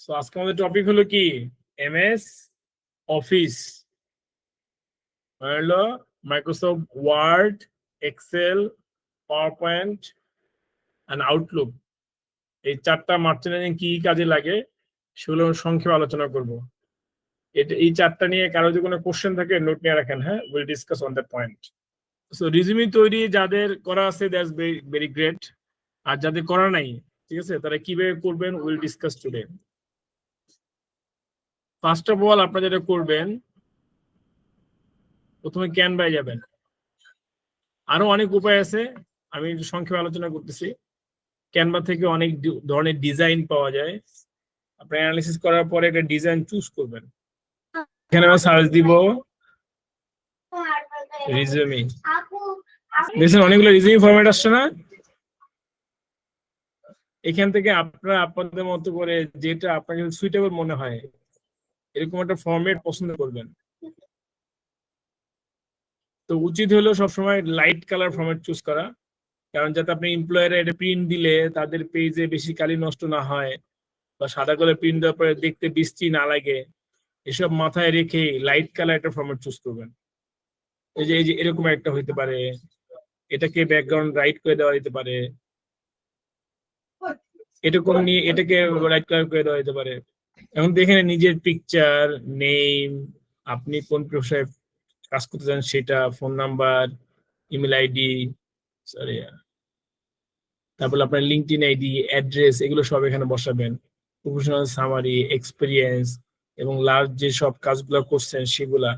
So আজকে আমাদের topic হলো কি এমএস অফিস, হলো Microsoft Word, Excel, PowerPoint and Outlook. এই চারটা মার্চেন্ট কি কাজে লাগে সেগুলো সংক্ষেপে আলোচনা করব। এই চারটা নিয়ে কারো যদি কোনো কোশ্চেন থাকে নোট নিয়ে রাখেন। হ্যাঁ, will discuss on that point. So resume তৈরি যাদের করা আছে দ্যাটস ভেরি ভেরি গ্রেট, আর যাদের করা নাই, ঠিক আছে, তারা কিভাবে করবেন will discuss today. First of all আপনারা যেটা করবেন, প্রথমে ক্যানভায় যাবেন। আরো অনেক উপায় আছে, আমি সংক্ষেপে আলোচনা করতেছি। ক্যানভা থেকে অনেক ধরনের ডিজাইন পাওয়া যায়। আপনি অ্যানালিসিস করার পরে একটা ডিজাইন চুজ করবেন। এখানে আমি সার্চ দিব রিজিউমি। দেখছেন অনেকগুলো রিজিউমি ফরম্যাট আসছে না? এখান থেকে আপনারা আপনাদের মতো করে যেটা আপনার কাছে সুইটেবল মনে হয় এরকম একটা ফরম্যাট পছন্দ করবেন। তো উচিত হলো সবসময় লাইট কালার ফরম্যাট চুজ করা, কারণ যাতে আপনি এমপ্লয়ারে এটা প্রিন্ট দিলে তাদের পেজে বেশি কালি নষ্ট না হয়, বা সাদা কালার প্রিন্ট দেওয়ার পরে দেখতে বৃষ্টি না লাগে, এসব মাথায় রেখে লাইট কালার একটা ফরম্যাট চুজ করবেন। এই যে এরকম একটা হইতে পারে, এটাকে ব্যাকগ্রাউন্ড রাইট করে দেওয়া যেতে পারে, এরকম নিয়ে এটাকে রাইট কালার করে দেওয়া যেতে পারে। এখন দেখেন নিজের পিকচার, নেম, আপনি কোন প্রফেশনে কাজ করতে চান সেটা, phone number, email ID, sorry, তারপর আপনার লিঙ্কডইন আইডি, অ্যাড্রেস, এগুলো সব এখানে বসাবেন। প্রফেশনাল সামারি, এক্সপিরিয়েন্স এবং লাস্ট যে সব কাজগুলো করছেন সেগুলা।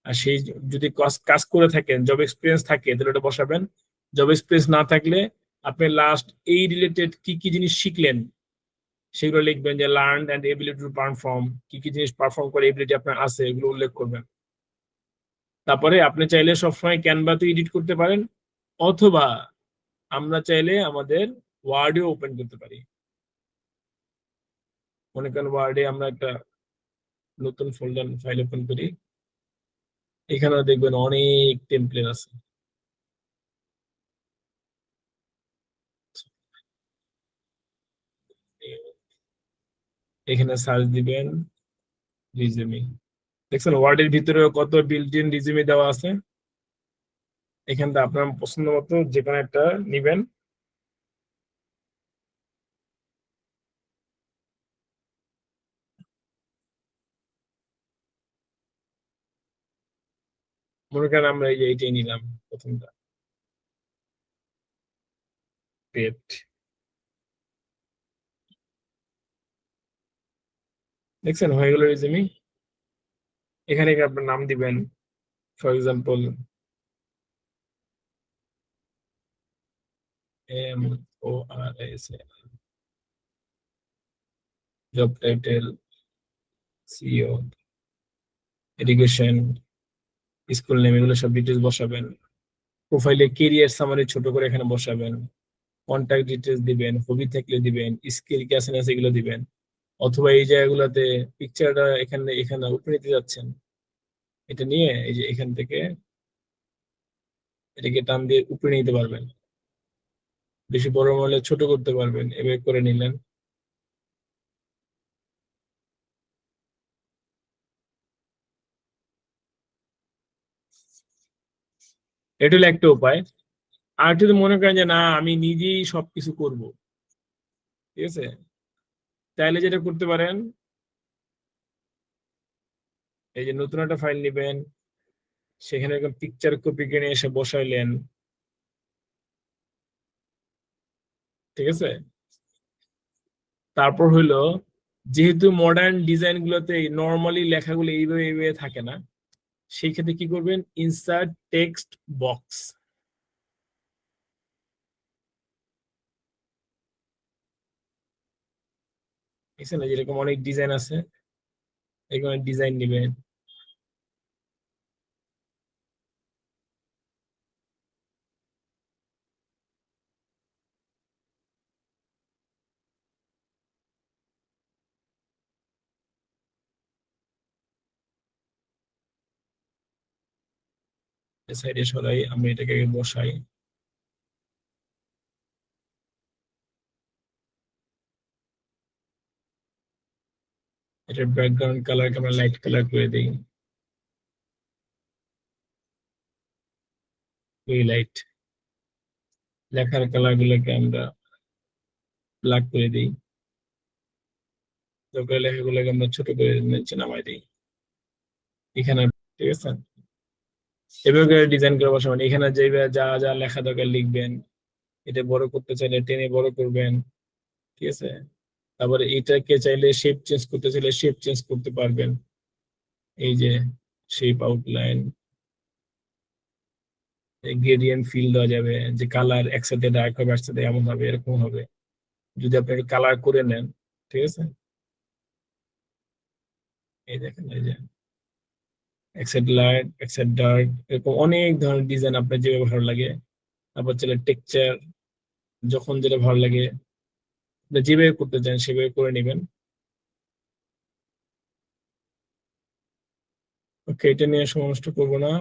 আর সেই যদি কাজ করে থাকেন, জব এক্সপিরিয়েন্স থাকে তাহলে ওটা বসাবেন। জব এক্সপিরিয়েন্স না থাকলে আপনি লাস্ট এই রিলেটেড কি কি জিনিস শিখলেন সেগুলো লিখবেন, যে learn and ability to perform, কি কি জিনিস পারফর্ম করে এবিলিটি আপনার আছে এগুলো উল্লেখ করবেন। তারপরে আপনি চাইলে সবসময় ক্যানভাতে এডিট করতে পারেন, অথবা আমরা চাইলে আমাদের ওয়ার্ডেও ওপেন করতে পারি। মনে করেন ওয়ার্ডে আমরা একটা নতুন ফোল্ডার ফাইল ওপেন করি, এখানে দেখবেন অনেক টেমপ্লেট আছে। এখানে সার্চ দিবেন রিজিউমি। দেখছেন ওয়ার্ডের ভিতরে কত বিল্ট ইন রিজিউমি দেওয়া আছে। এখান থেকে আপনার পছন্দ মতো যে কোনো একটা নিবেন। মনে করেন আমরা এই যে এইটাই নিলাম প্রথমটা, পেট। দেখছেন হয়ে গেল রিজিউমি। এখানে আপনার নাম দিবেন, for example MORS, job title, CEO, education, school name, এগুলো সব ডিটেলস বসাবেন। প্রোফাইলে কেরিয়ার সামারি ছোট করে এখানে বসাবেন। কন্ট্যাক্ট ডিটেলস দিবেন, হবি থাকলে দিবেন, স্কিল কি আছে না সেগুলো দিবেন। অথবা এই জায়গাগুলোতে পিকচারটা এখানে এখানে উপরে নিতে যাচ্ছেন, এটা নিয়ে এই যে এখান থেকে এটাকে টান দিয়ে উপরে নিতে পারবেন। বেশি বড় হলে ছোট করতে পারবেন, এভাবে করে নিলেন। এটা হলো একটা উপায়। আর যদি মনে করেন যে না আমি নিজেই সবকিছু করব, ঠিক আছে, তাহলে যেটা করতে পারেন, এই যে নতুন একটা ফাইল নিবেন, সেখানে পিকচার কপি কিনে এসে বসাইলেন, ঠিক আছে। তারপর হইলো, যেহেতু মডার্ন ডিজাইন গুলোতে নর্মালি লেখাগুলো এইভাবে এইভাবে থাকে না, সেই ক্ষেত্রে কি করবেন, ইনসার্ট টেক্সট বক্স। এখানে যেরকম অনেক ডিজাইন আছে, এখানে ডিজাইন নিবেন, সাইডে সরাই, আমি এটাকে বসাই। এটার ব্যাকগ্রাউন্ড কালারকে আমরা লাইট কালার করে দিই, লাইট। লেখার কালার গুলোকে আমরা ব্ল্যাক করে দিই, তারপরে লেখাগুলোকে আমরা ছোট করে নিচে নামাই দিই এখানে, ঠিক আছে। এভাবে ডিজাইন করে বসাবেন, এখানে যে যা যা লেখা দরকার লিখবেন, এটা বড় করতে চাইলে টেনে বড় করবেন, ঠিক আছে। তারপরে এটাকে চাইলে শেপ চেঞ্জ করতে চাইলে শেপ চেঞ্জ করতে পারবেন, এই যে শেপ আউটলাইন, গ্রেডিয়েন্ট ফিল দেওয়া যাবে, যে কালার একসাথে ডার্ক হবে একসাথে এমন হবে এরকম হবে, যদি আপনি কালার করে নেন, ঠিক আছে। এই দেখেন, এই যে একসাইড লাইট একসাইড ডার্ক, এরকম অনেক ধরনের ডিজাইন আপনার যেভাবে ভালো লাগে। তারপর চাইলে টেক্সচার, যখন যেটা ভালো লাগে আপনি যেভাবে করতে চান সেভাবে করে নেবেন। ওকে, এটা নিয়ে সময় নষ্ট করবো না।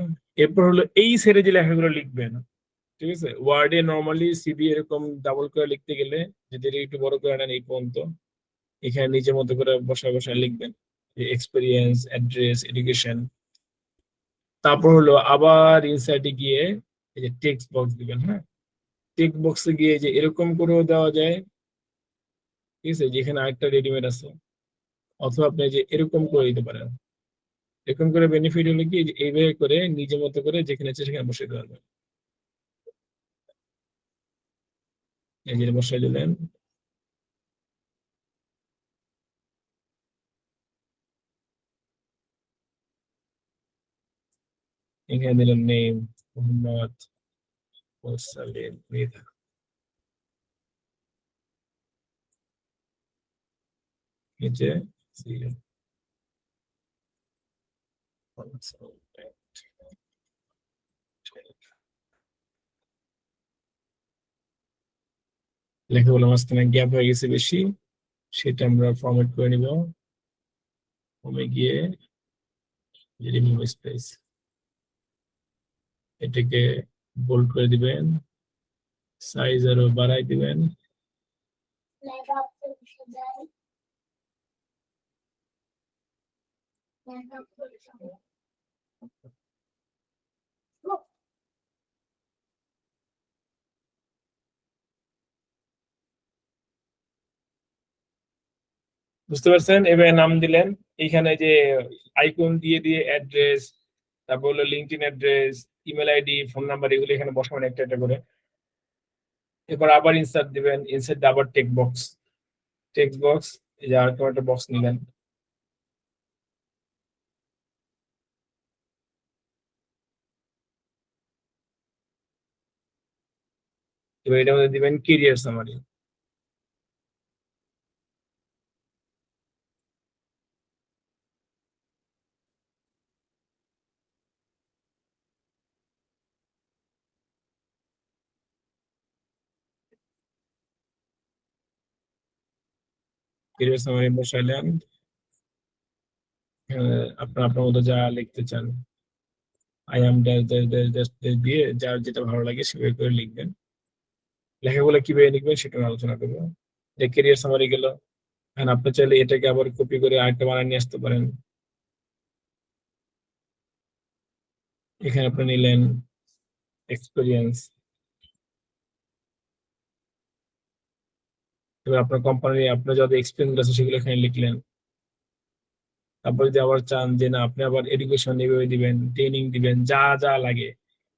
এরপর হলো এই সেটে যে লেখাগুলো লিখবেন, ঠিক আছে। ওয়ার্ডে নর্মালি সিভি এরকম ডাবল করে লিখতে গেলে যদি এটা একটু বড় করে নেন এই পর্যন্ত, এখানে নিজের মতো করে বসায় বসায় লিখবেন, এক্সপিরিয়েন্স, অ্যাড্রেস, এডুকেশন। তারপর হলো আবার ইনসাইডে গিয়ে এই যে টেক্সট বক্স দিবেন, হ্যাঁ। টেক্সট বক্সে গিয়ে যে এরকম করেও দেওয়া যায়, ঠিক আছে, যেখানে আরেকটা রেডিমেড আছে, অথবা আপনি যে এরকম করে দিতে পারেন। এরকম করে বেনিফিট হলো কি, যে এইভাবে করে নিজের মতো করে যেখানে ইচ্ছে সেখানে বসে দিতে পারবেন। এই যে বসাই দিলেন, এখানে দিলেন নেম মোহাম্মদ মোরসালিন মৃধা, নিচে লেখাগুলো মাঝখানে গ্যাপ হয়ে গেছে বেশি, সেটা আমরা ফরম্যাট করে নিব। হোমে গিয়ে রিমুভ স্পেস, এটাকে বোল্ড করে দিবেন, সাইজ আরো বাড়াই দিবেন। বুঝতে পারছেন? এবার নাম দিলেন, এখানে যে আইকন দিয়ে দিয়ে অ্যাড্রেস, তারপর হলো LinkedIn address, email ID, phone number, এগুলো এখানে বসাবেন একটা একটা করে। এবার আবার ইনসার্ট দিবেন, ইনসার্ট আবার টেক্সট বক্স, টেক্সট বক্স, এই যে আর একটা বক্স নিলেন। এবার এটার মধ্যে দিবেন কেরিয়ার সামারি। কেরিয়ার সামারি বসাইলেন, আপনার আপনার মতো যা লিখতে চান, I am dash dash dash dash dash দিয়ে যার যেটা ভালো লাগে সেভাবে করে লিখবেন। লেখাগুলো কিভাবে লিখবেন সেটা নিয়ে আলোচনা করবো। যে কেরিয়ার সামারি গেল, এখন আপনি চাইলে এটাকে আবার কপি করে আরেকটা বানায় নিয়ে আসতে পারেন। এখানে আপনি নিলেন এক্সপিরিয়েন্স, এবার আপনার কোম্পানি আপনার যত এক্সপিরিয়েন্স আছে সেগুলো এখানে লিখলেন। তারপর যদি আবার চান যে না আপনি আবার এডুকেশন এভাবে দিবেন, ট্রেনিং দিবেন, যা যা লাগে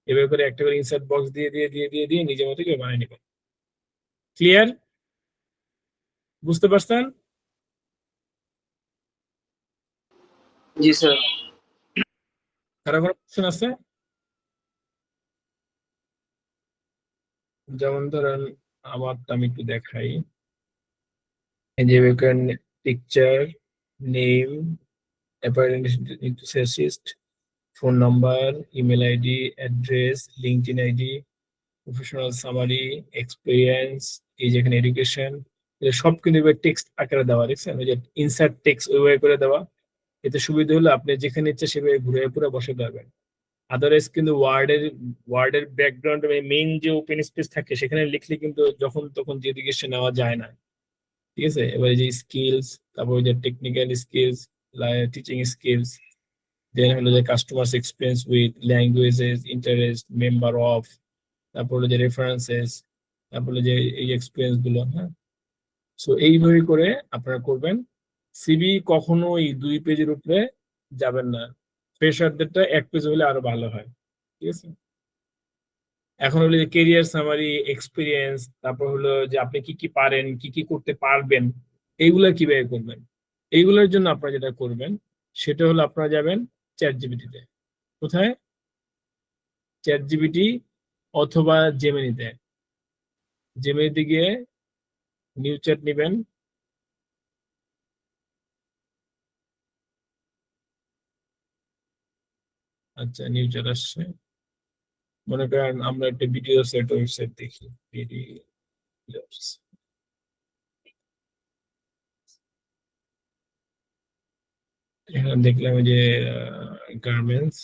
এভাবে করে একটা করে ইনসার্ট বক্স দিয়ে দিয়ে দিয়ে দিয়ে দিয়ে নিজের মতো করে বানিয়ে নেবেন। ক্লিয়ার? বুঝতে পারছেন? জি স্যার। কারো কোনো কোশ্চেন আছে? যেমন ধরেন আমারটা আমি একটু দেখাই, এই যে picture, name, assist, phone number, email ID, address, LinkedIn ID, professional summary, experience, এই যেখানে এডুকেশন, সব কিন্তু এবার টেক্সট আকারে দেওয়া, দেখছেন? ওই যে ইনসার্ট টেক্সট ওইভাবে করে দেওয়া। এতে সুবিধা হলো আপনি যেখানে ইচ্ছে সেভাবে ঘুরে পুরো বসাতে পারবেন। আদারওয়াইজ কিন্তু ওয়ার্ডের ব্যাকগ্রাউন্ড মেইন যে ওপেন স্পেস থাকে সেখানে লিখলে কিন্তু যখন তখন যেদিকে সে নেওয়া যায় না। ঠিক আছে। এবারে যে স্কিলস, তারপরে যে টেকনিক্যাল স্কিলস, টিচিং স্কিলস, দেন হলো যে customers experience with languages, interest, member of, তারপর হলো যে রেফারেন্সেস, তারপর হলো যে এই এক্সপিরিয়েন্স গুলো। হ্যাঁ, সো এইভাবে করে আপনারা করবেন। সিভি কখনোই 2 পেজের উপরে যাবেন না, ফ্রেশারদেরটা 1 পেজ হলে আরো ভালো হয়। ঠিক আছে। এখন হলো যে কেরিয়ার সামারি, এক্সপিরিয়েন্স, তারপর হলো যে আপনি কি কি পারেন, কি কি করতে পারবেন, এইগুলা কিভাবে করবেন, এইগুলোর জন্য আপনারা যেটা করবেন সেটা হলো আপনারা যাবেন চ্যাট জিপিটিতে। কোথায়? চ্যাট জিপিটি অথবা জেমিনিতে। জেমিনিতে গিয়ে নিউ চ্যাট নেবেন। আচ্ছা, নিউ চ্যাট আসছে। মনে করেন আমরা একটা ভিডিও সেট ওয়েবসাইট দেখি, ভিডিওস। এখানে দেখলাম যে গার্মেন্টস,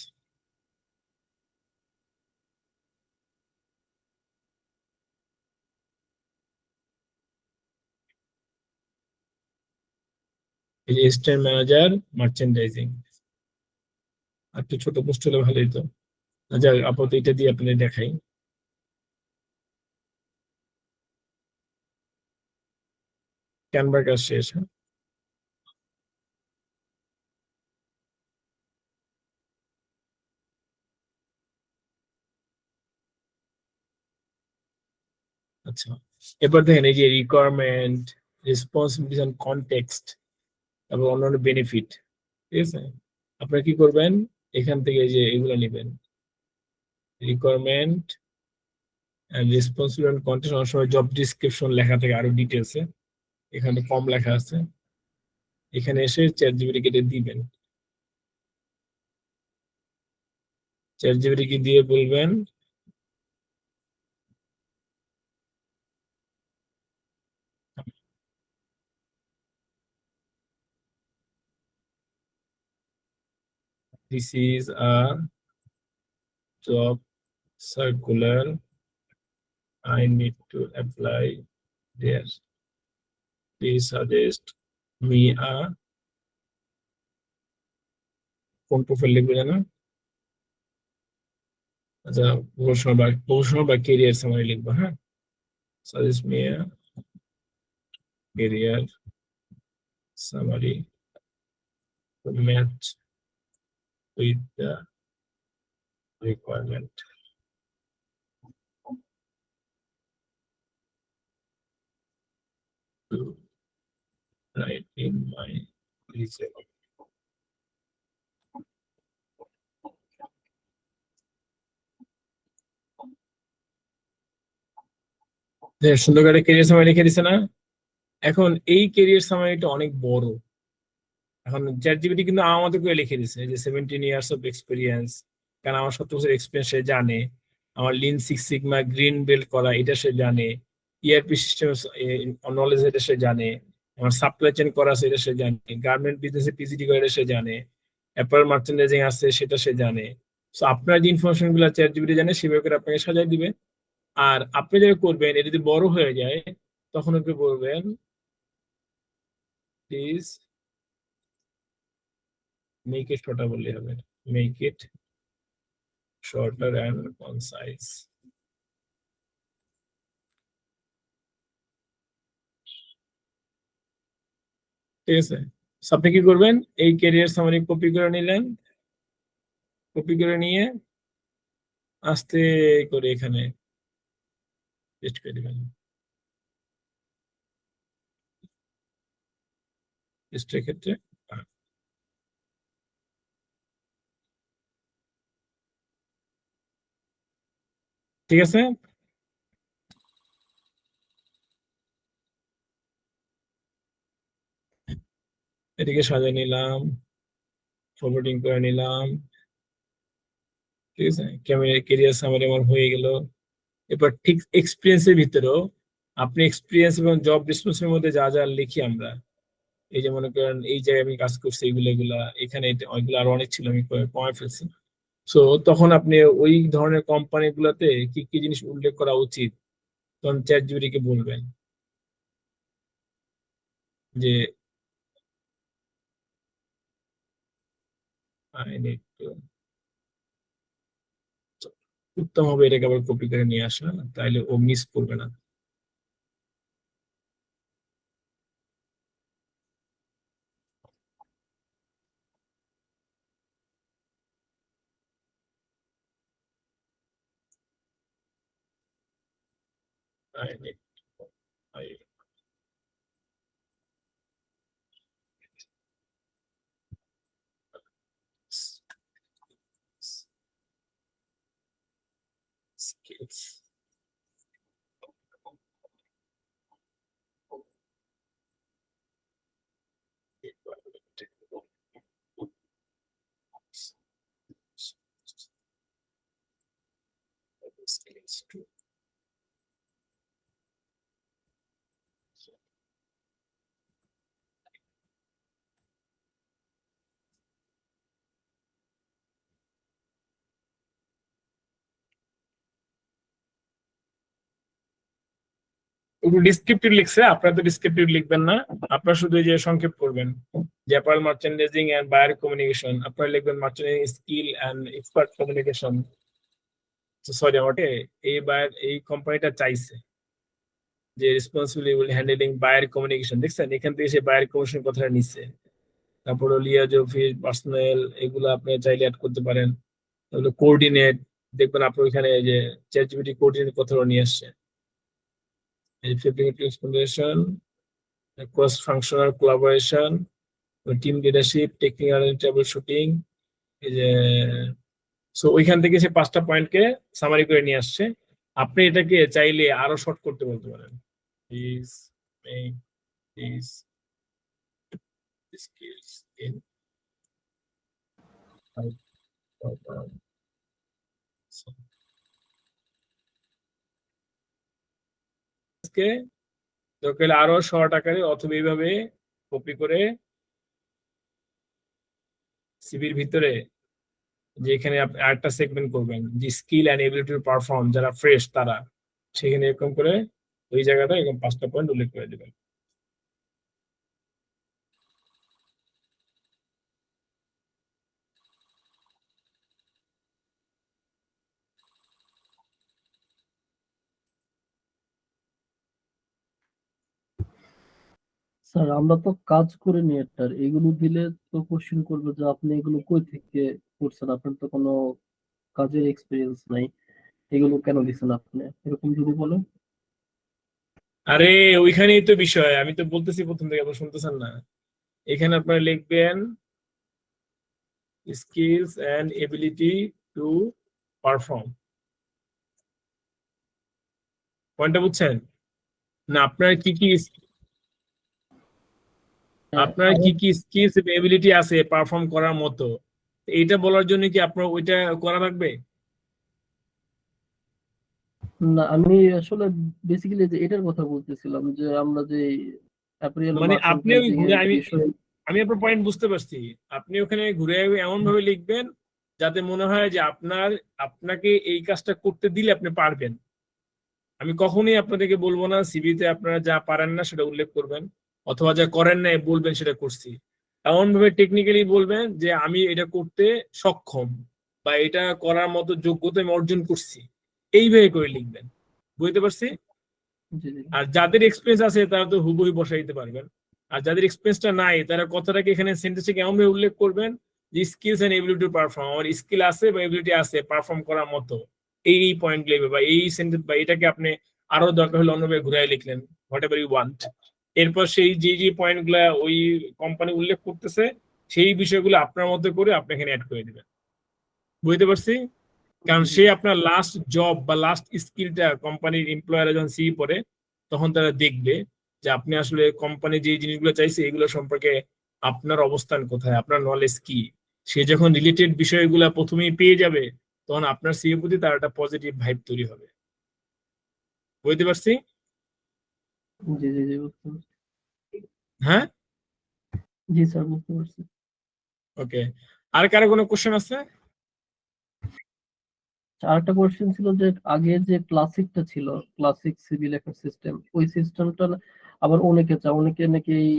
এই যে স্টোর ম্যানেজার, মার্চেন্ডাইজিং। আর একটু ছোট পোস্ট হলে ভালোই তো। যাক, আপাতত এটা দিয়ে আপনাদের দেখাই। ক্যানভার কাজ শেষ। হ্যাঁ? আচ্ছা, এবার দেখেন এই যে রিকোয়ারমেন্ট, রেসপন্সিবিলিটিস এন্ড কনটেক্সট, তারপর অন্যান্য বেনিফিট। ঠিক আছে। আপনারা কি করবেন, এখান থেকে এই যে এগুলো নেবেন, requirement and responsibility and context. অনেক সময় জব ডিসক্রিপশন লেখা থাকে আরো ডিটেলসে, এখানে কম লেখা আছে। এখানে এসে চ্যাট জিপিটি কেটে দিবেন। চ্যাট জিপিটি কি দিয়ে বলবেন, this is a job circular, I need to apply there, please suggest me a, কোন প্রোফাইল লিখবে জানো? আচ্ছা, প্রফেশনাল বা কেরিয়ার সামারি লিখবো। হ্যাঁ, suggest me a career summary match with the requirement. To write in my resume. সুন্দর করে career summary লিখে দিছে না? এখন এই কেরিয়ার সামারিটা অনেক বড়। এখন চ্যাট জিপিটি কিন্তু আমার মতো করে লিখে দিছে যে 17 ইয়ার্স অফ এক্সপিরিয়েন্স, কারণ আমার 7 বছর এক্সপিরিয়েন্স সে জানে, আমার lean six sigma green belt করা এটা সে জানে, ইআরপি সিস্টেম নলেজ এটা সে জানে, আমার সাপ্লাই চেইন করা আছে এটা সে জানে, গার্মেন্ট বিজনেসে পিজিডি করে এটা সে জানে, অ্যাপারেল মার্চেন্ডাইজিং আছে সেটা সে জানে। সো আপনার যে ইনফরমেশন গুলো চ্যাট জিপিটি জানে সেভাবে করে আপনাকে সাজাই দিবে। আর আপনি যেটা করবেন, এটা যদি বড় হয়ে যায় তখন ওকে বলবেন প্লিজ মেক ইট শর্টার বললে হবে, make it shorter and concise. ঠিক আছে। So, আপনি কি করবেন, এই ক্যারিয়ার সামারি কপি করে নিলেন, কপি করে নিয়ে আস্তে করে এখানে পেস্ট করে দিবেন। পেস্টের ক্ষেত্রে ঠিক আছে। এদিকে সাজিয়ে নিলাম, ফরওয়ার্ডিং করে নিলাম। ঠিক আছে, ক্যারিয়ার সামারি আমার হয়ে গেল। এবার ঠিক এক্সপিরিয়েন্সের ভিতরেও আপনি এক্সপিরিয়েন্স এবং জব রেসপন্সিবিলিটির মধ্যে যা যা লিখি আমরা, এই যে মনে করেন এই জায়গায় আমি কাজ করছি এগুলো এগুলা, এখানে ওইগুলো আরো অনেক ছিল আমি কমে ফেলছি। সো তখন আপনি ওই ধরনের কোম্পানি গুলাতে কি কি জিনিস উল্লেখ করা উচিত তখন চ্যাট জিপিটি কে বলবেন। যে উত্তম হবে এটাকে আবার কপি করে নিয়ে আসা, তাইলে ও মিস করবে না। I need I skills. Skills too. একটু ডিসক্রিপটিভ লিখছে, আপনারা তো ডিসক্রিপটিভ লিখবেন না, আপনারা শুধু এই যে সংক্ষেপ করবেন যে apparel merchandising and buyer communication, আপনারা লিখবেন merchandising skill and expert communication. Sorry আমাকে এই বায়ার এই কোম্পানিটা চাইছে যে রেসপন্সিবল হ্যান্ডলিং বায়ার কমিউনিকেশন, দেখছেন এখান থেকে সে বায়ার কমিউনিকেশন কথাটা নিচ্ছে। তারপর লিয়াজ অফিস পার্সোনাল, এগুলো আপনি চাইলে অ্যাড করতে পারেন। তাহলে কোঅর্ডিনেট, দেখবেন আপনার ওইখানে যে চ্যাটজিপিটি কোঅর্ডিনেট কথাটা নিয়ে আসছে। Cross functional collaboration, team leadership, technical trouble shooting, এই যে সো ওইখান থেকে সে 5টা পয়েন্টকে সামারি করে নিয়ে আসছে। আপনি এটাকে চাইলে আরো শর্ট করতে বলতে পারেন। Please make these skills in দরকার আরো শর্ট আকারে অথবা এইভাবে কপি করে সিভির ভিতরে যে এখানে আপনি আরেকটা সেগমেন্ট করবেন যে skill and ability to perform, যারা ফ্রেশ তারা, সেখানে এরকম করে ওই জায়গাটা এরকম 5টা পয়েন্ট উল্লেখ করে দিবেন। স্যার আমরা তো কাজ করে নি এটার, এগুলো দিলে তো কোশ্চেন করবে যে আপনি এগুলো কই থেকে করছেন, আপনার তো কোনো কাজের এক্সপিরিয়েন্স নাই, এগুলো কেন দিচ্ছেন আপনি, এরকম যদি বলেন। আরে ওইখানেই তো বিষয়, আমি তো বলতেছি প্রথম থেকে, আপনি শুনতেছেন না? এখানে আপনারা লিখবেন skills and ability to perform. পয়েন্টটা বুঝছেন না? আপনার কি কি স্কিলস এবং এবিলিটি আছে পারফর্ম করার মতো, এইটা বলার জন্য কি আপনার ওইটা করা লাগবে? না আমি আসলে বেসিক্যালি যে এটার কথা বলতেছিলাম যে আমরা যে অ্যাপ্রিল মানে আপনি ওই মার্চেন্টাইজিং ঘুরে এর বিষয়ে। আমি আপনার পয়েন্ট বুঝতে পারছি। আপনি ওখানে ঘুরে এমন ভাবে লিখবেন যাতে মনে হয় যে আপনাকে এই কাজটা করতে দিলে আপনি পারবেন। আমি কখনোই আপনাদেরকে বলবো না সিভিতে আপনারা যা পারেন না সেটা উল্লেখ করবেন, অথবা যা করেন না বলবেন সেটা করছি। এমন ভাবে টেকনিক্যালি বলবেন যে আমি এটা করতে সক্ষম বা এটা করার মতো যোগ্যতা আমি অর্জন করছি, এইভাবে করে লিখবেন। বুঝতে পারছি? জি জি আর যাদের এক্সপিরিয়েন্স আছে তারা তো হুবহু বসাই দিতে পারবেন, আর যাদের এক্সপিরিয়েন্সটা নাই তারা কথাটাকে এখানে সেন্টেন্সে কেমন ভাবে উল্লেখ করবেন যে skills and ability to perform, আমার স্কিল আছে বা এবিলিটি আছে পারফর্ম করার মতো, এই পয়েন্ট গুলো বা এই সেন্টেন্স বা এটাকে আপনি আরো দরকার হলে অন্যভাবে ঘুরাই লিখলেন, হোয়াট এভার ইউ ওয়ান্ট। এরপর সেই যে পয়েন্ট গুলা ওই কোম্পানি উল্লেখ করতেছে সেই বিষয়গুলো আপনার মধ্যে করে আপনি এখানে অ্যাড করে দিবেন। বুঝতে পারছি? কারণ সে আপনার লাস্ট জব বা লাস্ট স্কিলটা কোম্পানির এমপ্লয়ার যখন সিভি পড়ে তখন তারা দেখবে যে আপনি আসলে কোম্পানি যে জিনিসগুলো চাইছে এগুলো সম্পর্কে আপনার অবস্থান কোথায়, আপনার নলেজ কি। সে যখন রিলেটেড বিষয়গুলো প্রথমেই পেয়ে যাবে তখন আপনার সিভি প্রতি তার একটা পজিটিভ ভাইব তৈরি হবে। বুঝতে পারছি? জি জি জি বুঝতে পারছি। হ্যাঁ, জি স্যার বুঝতে পারছি। ওকে। আর কারো কোনো কোশ্চেন আছে? আরেকটা কোশ্চেন ছিল যে আগে যে ক্লাসিকটা ছিল, ক্লাসিক সিভি লেখার সিস্টেম, ওই সিস্টেমটা আবার অনেকে নাকি এই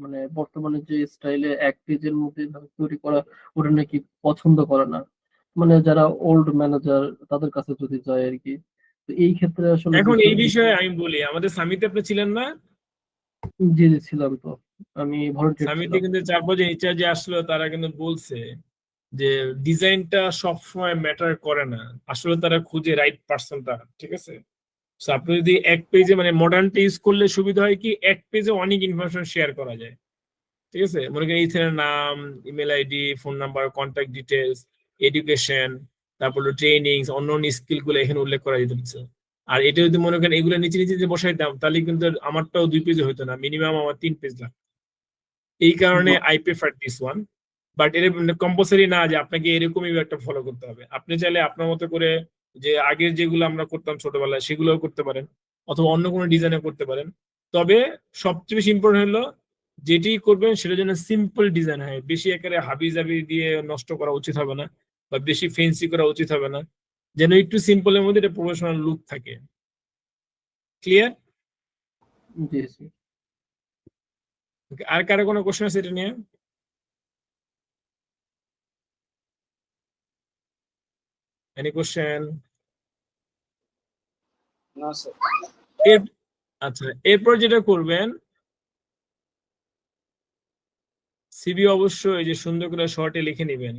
মানে বর্তমানে যে স্টাইলে এক পেজের মধ্যে তৈরি করা ওটা নাকি পছন্দ করে না, মানে যারা ওল্ড ম্যানেজার তাদের কাছে যদি যায় আর কি। তো এই ক্ষেত্রে আসলে এখন এই বিষয়গুলো বিষয়ে আমি বলি, আমাদের সামিতে আপনি ছিলেন না? জি জি ছিলাম তো, আমি ভলান্টিয়ার সামিতে ছিলাম। কিন্তু 4-5 জন এইচআর যে আসলো তারা কিন্তু বলছে যে ডিজাইনটা সবসময় ম্যাটার করে না, আসলে তারা খুঁজে রাইট পার্সনটা, ঠিক আছে? So, আপনি যদি এক পেজে মানে মডার্নটা ইউজ করলে সুবিধা হয় কি, এক পেজে অনেক ইনফরমেশন শেয়ার করা যায়, ঠিক আছে? মনে করেন ইথেনের নাম, email ID, phone number, contact details, education, তারপর ট্রেনিং, অন্য স্কিল গুলো এখানে উল্লেখ করা যেতে পারছে। আর এটা যদি মনে করেন এগুলো নিচে নিচে যে বসাইতাম তাহলে কিন্তু আমারটাও 2 পেজে হতো না, মিনিমাম আমার 3 পেজ লাগতো। এই কারণে I prefer this one. But এটা কম্পালসারি না যে আপনাকে এরকমই একটা ফলো করতে হবে, আপনি চাইলে আপনার মতো করে যে আগের যেগুলো আমরা করতাম ছোটবেলায় সেগুলোও করতে পারেন, অথবা অন্য কোনো ডিজাইনে করতে পারেন। তবে সবচেয়ে বেশি ইম্পর্টেন্ট হলো যেটি করবেন সেটা যেন সিম্পল ডিজাইন হয়, বেশি একেবারে হাবি জাবি দিয়ে নষ্ট করা উচিত হবে না, বা বেশি ফেন্সি করা উচিত হবে না, যেন একটু সিম্পলের মধ্যে একটা প্রফেশনাল লুক থাকে। ক্লিয়ার? জি জি। আর কারো কোনো কোশ্চেন আছে এটা নিয়ে? Any question? না স্যার। এর আচ্ছা, এরপর যেটা করবেন, সিবি অবশ্যই এই যে সুন্দর করে শর্টে লিখে নেবেন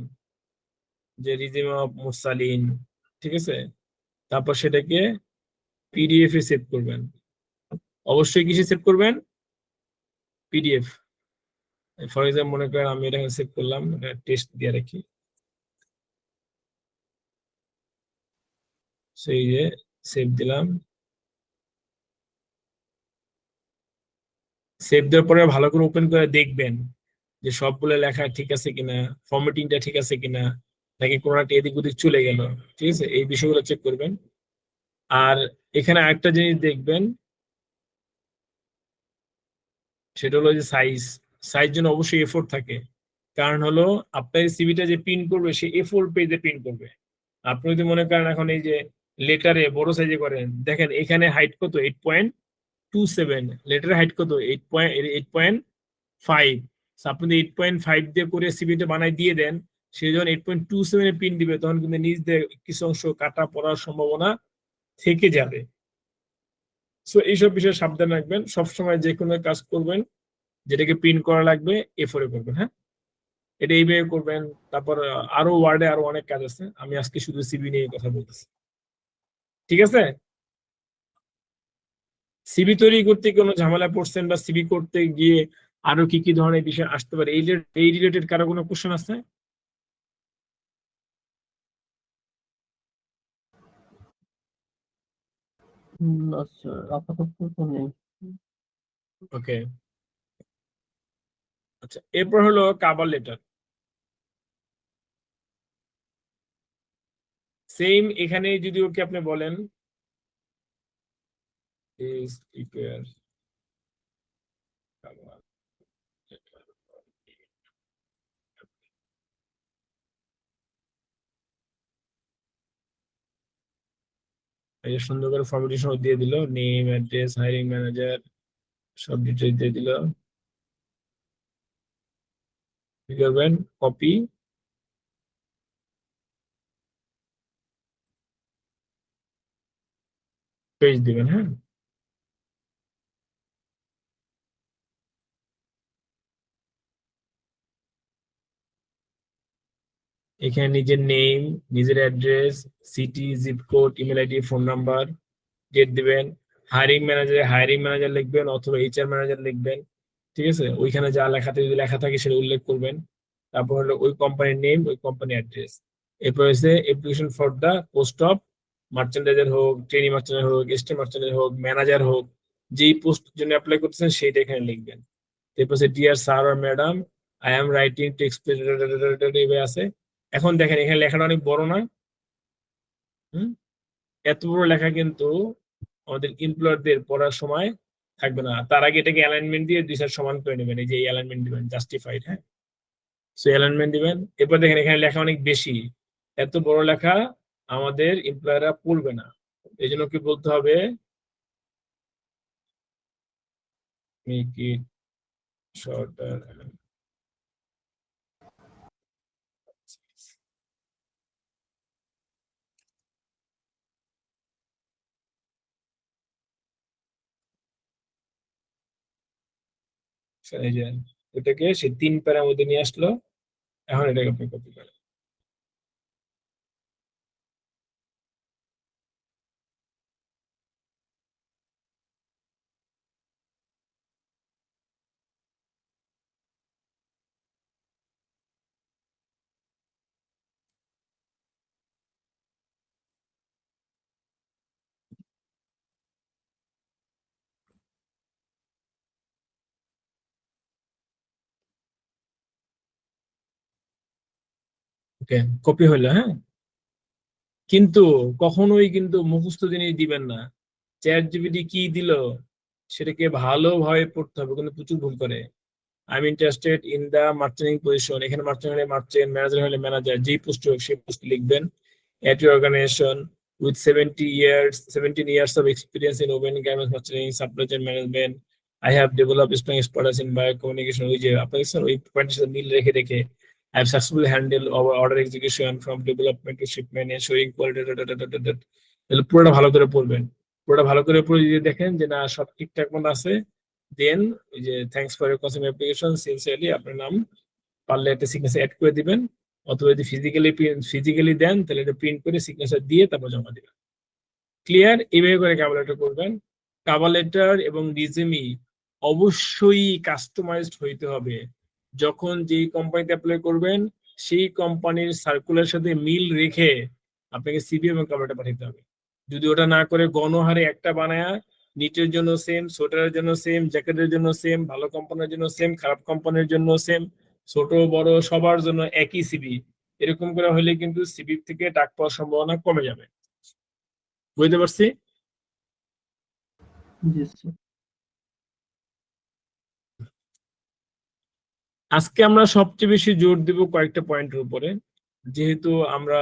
যে রিজিম অফ মুরসালিন, ঠিক আছে? তারপর সেটাকে পিডিএফ এ সেভ করবেন। অবশ্যই কিসে সেভ করবেন? পিডিএফ। ফর এক্সাম্পল মনে করেন আমি এটা সেভ করলাম, এটা টেস্ট দিয়ে রাখি, সেই যে সেভ দিলাম। সেভ দেওয়ার পরে ভালো করে ওপেন করে দেখবেন যে সবগুলো লেখা ঠিক আছে কিনা, ফরম্যাটিংটা ঠিক আছে কিনা, নাকি কোনোটা এদিক ওদিক চলে গেল, ঠিক আছে? এই বিষয়গুলো চেক করবেন। আর এখানে আরেকটা জিনিস দেখবেন, সেটা হলো যে সাইজ। সাইজ জন্য অবশ্যই এফোর্ট থাকে, কারণ হলো আপনার সিভিটা যে প্রিন্ট করবে সে এফোর পেজে প্রিন্ট করবে। আপনি যদি মনে করেন এখন এই যে লেটারে বড় সাইজে করেন, দেখেন এখানে হাইট কত 8.27, লেটারের হাইট কত 8.5। আপনি 8.5 দিয়ে করে সিভিটা বানাই দিয়ে দেন, সে যখন 8.27 এ প্রিন্ট দিবে তখন কিন্তু নিচ দিয়ে কিছু অংশ কাটা পড়ার সম্ভাবনা থেকে যাবে। সো এইসব বিষয়ে সাবধান রাখবেন, সবসময় যে কোনো কাজ করবেন যেটাকে প্রিন্ট করা লাগবে এ4 করবেন, হ্যাঁ? এটা এইভাবে করবেন। তারপর আরো ওয়ার্ডে আরো অনেক কাজ আছে, আমি আজকে শুধু সিভি নিয়ে কথা বলতেছি, ঠিক আছে? সিভি তৈরি করতে কোনো ঝামেলা পড়ছেন, বা সিভি করতে গিয়ে আরো কি কি ধরনের বিষয় আসতে পারে এই রিলেটেড কারো কোনো কোশ্চেন আছে? আচ্ছা, আপাতত তো নেই। ওকে। আচ্ছা, এরপর হলো কভার লেটার। সেম এখানে যদি ওকে আপনি বলেন is prepare cover letter, এই যে সুন্দর করে ফরমেটিং দিয়ে দিল, নেম, অ্যাড্রেস, হায়ারিং ম্যানেজার, সব ডিটেইলস দিয়ে দিল। কি করবেন? কপি পেজ দিবেন, হ্যাঁ? এখানে নিজের নেম, নিজের address, city, zip code, email ID, phone number, date দিবেন। হায়ারিং ম্যানেজার লিখবেন অথবা এইচআর ম্যানেজার লিখবেন, ঠিক আছে? ওইখানে যা লেখাতে যদি লেখা থাকে সেটা উল্লেখ করবেন। তারপর হলো ওই কোম্পানির নেম, ওই কোম্পানি অ্যাড্রেস। এরপর হচ্ছে application for the post of merchandiser হোক, ট্রেনি মার্চেন্ডাইজার হোক, এস্টে মার্চেন্ডাইজার হোক, ম্যানেজার হোক, যেই পোস্ট জন্য অ্যাপ্লাই করতেছেন সেইটা এখানে লিখবেন। এরপর হচ্ছে ডিয়ার স্যার আর madam, I am writing to explain, এইভাবে আছে। এখন দেখেন এখানে লেখাটা অনেক বড় না? এত বড় লেখা কিন্তু আমাদের এমপ্লয়ারদের পড়ার সময় থাকবে না। তার আগে এটাকে অ্যালাইনমেন্ট দিয়ে 2 সমান করে নেবেন, এই যে অ্যালাইনমেন্ট দিবেন, জাস্টিফাইড, হ্যাঁ? সো অ্যালাইনমেন্ট দিবেন। এরপর দেখেন এখানে লেখা অনেক বেশি, এত বড় লেখা আমাদের এমপ্লয়াররা পড়বে না, এই জন্য কি বলতে হবে, make it shorter. এই যে এটাকে সে 3 প্যারার মধ্যে নিয়ে আসলো, এখন এটাকে আপনি কপি করেন। ওকে, কপি হলো, হ্যাঁ। কিন্তু কখনোই কিন্তু মুখস্থ জিনিস দিবেন না। চ্যাট জিপিটি কি দিল সেটাকে ভালোভাবে পড়তে হবে, কিন্তু প্রচুর ভুল করে। I am interested in the merchanting position, এখানে মার্চেন্ট হলে মার্চেন্ট, ম্যানেজার হলে ম্যানেজার, যেই পোস্ট হোক সেই পোস্ট লিখবেন। At your organization with 17 years of experience in open garments marketing, supply chain management, I have developed strong expertise in bio communication. ওই যে আপনাদের ওই পয়েন্টের সাথে মিল রেখে রেখে I have successfully handled our order execution from development to shipment, ensuring quality. তাহলে পুরোটা ভালো করে পড়বেন। পুরোটা ভালো করে পড়ে যদি দেখেন যে না সব ঠিকঠাক মতো আছে, দেন ওই যে thanks for your concern application, sincerely আপনার নাম পারলে একটা সিগনেচার অ্যাড করে দিবেন, অথবা যদি ফিজিক্যালি দেন তাহলে এটা প্রিন্ট করে সিগনেচার দিয়ে তারপর জমা দিবেন। ক্লিয়ার? এইভাবে করে কভার লেটার করবেন। কভার লেটার এবং রিজুমি অবশ্যই কাস্টমাইজড হইতে হবে। যখন যেই কোম্পানিতে অ্যাপ্লাই করবেন সেই কোম্পানির সার্কুলার সাথে মিল রেখে আপনাকে সিভি এবং কভার লেটার পাঠাতে হবে। যদি ওটা না করে গণহারে একটা বানায়া নিটের জন্য সেম, সোয়েটারের জন্য সেম, জ্যাকেটের জন্য সেম, ভালো কোম্পানির জন্য সেম, খারাপ কোম্পানির জন্য সেম, ছোট বড় সবার জন্য একই সিভি, এরকম করে হলে কিন্তু সিভি থেকে ডাক পাওয়ার সম্ভাবনা কমে যাবে। বুঝতে পারছি? জি স্যার। আজকে আমরা সবচেয়ে বেশি জোর দিব কয়েকটা পয়েন্টের উপরে। যেহেতু আমরা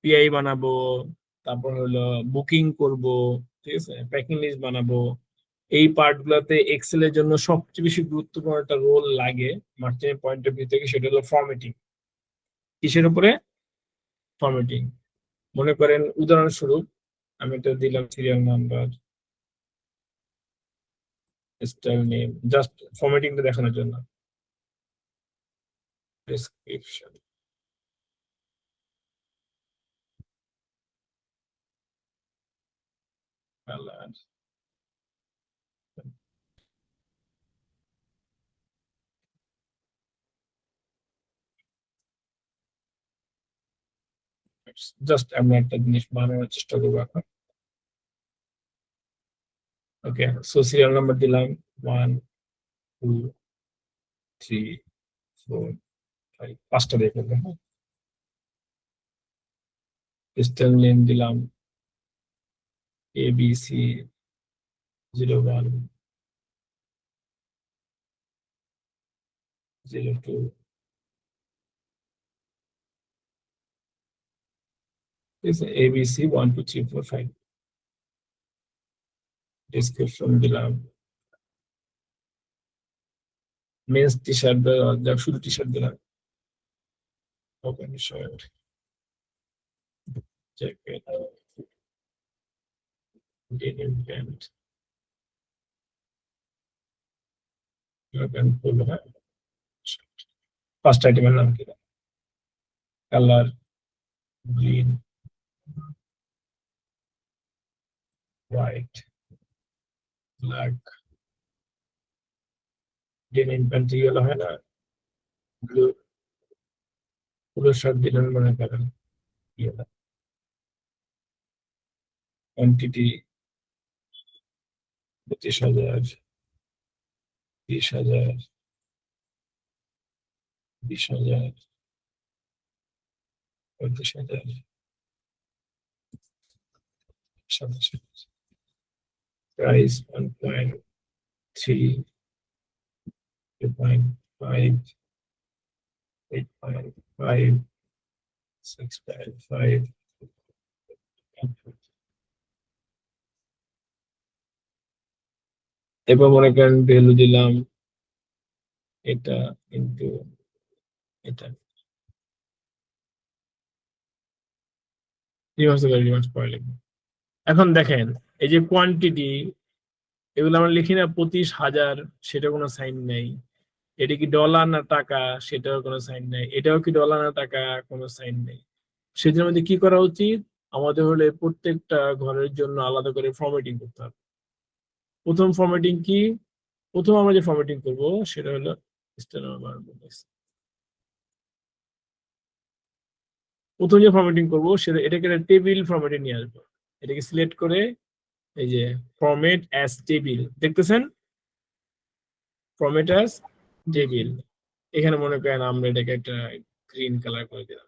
পিআই বানাবো, তারপর হলো বুকিং করব, ঠিক আছে, প্যাকিং লিস্ট বানাবো, এই পার্ট গুলাতে এক্সেল এর জন্য সবচেয়ে বেশি গুরুত্বপূর্ণ একটা রোল লাগে মার্চেন্টের পয়েন্ট অফ ভিউ থেকে, সেটা হলো ফরম্যাটিং। কিসের উপরে? ফরম্যাটিং। মনে করেন উদাহরণস্বরূপ আমি এটা দিলাম serial number, style name, just ফরম্যাটিংটা দেখানোর জন্য। ডেসক্রিপশন, কালার, জাস্ট আমি একটা জিনিস বানানোর চেষ্টা করবো এখন। ওকে, সো সিরিয়াল নাম্বার দিলাম 1 2 3 4 5, 5টা দিয়ে করবো। স্টাইল নেম দিলাম ABC 01 02, is ABC 1 2 3 4 5। ডেসক্রিপশন দিলাম মেন্স টি শার্ট, শুধু টি শার্ট দিলাম, open shirt, jacket, denim pant, pant পরলো, হ্যাঁ। 5টা আইটেমের নাম কি? Colour green, white, black, denim pant yellow হয় না, ব্লু, পুরো শার্ট দিলেন মনে করেন ইয়েলো। কোয়ান্টিটি 25,000, 20,000, 20,000, 35,000, 27,000, প্রাইস 1.3, 2.5, 8.5, 6.5, এবার মনে করেন ভ্যালু দিলাম এটা কিন্তু এটা রিমার্স পরে লিখবো। এখন দেখেন এই যে কোয়ান্টিটি, এগুলো আমরা লিখি না 25,000, সেটা কোনো সাইন নেই। এটা কি ডলার না টাকা, সেটাও কোনো সাইন নেই। এটাও কি ডলার না টাকা, কোনো সাইন নেই। সেটার মধ্যে কি করা উচিত, আমাদের হলে প্রত্যেকটা ঘরের জন্য আলাদা করে ফরম্যাটিং করতে হবে। প্রথম ফরম্যাটিং কি, প্রথম আমরা যে ফরম্যাটিং করব সেটা হলো প্রথম যে ফরম্যাটিং করবো সেটা এটাকে টেবিল ফরম্যাটে নিয়ে আসবো। এটাকে সিলেক্ট করে এই যে ফরম্যাট অ্যাজ টেবিল, দেখতেছেন ফরম্যাট অ্যাজ টেবিল। এখানে মনে করেন আমরা এটাকে একটা গ্রিন কালার করে দিলাম।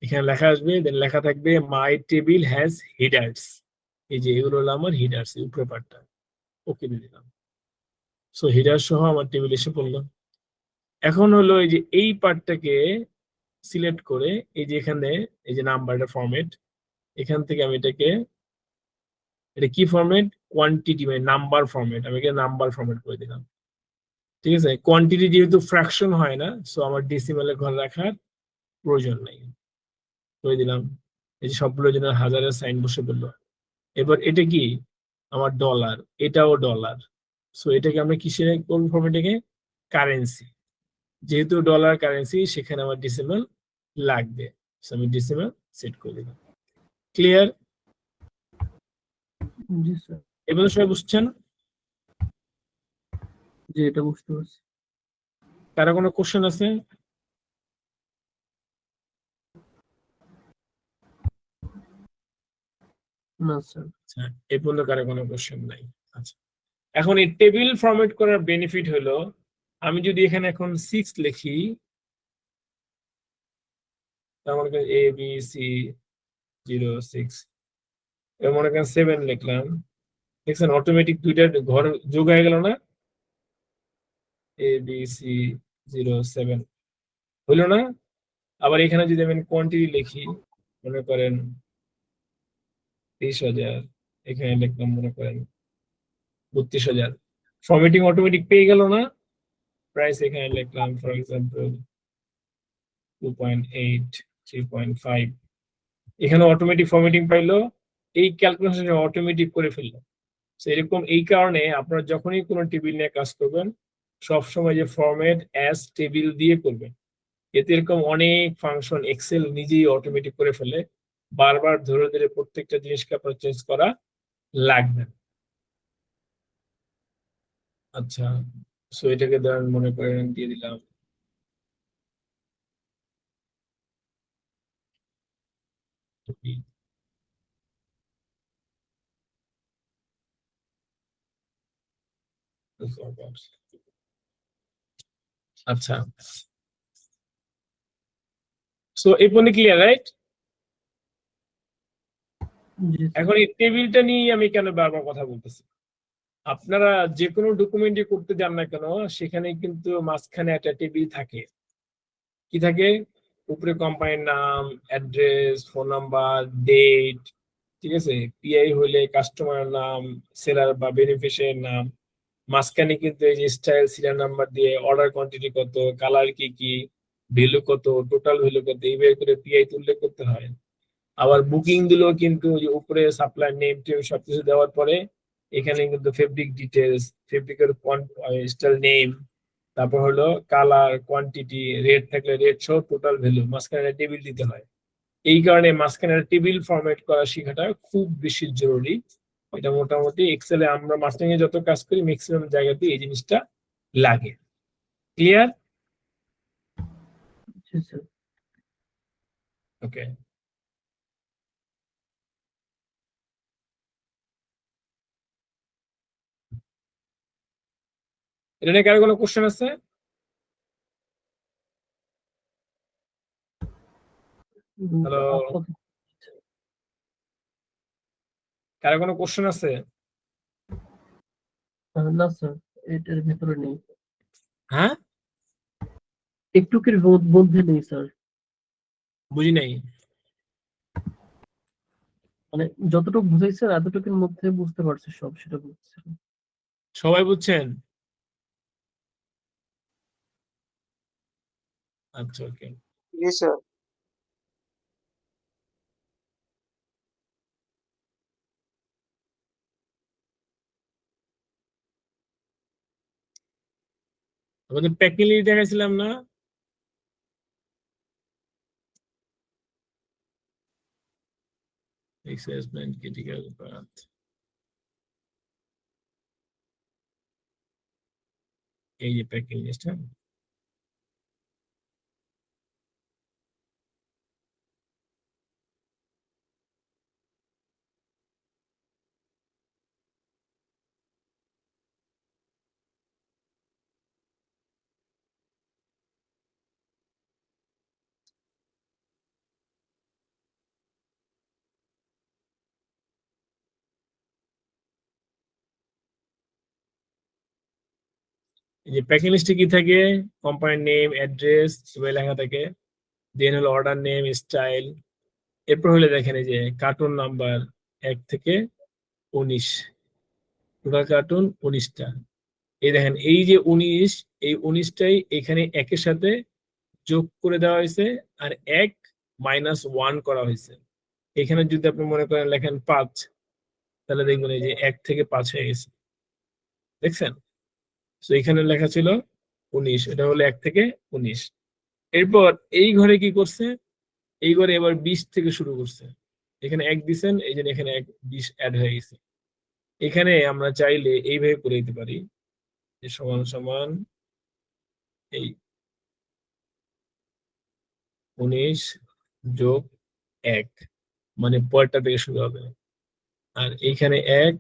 এখানে লেখা আসবে, দেন লেখা থাকবে মাই টেবিল হ্যাজ হিডার্স। এই যে এগুলো হলো আমার হিডার্স, উপরের পার্টটা। ওকে দিয়ে দিলাম। সো হিডার সহ আমার টেবিল এসে পড়লো। এখন হলো এই যে এই পার্টটাকে সিলেক্ট করে এই যে এখানে এই যে নাম্বারটা ফরম্যাট, এখান থেকে আমি এটাকে, এটা কি ফরম্যাট, কোয়ান্টিটি মানে নাম্বার ফরম্যাট, আমি এখানে নাম্বার ফরম্যাট করে দিলাম। ঠিক আছে, কোয়ান্টিটি যেহেতু ফ্র্যাকশন হয় না, সো আমার ডেসিমালে ঘর রাখার প্রয়োজন নেই, করে দিলাম। এই যে সবগুলো জন্য হাজারের সাইন বসে পড়লো। এবার এটা কি আমার ডলার, এটাও ডলার। সো এটাকে আমরা কিসের করবো ফরম্যাটে, কারেন্সি। যেহেতু ডলার কারেন্সি সেখানে আমার ডেসিমাল লাগবে, সো আমি ডেসিমাল সেট করে দিলাম। ক্লিয়ার? জি স্যার। এবার সবাই বুঝছেন? জি, এটা বুঝতে পারছি। কারো কোনো কোশ্চেন আছে? না স্যার। আচ্ছা, এই পর্যন্ত কারো কোনো কোশ্চেন নাই। আচ্ছা, এখন এই টেবিল ফরম্যাট করার বেনিফিট হলো, আমি যদি এখানে এখন 6 লিখি, তার মনে করেন ABC06, এবার মনে করেন 7 লিখলাম, দেখছেন অটোমেটিক দুইটা ঘর যোগ হয়ে গেল না, ABC07 হইলো না? আবার এখানে যদি আমি কোয়ান্টিটি লিখি, মনে করেন 30,000, এখানে লিখলাম মনে করেন 32,000, ফরম্যাটিং অটোমেটিক পেয়ে গেল না? প্রাইস এখানে লিখলাম ফর এক্সাম্পল 2.8, 3.5, এখানে অটোমেটিক ফরম্যাটিং পাইলো, এই ক্যালকুলেশন অটোমেটিক করে ফেললো। এরকম এই কারণে আপনারা যখনই কোনো টেবিল নিয়ে কাজ করবেন, সবসময় যে ফরম্যাট অ্যাজ টেবিল দিয়ে করবেন। এতে এরকম অনেক ফাংশন এক্সেল নিজেই অটোমেটিক করে ফেলে, বারবার ধরে ধরে প্রত্যেকটা জিনিসকে আপনার চেঞ্জ করা লাগবে। আচ্ছা, সো এটাকে ধরেন মনে করেন দিয়ে দিলাম আচ্ছা, সো এই পর্যন্ত ক্লিয়ার, রাইট? জি স্যার। এখন এই টেবিলটা নিয়ে আমি কেন বারবার কথা বলতেছি, আপনারা যে কোনো ডকুমেন্টই করতে যান না কেন, সেখানে কিন্তু মাঝখানে একটা টেবিল থাকে। কি থাকে? উপরে কোম্পানির নাম, অ্যাড্রেস, ফোন নাম্বার, ডেট, ঠিক আছে, পিআই হইলে কাস্টমারের নাম, সেলার বা বেনিফিশিয়ারির নাম। মাঝখানে কিন্তু এই যে স্টাইল, সিরিয়াল নাম্বার দিয়ে অর্ডার কোয়ান্টিটি কত, কালার কি কি, ভ্যালু কত, টোটাল ভ্যালু কত, এইভাবে করে পিআই উল্লেখ করতে হয়। আবার বুকিং দিলেও কিন্তু ওই যে উপরে সাপ্লায়ার নেম টেম সবকিছু দেওয়ার পরে এখানে কিন্তু ফেব্রিক ডিটেলস, ফেব্রিকের স্টাইল নেম, তারপর হলো কালার, কোয়ান্টিটি, রেট থাকলে রেট সহ টোটাল ভ্যালু, মাঝখানে টেবিল দিতে হয়। এই কারণে মাঝখানে টেবিল ফরম্যাট করা শেখাটা খুব বেশি জরুরি। এটা মোটামুটি এক্সেলে আমরা মাস্টারিং এ যত কাজ করি ম্যাক্সিমাম জায়গাতে এই জিনিসটা লাগে। ক্লিয়ার? জি স্যার। ওকে, এটা নিয়ে কারো কোনো কোশ্চেন আছে? হ্যালো, আপাতত কারো কোনো কোশ্চেন আছে? না স্যার, এটার ভিতরে নেই। হ্যাঁ, একটুকের মধ্যে নেই স্যার। বুঝি নাই। মানে যতটুকু বুঝাইছেন এতটুকুর মধ্যে বুঝতে পারছি সব, সেটা বলছিলাম। সবাই বুঝছেন? আচ্ছা, ওকে। जी सर। আমাদের প্যাকিং লিস্ট দেখাইছিলাম না? এক্সাইজমেন্ট ক্রিটিক্যাল পাথ। এই যে প্যাকিং লিস্ট, হ্যাঁ। এই যে প্যাকিং লিস্টে কি থাকে? কোম্পানির নেম, অ্যাড্রেস এগুলো লেখা থাকে। দেন হলো অর্ডার নেম, স্টাইল। এরপর হলে দেখেন এই যে কার্টুন নাম্বার 1 থেকে 19, টোটাল কার্টুন 19টা। এই দেখেন এই যে 19, এই 19টাই এখানে একের সাথে যোগ করে দেওয়া হয়েছে, আর 1 -1 করা হয়েছে। এখানে যদি আপনি মনে করেন লেখেন 5, তাহলে দেখবেন এই যে 1 থেকে 5 হয়ে গেছে। দেখছেন? তো এখানে লেখা ছিল 19, এটা হলো 1 থেকে 19। এরপর এই ঘরে কি করছে? এই ঘরে এবার 20 থেকে শুরু করছে। এখানে 1 দিছেন, এই জন্য এখানে 20 অ্যাড হয়ে গেছে। এখানে আমরা চাইলে এইভাবে করে দিতে পারি যে সমান সমান এই 19 যোগ 1, মানে পরেরটা থেকে শুরু হবে। আর এইখানে 1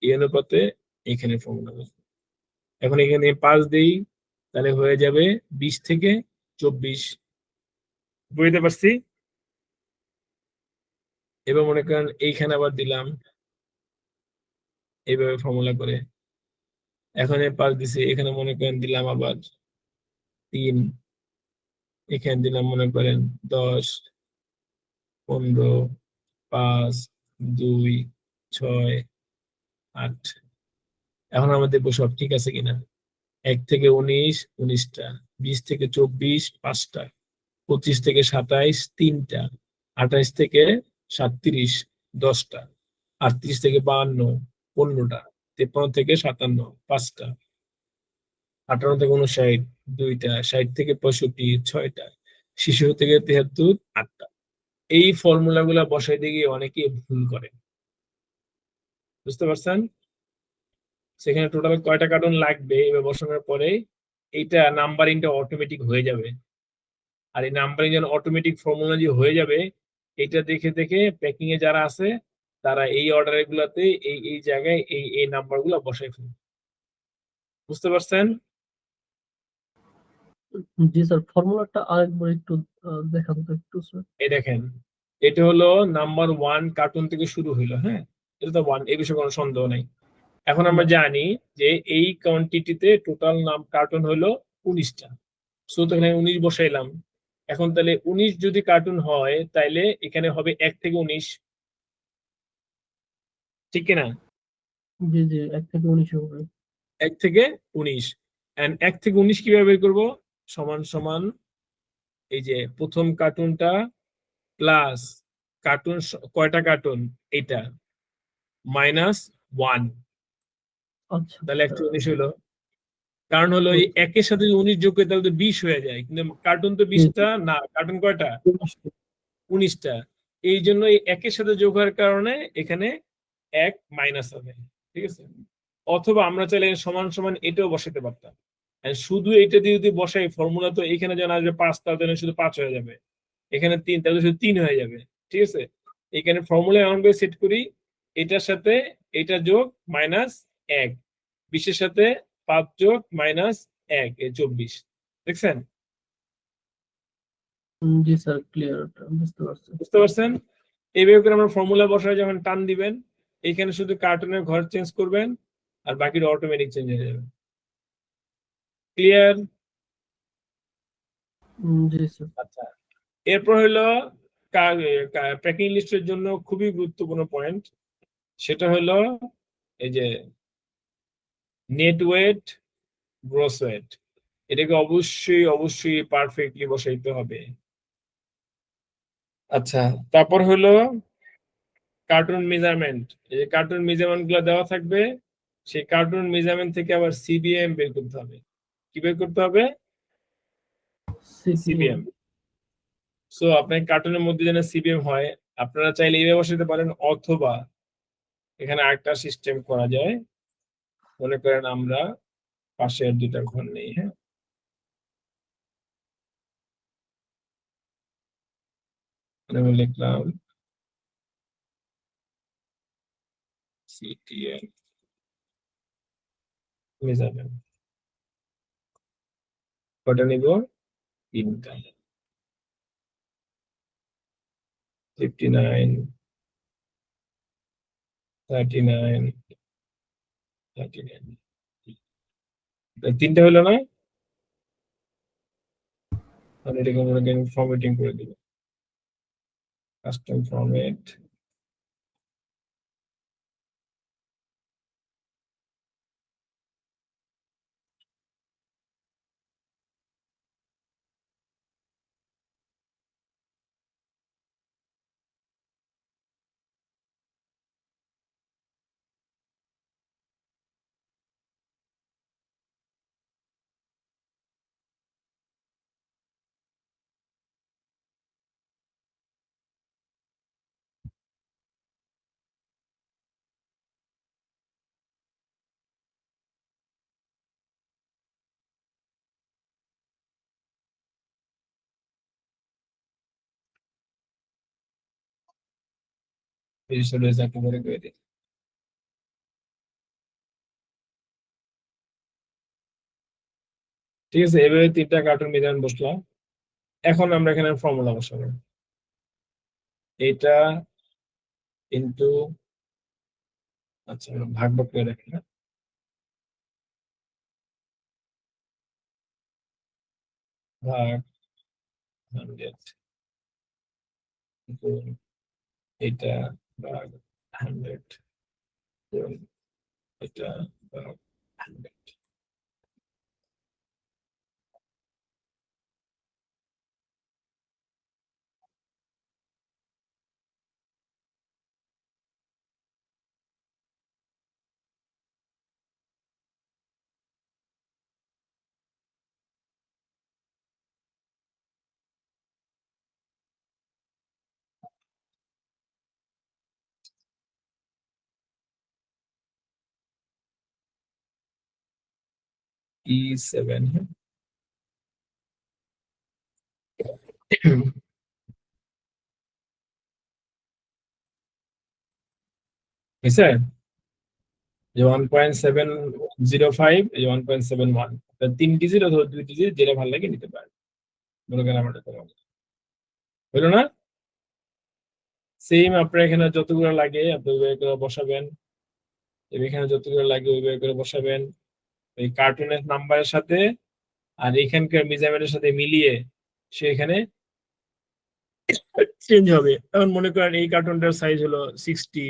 এই অনুপাতে এখানে ফর্মুলা হবে। এখন এখানে 5 দেই, তাহলে হয়ে যাবে 20 থেকে 24। বুঝতে পারছি? এবার মনে করেন এইখানে আবার দিলাম এইভাবে ফর্মুলা করে। এখন 5 দিছি, এখানে মনে করেন দিলাম আবার 3, এখানে দিলাম মনে করেন 10, 15, 5, 2, 6, 8। এখন আমরা দেখবো সব ঠিক আছে কিনা। 1 থেকে 19, 19টা, 20 থেকে 24, 5টা, 25 থেকে 27, 3টা, 28 থেকে 37, 10টা, 38 থেকে 52, 15টা, 53 থেকে 57, 5টা, 58 থেকে 59, 2টা, 60 থেকে 65, 6টা, 66 থেকে 73, 8টা। এই ফর্মুলা গুলা বসাইতে গিয়ে অনেকে ভুল করে। বুঝতে পারছেন? সেখানে টোটাল কয়টা কার্টুন লাগবে এবার বসানোর পরে এইটা নাম্বারিংটা অটোমেটিক হয়ে যাবে। আর এই নাম্বারিং যখন অটোমেটিক ফর্মুলা যে হয়ে যাবে, এটা দেখে দেখে প্যাকিং এ যারা আছে তারা এই অর্ডার গুলাতে এই এই জায়গায় এই এই নাম্বার গুলা বসাই ফেলবে। বুঝতে পারছেন? জি স্যার, ফর্মুলাটা আরেকবার একটু দেখান তো একটু স্যার। এই দেখেন, এটা হলো নাম্বার 1 কার্টুন থেকে শুরু হইলো, হ্যাঁ। এটা তো 1, এই বিষয়ে কোনো সন্দেহ নাই। এখন আমরা জানি যে এই কোয়ান্টিটিতে টোটাল নাম কার্টুন হলো 19টা। সো তো এখানে 19 বসাইলাম। এখন তাহলে 19 যদি কার্টুন হয় তাইলে এখানে হবে 1 থেকে 19, ঠিক কিনা? জি জি, 1 থেকে 19 হবে। 1 থেকে 19, এন্ড 1 থেকে 19 কিভাবে বের করবো? সমান সমান এই যে প্রথম কার্টুনটা প্লাস কার্টুন কয়টা কার্টুন এটা -1, আচ্ছা তাহলে 1 থেকে 19 হলো। কারণ হলো এই 1 এর সাথে 19 যোগ করে তাহলে তো 20 হয়ে যায়, কিন্তু কার্টুন তো 20টা না, কার্টুন কয়টা? 19টা। এই জন্য এই 1 এর সাথে যোগ হওয়ার কারণে এখানে 1 মাইনাস হবে, ঠিক আছে? অথবা আমরা চাইলে সমান সমান এটাও বসাতে পারতাম। আর শুধু এটা দিয়ে যদি বসাই ফর্মুলা, তো এখানে যেন আসবে 5, তাহলে শুধু 5 হয়ে যাবে। এখানে 3, তাহলে শুধু 3 হয়ে যাবে, ঠিক আছে? এখানে ফর্মুলা এমন করে সেট করি, এটার সাথে এটা যোগ -1, 20 এর সাথে 5 যোগ -1, 24। দেখছেন? জি স্যার, ক্লিয়ার, বুঝতে পারছি। বুঝতে পারছেন? এইভাবে করে আমরা ফর্মুলা বসায় যখন টান দিবেন, এখানে শুধু কার্টুনের ঘর চেঞ্জ করবেন আর বাকিটা অটোমেটিক চেঞ্জ হয়ে যাবে। ক্লিয়ার? জি স্যার। আচ্ছা, এরপর হলো প্যাকিং লিস্টের জন্য খুবই গুরুত্বপূর্ণ পয়েন্ট, সেটা হলো এই যে নেট ওয়েট, গ্রস ওয়েট, এটাকে অবশ্যই অবশ্যই পারফেক্টলি বসাইতে হবে। আচ্ছা, তারপর হলো কার্টুন মেজারমেন্ট। এই যে কার্টুন মেজারমেন্ট গুলো দেওয়া থাকবে, সেই কার্টুন মেজারমেন্ট থেকে আবার সিবিএম বের করতে হবে। কি বের করতে হবে? সিবিএম। সো আপনার কার্টুনের মধ্যে যেন সিবিএম হয়, আপনারা চাইলে এইভাবে বসাতে পারেন, অথবা এখানে আরেকটা সিস্টেম করা যায়। মনে করেন আমরা পাশের দুইটা ঘর নেই, হ্যাঁ, আমি লিখলাম সিটিএন মেজারমেন্ট, কটা নিব? 3টা, 59, 39, 39, 3টা হলো না? তাহলে এটাকে মনে করেন ফরম্যাটিং করে দিব, কাস্টম ফরম্যাট, একেবারে করে দিই। ঠিক আছে, এভাবে 3টা কার্টুন মেজারমেন্ট বসলাম। এখন আমরা এখানে ফর্মুলা বসাবো, এটা ইন্টু, আচ্ছা ভাগ ভাগ করে রাখি, হ্যাঁ, ভাগ 100 গুণ এটা ভাগ 100 গুণ এটা ভাগ 100। E7, হ্যাঁ, হয়েছে যে 1.705, এই 1.71, 3 ডিজিট অথবা 2 ডিজিট, যেটা ভালো লাগে নিতে পারেন। মনে করেন আমার হলো না? সেম আপনার এখানে যতগুলো লাগে আপনি ওইভাবে করে বসাবেন, এখানে যতগুলো লাগে ওইভাবে করে বসাবেন, এই কার্টুনের নাম্বারের সাথে আর এখানকার মেজারমেন্টের সাথে মিলিয়ে সে এখানে চেঞ্জ হবে। এখন মনে করেন এই কার্টুনটার সাইজ হলো 60,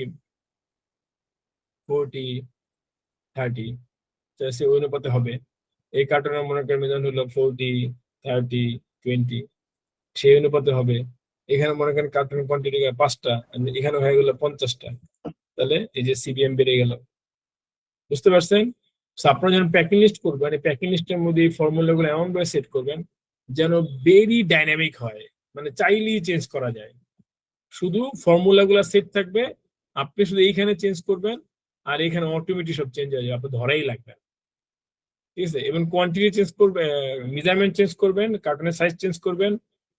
40, 30, সে ওই অনুপাতে হবে। এই কার্টুনের মনে করেন মেজারমেন্ট হলো 40, 30, 20, সেই অনুপাতে হবে। এখানে মনে করেন কার্টুন কোয়ান্টিটি 5টা, এখানে হয়ে গেল 50টা, তাহলে এই যে সিবিএম বেড়ে গেল। বুঝতে পারছেন? আপনারা যখন প্যাকিং লিস্ট করবেন, এই প্যাকিং লিস্টের মধ্যে এই ফর্মুলা গুলো এমন ভাবে সেট করবেন যেন ভেরি ডাইনামিক হয়, মানে চাইলেই চেঞ্জ করা যায়। শুধু ফর্মুলা গুলা সেট থাকবে, আপনি শুধু এইখানে চেঞ্জ করবেন আর এখানে অটোমেটিক সব চেঞ্জ হয়ে যাবে, আপনার ধরাই লাগবে। ঠিক আছে, এবং কোয়ান্টিটি চেঞ্জ করবে, মেজারমেন্ট চেঞ্জ করবেন, কার্টুনের সাইজ চেঞ্জ করবেন,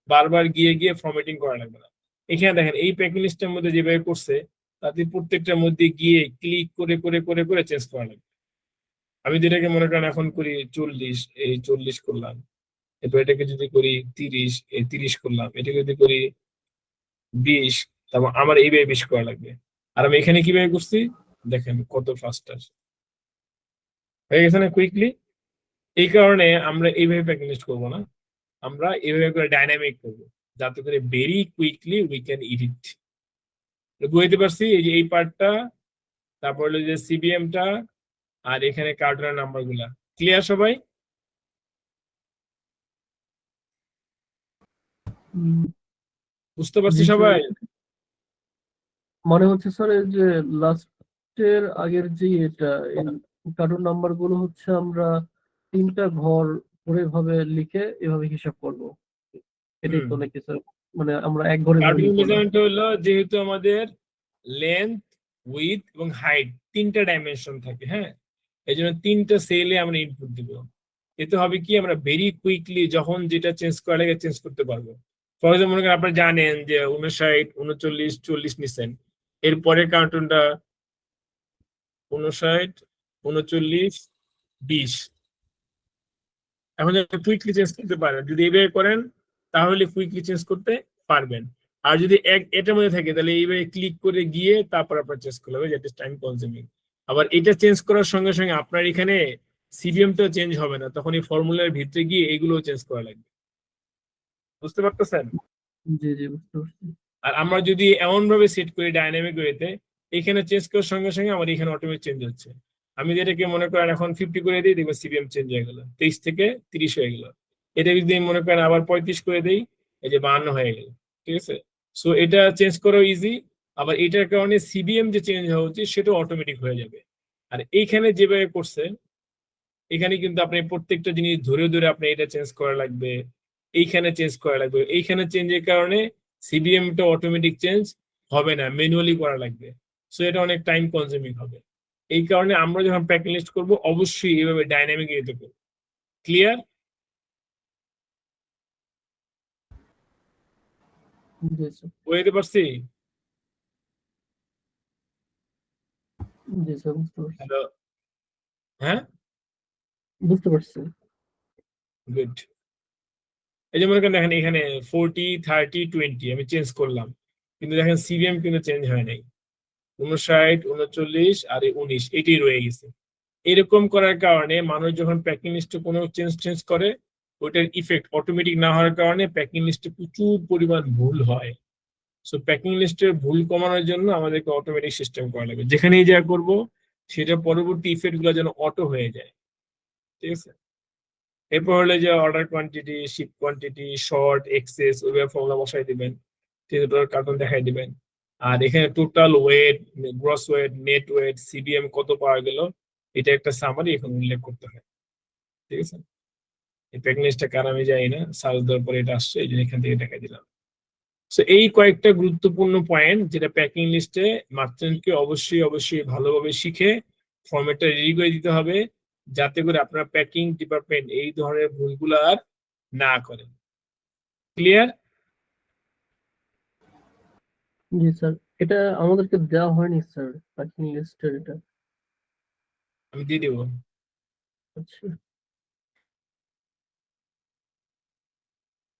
বারবার গিয়ে গিয়ে ফরম্যাটিং করা লাগবে না। এখানে দেখেন এই প্যাকিং লিস্টের মধ্যে যেভাবে করছে, তাতে প্রত্যেকটার মধ্যে গিয়ে ক্লিক করে করে করে করে চেঞ্জ করা লাগবে। আমি যেটাকে মনে করেন এখন করি 40, এই 40 করলাম, এরপর এটাকে যদি করি 30, এই 30 করলাম, এটাকে যদি করি 20, তারপর আমার এইভাবে 20 করা লাগবে। আর আমি এখানে কিভাবে করছি দেখেন কত ফাস্টার হয়ে গেছে না কুইকলি। এই কারণে আমরা এইভাবে প্যাকিং লিস্ট করবো না, আমরা এইভাবে করে ডাইনামিক করবো, যাতে করে very quickly we can edit. বুঝতে পারছি? এই যে এই পার্টটা, তারপর হলো যে সিবিএমটা, আর এখানে কার্টুনের নাম্বার গুলা। ক্লিয়ার সবাই? উম, বুঝতে পারছি জি স্যার, সবাই? মনে হচ্ছে স্যার এই যে লাস্টের আগের যে এটা কার্টুন নাম্বার গুলো হচ্ছে আমরা 3টা ঘর করে ভাবে লিখে এভাবে হিসাব করব, এটাই হুম। তো নাকি স্যার? মানে আমরা এক ঘরে ঘরে কার্টুন লিখবো না? মেজারমেন্ট হলো যেহেতু আমাদের লেন্থ, উইথ এবং হাইট 3টা ডাইমেনশন থাকে, হ্যাঁ, এই জন্য 3টা সেলে আমরা ইনপুট দিব। এতে হবে কি আমরা ভেরি কুইকলি যখন যেটা চেঞ্জ করা লাগে চেঞ্জ করতে পারবো। ফর এক্সাম্পল মনে করেন আপনারা জানেন যে 59, 39, 40 নিছেন, এরপরে কার্টুনটা 59, 39, 20। এখন কুইকলি চেঞ্জ করতে পারেন, যদি এইভাবে করেন তাহলে কুইকলি চেঞ্জ করতে পারবেন। আর যদি এটার মধ্যে থাকে তাহলে এইভাবে ক্লিক করে গিয়ে তারপর আপনার চেঞ্জ করতে হবে, যেটা টাইম কনজিউমিং। আবার এটা চেঞ্জ করার সঙ্গে সঙ্গে আপনার এখানে সিবিএমটাও চেঞ্জ হবে না, তখন এই ফর্মুলার ভিতরে গিয়ে এগুলোও চেঞ্জ করা লাগবে। বুঝতে পারতেছেন? জি জি, বুঝতে পারছি। আর আমরা যদি এমন ভাবে সেট করি ডাইনামিক ওয়েতে, এখানে চেঞ্জ করার সঙ্গে সঙ্গে আমার এখানে অটোমেটিক চেঞ্জ হচ্ছে। আমি যেটাকে মনে করেন এখন 50 করে দিই, দেখবো সিবিএম চেঞ্জ হয়ে গেল, 23 থেকে 30 হয়ে গেল। এটা যদি আমি মনে করেন আবার 35 করে দিই, এই যে 52 হয়ে গেল। ঠিক আছে? সো এটা চেঞ্জ করাও ইজি। আবার এটার কারণে সিবিএম যে চেঞ্জ হওয়া উচিত সেটাও অটোমেটিক হয়ে যাবে। আর এইখানে যেভাবে করছে, এখানে কিন্তু আপনি প্রত্যেকটা জিনিস ধরে ধরে আপনি এটা চেঞ্জ করা লাগবে, এইখানে চেঞ্জ করা লাগবে, এইখানে চেঞ্জের কারণে সিবিএমটা অটোমেটিক চেঞ্জ হবে না, ম্যানুয়ালি করা লাগবে। সো এটা অনেক টাইম কনজিউমিং হবে। এই কারণে আমরা যখন প্যাকিং লিস্ট করবো অবশ্যই এইভাবে ডাইনামিক ইয়েতে করবো। ক্লিয়ার? জি স্যার। বুঝতে পারছি? জি স্যার, বুঝতে পারছি। হ্যালো? হ্যাঁ, বুঝতে পারছি। গুড। এই যে মনে করেন দেখেন এখানে 40, 30, 20 আমি চেঞ্জ করলাম, কিন্তু দেখেন সিবিএম কিন্তু চেঞ্জ হয় নাই। 59, 39 আর 19 এটাই রয়ে গেছে। এরকম করার কারণে মানুষ যখন প্যাকিং লিস্টে কোনো চেঞ্জ করে, ওইটার ইফেক্ট অটোমেটিক না হওয়ার কারণে প্যাকিং লিস্টে প্রচুর পরিমাণ ভুল হয়। সো প্যাকিং লিস্টের ভুল কমানোর জন্য আমাদেরকে অটোমেটিক সিস্টেম করা লাগবে, যেখানেই যা করব সেটা পরবর্তী ইফেক্ট গুলো যেন অটো হয়ে যায়। ঠিক আছে? এরপর হলে যে order quantity, ship quantity, short, excess, ওইভাবে ফর্মুলা বসাই দিবেন, কার্টুন দেখাই দিবেন। আর এখানে total weight, gross weight, net weight, CBM কত পাওয়া গেল, এটা একটা সামারি এখন উল্লেখ করতে হয়। ঠিক আছে? এই প্যাকিং লিস্টটা কার আমি জানি না, সার্চ দেওয়ার পরে এটা আসছে, এই জন্য এখান থেকে দেখাই দিলাম। সো এই কয়েকটা গুরুত্বপূর্ণ পয়েন্ট যেটা প্যাকিং লিস্টে মার্চেন্টকে অবশ্যই অবশ্যই ভালোভাবে শিখে ফরম্যাটটা রেডি করে দিতে হবে, যাতে করে আপনার প্যাকিং ডিপার্টমেন্ট এই ধরনের ভুলগুলো আর না করে। ক্লিয়ার? জি স্যার, এটা আমাদেরকে দেওয়া হয়নি স্যার, প্যাকিং লিস্টের এটা। আমি দিয়ে দেবো। আচ্ছা।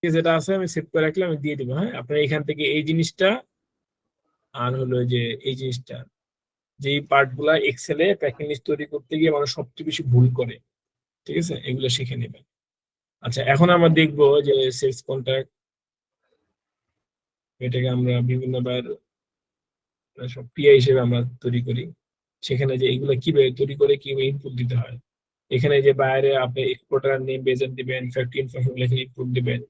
যেটা আছে আমি সেভ করে রাখলে আমি দিয়ে দেবো। হ্যাঁ, আপনার এখান থেকে এই জিনিসটা আর হলো যে এই জিনিসটা, যেই পার্ট গুলা এক্সেলে প্যাকিং লিস্ট তৈরি করতে গিয়ে মানুষ সবচেয়ে বেশি ভুল করে, ঠিক আছে, এগুলো শিখে নেবেন। আচ্ছা, এখন আমরা দেখবো যে সেলস কন্ট্রাক্ট, এটাকে আমরা বিভিন্নবার সব পিআই হিসেবে আমরা তৈরি করি। সেখানে যে এগুলো কিভাবে তৈরি করে কিভাবে ইনপুট দিতে হয়, এখানে যে বাইরে আপনি এক্সপোর্টার নেম বেজেন্ট দিবেন, ফ্যাক্টরি ইনফরমেশন লিখে ইনপুট দিবেন।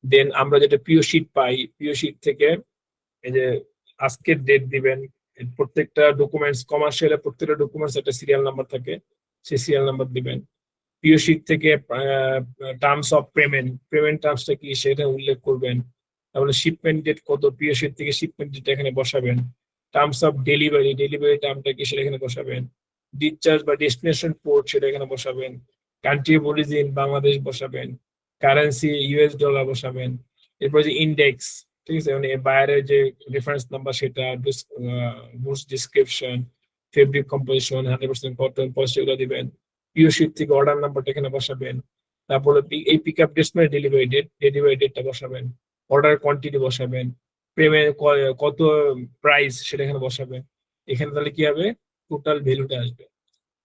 দেন আমরা যেটা পিও শিট পাই, পিও শিট থেকে এই যে আজকের ডেট দিবেন। প্রত্যেকটা ডকুমেন্টস, কমার্শিয়াল প্রত্যেকটা ডকুমেন্টস একটা সিরিয়াল নাম্বার থাকে, সেই সিরিয়াল নাম্বার দিবেন। পিও শিট থেকে টার্মস অফ পেমেন্ট, পেমেন্ট টার্মসটা কি সেটা উল্লেখ করবেন। তাহলে শিপমেন্ট ডেট কত, পিও শিট থেকে শিপমেন্ট ডেট এখানে বসাবেন। টার্মস অফ ডেলিভারি, ডেলিভারি টার্মটা কি সেটা এখানে বসাবেন। ডিসচার্জ বা ডেস্টিনেশন পোর্ট সেটা এখানে বসাবেন। কান্ট্রি অফ অরিজিন বাংলাদেশ বসাবেন। কারেন্সি ইউএস ডলার বসাবেন। এরপর যে ইন্ডেক্স, ঠিক আছে, মানে বাইরের যে রেফারেন্স নাম্বার সেটা, goods description, fabric composition, 100% cotton, policy এগুলো দিবেন। পিও শিট থেকে অর্ডার নাম্বারটা এখানে বসাবেন। তারপরে এই পিক আপ ডেট মানে ডেলিভারি ডেট, ডেলিভারি ডেটটা বসাবেন। অর্ডার কোয়ান্টিটি বসাবেন। পেমেন্ট কত, প্রাইস সেটা এখানে বসাবেন। এখানে তাহলে কি হবে, টোটাল ভ্যালুটা আসবে।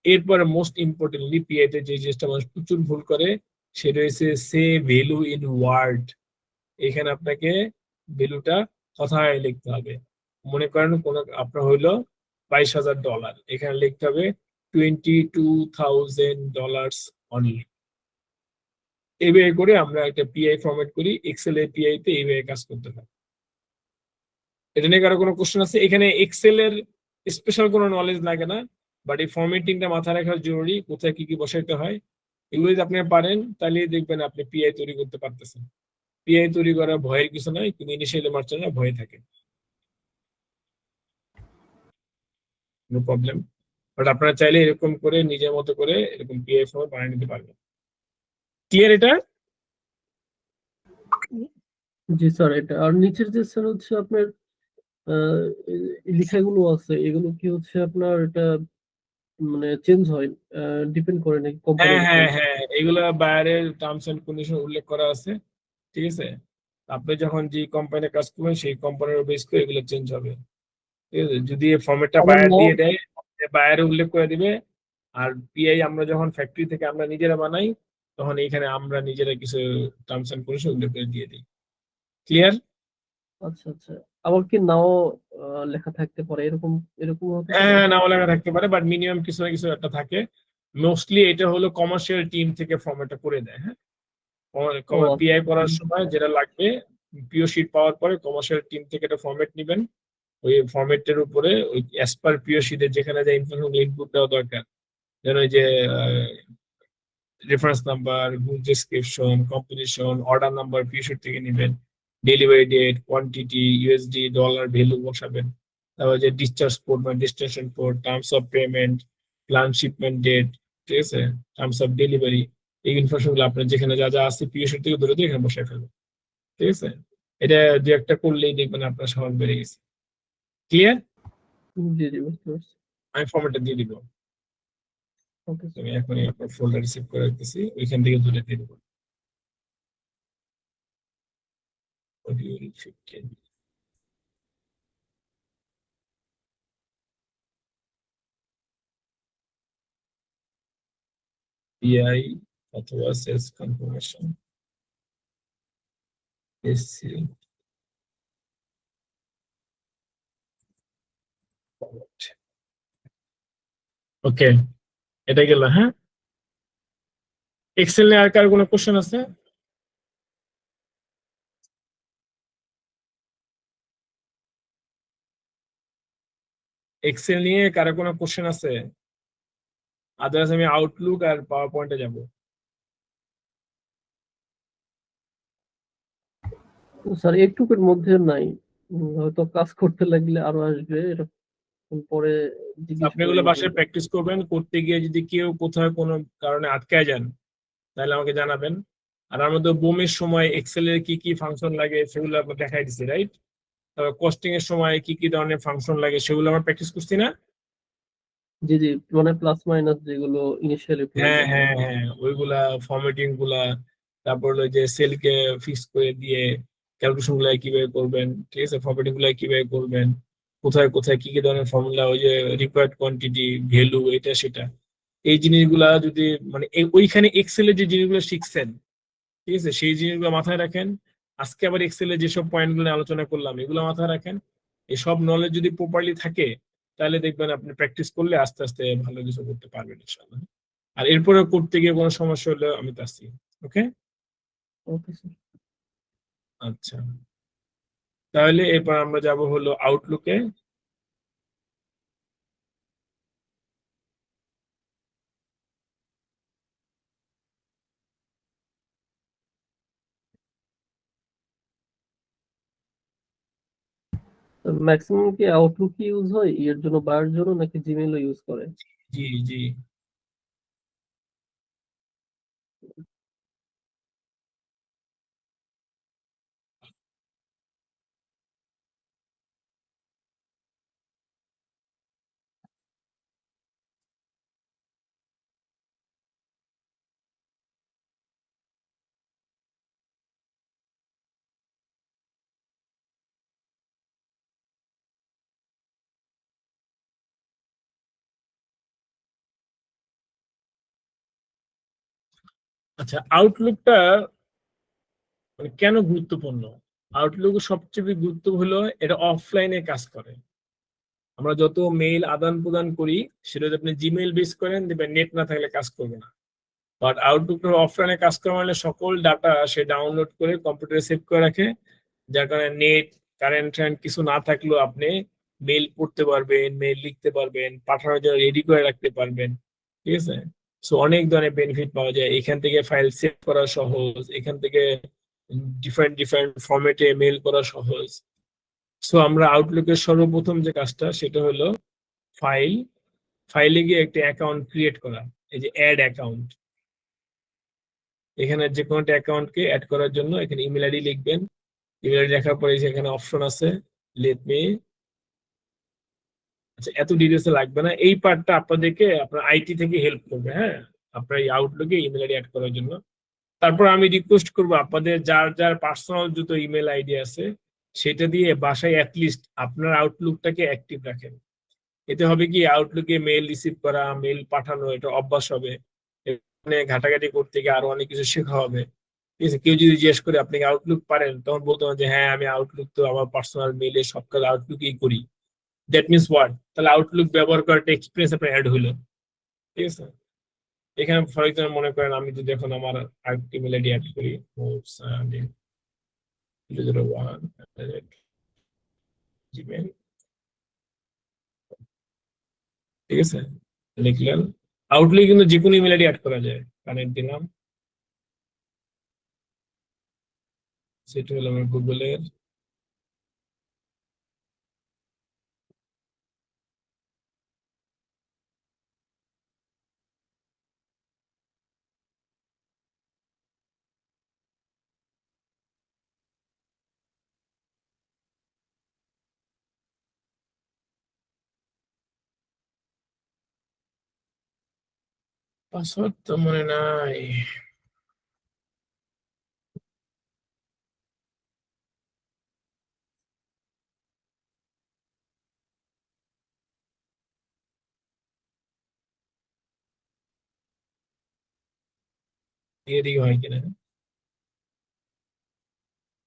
এরপরে মোস্ট ইম্পর্টেন্টলি পিআইতে যে জিনিসটা মানুষ প্রচুর ভুল করে সেটা হচ্ছে সে ভ্যালু ইন ওয়ার্ড। এখানে আপনাকে ভ্যালুটা কথায় লিখতে হবে। মনে করেন কোন আপনার হইলো $22,000, এখানে লিখতে হবে $22,000 অনলি। এইভাবে করে আমরা একটা পিআই ফরম্যাট করি, এক্সেল এর পিআই তে এইভাবে কাজ করতে হয়। এটা নিয়ে কারো কোনো কোশ্চেন আছে? এখানে এক্সেল এর স্পেশাল কোনো নলেজ লাগে না, বাট এই ফরম্যাটিংটা মাথায় রাখা জরুরি, কোথায় কি কি বসাইতে হয়। এগুলো যদি আপনি পারেন তাহলে দেখবেন আপনি পিআই তৈরি করতে পারতেছেন। পিআই তৈরি করা ভয়ের কিছু নয়, কিন্তু ইনিশিয়ালি মার্চেন্টরা ভয়ে থাকে, নো প্রবলেম। বাট আপনারা চাইলে এরকম করে নিজের মতো করে এরকম পিআই ফর্ম বানিয়ে নিতে পারবেন। ক্লিয়ার এটা? জি স্যার, এটা আর নিচের যে স্যার হচ্ছে আপনার এই লেখাগুলো আছে, এগুলো কি হচ্ছে আপনার এটা মানে চেঞ্জ হয়, ডিপেন্ড করে নাকি হ্যাঁ কোম্পানির উপর? হ্যাঁ হ্যাঁ, এগুলা বাইরের টার্মস এন্ড কন্ডিশন উল্লেখ করা আছে, ঠিক আছে। আপনি যখন যে কোম্পানিতে কাজ করবেন সেই কোম্পানির বেস করে এগুলো চেঞ্জ হবে, ঠিক আছে। যদি এই ফরম্যাটটা আমার বায়ার নাও দিয়ে দেয়, বায়ারে উল্লেখ করে দিবে। আর পিআই আমরা যখন ফ্যাক্টরি থেকে আমরা নিজেরা বানাই, তখন এইখানে আমরা নিজেরা কিছু টার্মস এন্ড কন্ডিশন উল্লেখ করে দিয়ে দিই। ক্লিয়ার? আচ্ছা আচ্ছা, আবার কি নাও লেখা থাকতে পারে, এরকম এরকম হতে পারে? হ্যাঁ, নাও লেখা থাকতে পারে, বাট মিনিমাম কিছু না কিছু একটা থাকে। মোস্টলি এটা হলো কমার্শিয়াল টিম থেকে ফরম্যাটটা করে দেয়। হ্যাঁ, ও পিআই আচ্ছা করার সময় যেটা লাগবে, পিও শিট পাওয়ার পরে কমার্শিয়াল টিম থেকে একটা ফরম্যাট নেবেন। ওই ফরম্যাটের উপরে ওই অ্যাজ পার পিও শিটে যেখানে যে ইনফরমেশন ইনপুট দেওয়া দরকার, যেন ওই যে reference number, good description, competition, order number PO sheet থেকে নেবেন, delivery date, quantity, USD, dollar value বসাবেন। তারপর যে ডিসচার্জ কোড বা destination code, terms of payment, plan shipment date, ঠিক আছে, টার্মস অফ ডেলিভারি, এই ইনফরমেশন গুলো আপনার যেখানে যা যা আছে পিও শিট থেকে ধরে ধরে এখানে বসায় ফেলবেন, ঠিক আছে। এটা দু একটা করলেই দেখবেন আপনার সহজ বেড়ে গেছে। ক্লিয়ার? জি জি, বুঝতে পারছি। আমি ফর্মেটটা দিয়ে দিব, ওকে আমি এখনই আপনার ফোল্ডার রিসিভ করে রাখতেছি, ওইখান থেকে ধরে দিয়ে দেবো। Module 15 পিআই অথবা সেলস কনফার্মেশন এসসি। ওকে, এটা গেল। হ্যাঁ, এক্সেল নিয়ে আর কার কোনো কোশ্চেন আছে? এক্সেল নিয়ে কারো কোনো কোশ্চেন আছে? আদারওয়াইজ আমি আউটলুক আর পাওয়ার পয়েন্টে যাব। স্যার একটুকুর মধ্যে নাই, হয়তো কাজ করতে লাগলে আরো আসবে, এরকম পরে জিজ্ঞেস আপনি করে এগুলো নিবেন। বাসায় প্র্যাকটিস করবেন, করতে গিয়ে যদি কেউ কোথাও কোনো কারণে আটকায় যান তাহলে আমাকে জানাবেন। আর আমাদের বোমের সময় এক্সেল এর কি কি ফাংশন লাগে সেগুলো আমরা দেখাই দিচ্ছি, রাইট? তবে কস্টিং এর সময় কি কি ধরনের ফাংশন লাগে সেগুলো আমরা প্র্যাকটিস করছি না? জি জি, মানে প্লাস মাইনাস যেগুলো ইনিশিয়ালি হ্যাঁ প্রয়োজন। হ্যাঁ হ্যাঁ, ওইগুলা ফরম্যাটিং গুলা, তারপর হলো যে সেলকে ফিক্স করে দিয়ে ক্যালকুলেশন গুলা কিভাবে করবেন, ঠিক আছে, ফরম্যাটিং গুলা কিভাবে করবেন, কোথায় কোথায় কি কি ধরনের ফর্মুলা, ওই যে রিকোয়ার্ড কোয়ান্টিটি, ভ্যালু, এটা সেটা, এই জিনিসগুলা যদি মানে ওইখানে এক্সেলে যে জিনিসগুলো শিখছেন, ঠিক আছে, সেই জিনিসগুলো মাথায় রাখেন। আজকে আবার এক্সেলে যেসব পয়েন্ট গুলো আলোচনা করলাম এগুলো মাথায় রাখেন। এই সব নলেজ যদি প্রপারলি থাকে তাহলে দেখবেন আপনি প্র্যাকটিস করলে আস্তে আস্তে ভালো কিছু করতে পারবেন ইনশাআল্লাহ। আর এরপরে করতে গিয়ে কোনো সমস্যা হলে আমি তো আছি। ওকে, ওকে স্যার। আচ্ছা, তাহলে এরপর আমরা যাব হলো আউটলুকে। ম্যাক্সিমাম কি আউটলুক ইউজ হয় এর জন্য, বায়ার জন্য, নাকি জিমেইলও ইউজ করে? জি জি, আচ্ছা, আউটলুকটা মানে কেন গুরুত্বপূর্ণ? আউটলুক সবচেয়ে গুরুত্ব হলো এটা অফলাইনে কাজ করে। আমরা যত মেইল আদান প্রদান করি সেটা যদি আপনি জিমেইল বেস করেন, দেখবেন নেট না থাকলে কাজ করবে না। বাট আউটলুক অফলাইনে কাজ করা মানে সকল ডাটা সে ডাউনলোড করে কম্পিউটারে সেভ করে রাখে, যার কারণে নেট কারেন্ট কিছু না থাকলেও আপনি মেইল পড়তে পারবেন, মেইল লিখতে পারবেন, পাঠানোর জন্য রেডি করে রাখতে পারবেন। ঠিক আছে, সো অনেক ধরনের বেনিফিট পাওয়া যায়। এখান থেকে ফাইল সেভ করা সহজ, এখান থেকে ডিফারেন্ট ডিফারেন্ট ফরম্যাটে মেইল করা সহজ। সো আমরা আউটলুকের সর্বপ্রথম যে কাজটা সেটা হলো ফাইলে গিয়ে একটা অ্যাকাউন্ট ক্রিয়েট করা। এই যে অ্যাড অ্যাকাউন্ট, এখানে যে কোনো একটা অ্যাকাউন্টকে অ্যাড করার জন্য এখানে ইমেল আইডি লিখবেন। ইমেল আইডি লেখার পরে এখানে অপশন আছে লেট মি, আচ্ছা এত ডিটেলস লাগবে না, এই পার্টটা আপনাদেরকে আপনার আইটি থেকে হেল্প করবে। হ্যাঁ, আপনার এই আউটলুকে ইমেল আইডি অ্যাড করার জন্য। তারপর আমি রিকোয়েস্ট করবো আপনাদের যার যার পার্সোনাল যত ইমেল আইডি আছে সেটা দিয়ে বাসায় অ্যাটলিস্ট আপনার আউটলুকটাকে অ্যাক্টিভ রাখেন। এতে হবে কি, আউটলুকে মেল রিসিভ করা, মেল পাঠানো এটা অভ্যাস হবে, এখানে ঘাটাঘাটি করতে গিয়ে আরো অনেক কিছু শেখা হবে। ঠিক আছে, কেউ যদি জিজ্ঞেস করে আপনি আউটলুক পারেন, তখন বলতে হবে যে হ্যাঁ আমি আউটলুক তো আমার পার্সোনাল মেলে সব কাজ আউটলুকেই করি। দ্যাট মিনস হোয়াট, তাহলে আউটলুক ব্যবহার করার একটা এক্সপিরিয়েন্স আপনার অ্যাড হলো। ঠিক আছে, এখানে ফর এক্সাম্পল মনে করেন আমি যদি এখন আমার আরেকটি মেল আইডি অ্যাড করি 401@gmail, ঠিক আছে, লিখলেন। আউটলুক কিন্তু যে কোনো ইমেল আইডি অ্যাড করা যায়, কানেক্ট দিলাম, সেটা হলো আমার গুগলের। পাসওয়ার্ড তো মনে নাই, দিয়ে দিই হয় কিনা।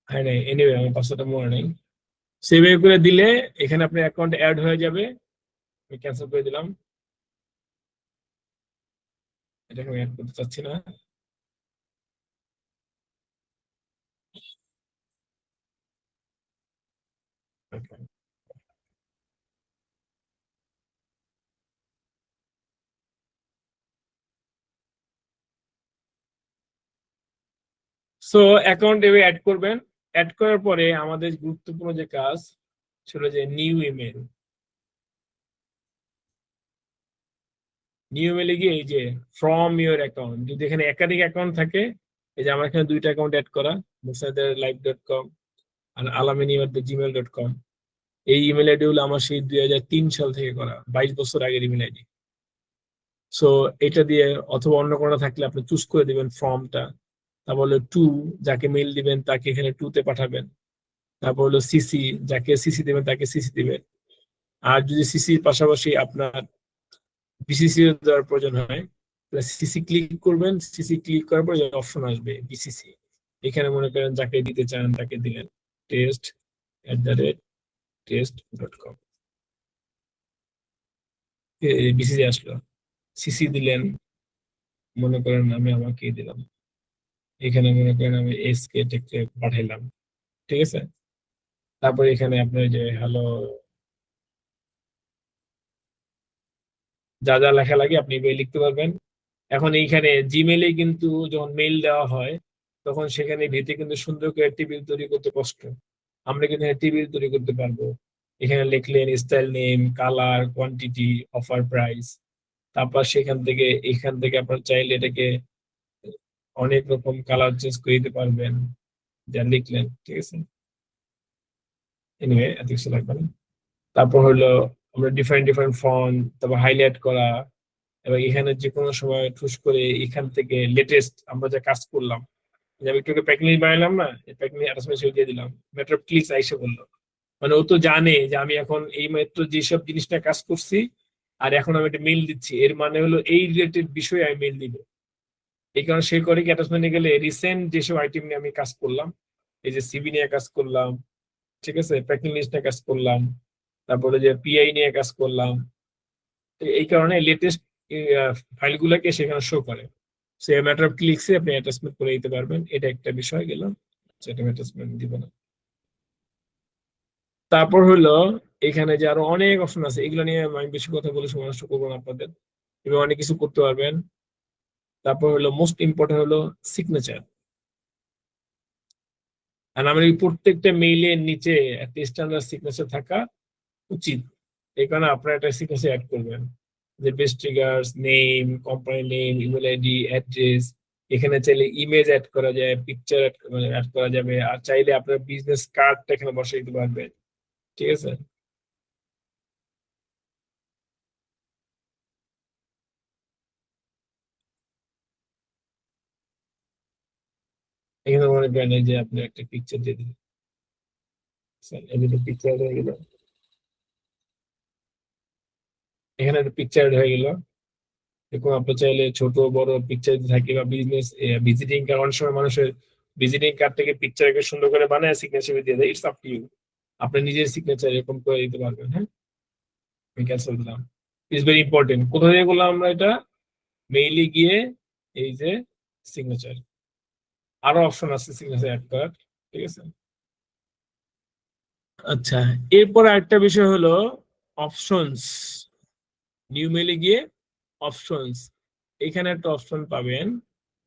হ্যাঁ নাই, এনিওয়ে আমার পাসওয়ার্ডটা মনে নেই। সেভ করে দিলে এখানে আপনার অ্যাকাউন্ট অ্যাড হয়ে যাবে। আমি ক্যান্সেল করে দিলাম, এটাকে আমি অ্যাড করতে চাচ্ছি না। Okay. সো অ্যাকাউন্ট এভাবে অ্যাড করবেন। অ্যাড করার পরে আমাদের গুরুত্বপূর্ণ যে কাজ ছিল যে নিউ ইমেল। নিউ ইমেলে গিয়ে এই যে ফ্রম ইউর অ্যাকাউন্ট, যদি এখানে একাধিক অ্যাকাউন্ট থাকে, এই যে আমার এখানে দুইটা অ্যাকাউন্ট অ্যাড করা, musaderlife.com আর alamin@gmail.com। এই ইমেল আইডি হলো আমার সেই 2003 সাল থেকে করা, 22 বছর আগের ইমেল আইডি। সো এটা দিয়ে অথবা অন্য কোনো থাকলে আপনি চুজ করে দিবেন ফর্মটা। তারপর হলো টু, যাকে মেইল দিবেন তাকে এখানে টু তে পাঠাবেন। তারপর হলো সিসি, যাকে সিসি দিবেন তাকে সিসি দিবেন। আর যদি সিসির পাশাপাশি আপনার বিসিসি দেওয়ার প্রয়োজন হয়, সিসি ক্লিক করবেন। সিসি ক্লিক করার পর অপশন আসবে বিসিসি, এখানে মনে করেন যাকে দিতে চান তাকে দিলেন test@test.com, বিসিসি আসলো। সিসি দিলেন, মনে করেন আমি আমাকে দিলাম, এখানে মনে করেন আমি এস কে টেকে পাঠাইলাম। ঠিক আছে, তারপর এখানে আপনার যে হ্যালো যা যা লেখা লাগে আপনি লিখতে পারবেন। এখন এইখানে জিমেলে কিন্তু যখন মেইল দেওয়া হয় তখন সেখানে ভিতরে কিন্তু সুন্দর করে টেবিল তৈরি করতে কষ্ট, আমরা কিন্তু টেবিল তৈরি করতে পারবো। এখানে লিখলেন style name, colour, quantity, offer price. তারপর এখান থেকে আপনার চাইলে এটাকে অনেক রকম কালার চেঞ্জ করে দিতে পারবেন, যা লিখলেন। ঠিক আছে, এনিওয়ে এত কিছু লাগবে না। তারপর হলো আমরা ডিফারেন্ট ডিফারেন্ট ফন্ট, তারপর হাইলাইট করা, এবং এখানে যে কোনো সময় ঠুস করে এখান থেকে লেটেস্ট আমরা যা কাজ করলাম, যে আমি একটু প্যাকিং বানালাম না, প্যাকিং অ্যাটাচমেন্ট দিয়ে দিলাম, ম্যাটার অফ ক্লিকস আইসে বললো। মানে ও তো জানে যে আমি এখন এই মাত্র যেসব জিনিসটা কাজ করছি আর এখন আমি একটা মেইল দিচ্ছি, এর মানে হলো এই রিলেটেড বিষয়ে আমি মেইল দিব। এই কারণে সে করে কি অ্যাটাচমেন্টে গেলে রিসেন্ট যেসব আইটেম নিয়ে আমি কাজ করলাম, এই যে সিভি নিয়ে কাজ করলাম, ঠিক আছে, প্যাকিং লিস্ট নিয়ে কাজ করলাম, তারপরে যে পিআই নিয়ে কাজ করলাম, এই কারণে লেটেস্ট ফাইলগুলোকে সেখানে শো করে। সে ম্যাটার অফ ক্লিকসে আপনি অ্যাটাচমেন্ট করে দিতে পারবেন। এটা একটা বিষয় গেল, সেটা অ্যাটাচমেন্ট দিব না। তারপর হলো এখানে যে আরো অনেক অপশন আছে, এগুলো নিয়ে আমি বেশি কথা বলে সময় নষ্ট করবো না আপনাদের, এবার অনেক কিছু করতে পারবেন। তারপর হলো মোস্ট ইম্পর্টেন্ট হলো সিগনেচার। আর আমার এই প্রত্যেকটা মেইলের নিচে একটা স্ট্যান্ডার্ড সিগনেচার থাকা উচিত। এই কারণে আপনারা একটা সিগনেচার অ্যাড করবেন, যে best triggers, name, company name, email ID, address. এখানে চাইলে ইমেজ অ্যাড করা যায়, পিকচার অ্যাড করা যাবে, আর চাইলে আপনার বিজনেস কার্ডটা এখানে বসাই দিতে পারবেন। ঠিক আছে? এখানে মনে করেন যে আপনি একটা পিকচার দিয়ে দিলেন, পিকচার হয়ে গেল, এখানে একটা পিকচার হয়ে গেল। এরকম আপনি চাইলে ছোট বড় পিকচার থাকে, বা বিজনেস ভিজিটিং কার্ড, অনেক সময় মানুষের ভিজিটিং কার্ড থেকে পিকচারকে সুন্দর করে বানায় সিগনেচার দিয়ে দেয়। ইটস আপ টু ইউ, আপনি নিজের সিগনেচার এরকম করে দিতে পারবেন। হ্যাঁ, আমি ক্যান্সেল দিলাম। It's very important. কোথা থেকে করলাম আমরা এটা? মেইলে গিয়ে এই যে সিগনেচার, আরো অপশন আছে সিগনেচার অ্যাড করার। ঠিক আছে? আচ্ছা, এরপর একটা বিষয় হলো অপশনস। নিউ মেইলে গিয়ে অপশনস, এখানে একটা অপশন পাবেন,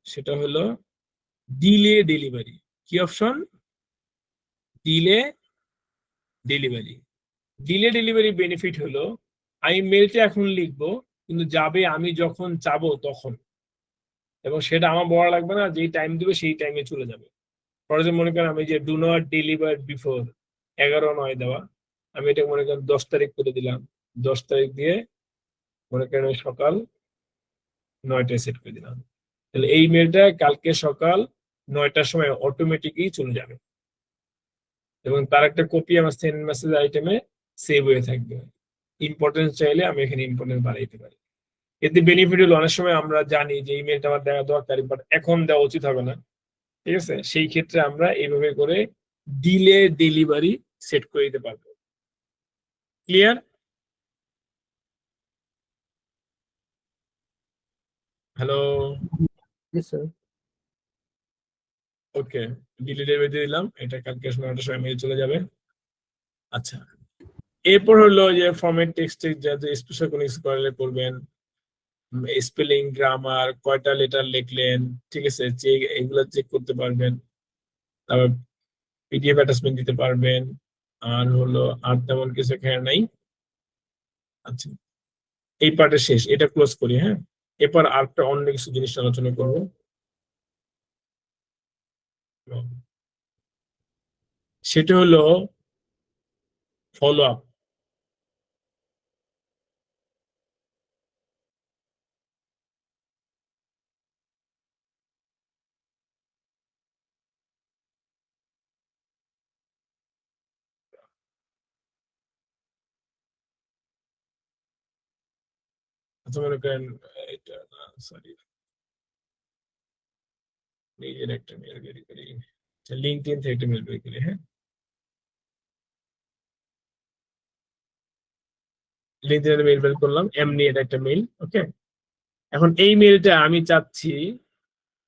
সেটা হলো ডিলে ডেলিভারি। কি option? Delay delivery. Delay delivery benefit হলো, আমি মেলটা এখন লিখবো, কিন্তু যাবে আমি যখন চাবো তখন, এবং সেটা আমার বলা লাগবে না, যেই টাইম দিবে সেই টাইমে চলে যাবে। ফর এক্সাম্পল মনে করেন আমি যে ডু নট ডেলিভার বিফোর 11/9 দেওয়া, আমি এটা মনে করেন 10 তারিখ করে দিলাম। 10 তারিখ দিয়ে মনে করেন সকাল 9টায় সেট করে দিলাম, তাহলে এই মেলটা কালকে সকাল 9টার সময় অটোমেটিকই চলে যাবে, এবং তার একটা কপি আমার সেন্ড মেসেজ আইটেমে সেভ হয়ে থাকবে। ইম্পর্টেন্স চাইলে আমি এখানে ইম্পর্টেন্স বাড়াইতে পারি। এতে বেনিফিট হলো, অনেক সময় আমরা জানি যে ইমেলটা আমার দেওয়া দরকারি, বাট এখন দেওয়া উচিত হবে না। ঠিক আছে? সেই ক্ষেত্রে আমরা এইভাবে করে ডিলে ডেলিভারি সেট করে দিতে পারবো। ক্লিয়ার? হ্যালো, জি স্যার। ওকে, ডিলে ডেলিভারি দিয়ে দিলাম, এটা কালকে 9টার সময় মেল চলে যাবে। আচ্ছা, এরপর হলো যে ফরম্যাট টেক্সটে যাতে স্পেশাল কোনো কিছু করলে করবেন, স্পেলিং, গ্রামার, কয়টা লেটার লিখলেন, ঠিক আছে, চেক, এগুলো চেক করতে পারবেন। তারপর পিডিএফ অ্যাটাচমেন্ট দিতে পারবেন। আর হলো আর তেমন কিছু এখানে নাই। আচ্ছা, এই পার্টে শেষ, এটা ক্লোজ করি। হ্যাঁ, এরপর আরেকটা অন্য কিছু জিনিস আলোচনা করব। সেটা হলো ফলো আপ। আচ্ছা, মনে করেন এটা, সরি, নিজের একটা মেল বের করি, লিঙ্কডইন থেকে একটা মেল বের করি। হ্যাঁ, লিঙ্কডইনে মেল বের করলাম, এমনি এটা একটা মেল। ওকে, এখন এই মেলটা আমি চাচ্ছি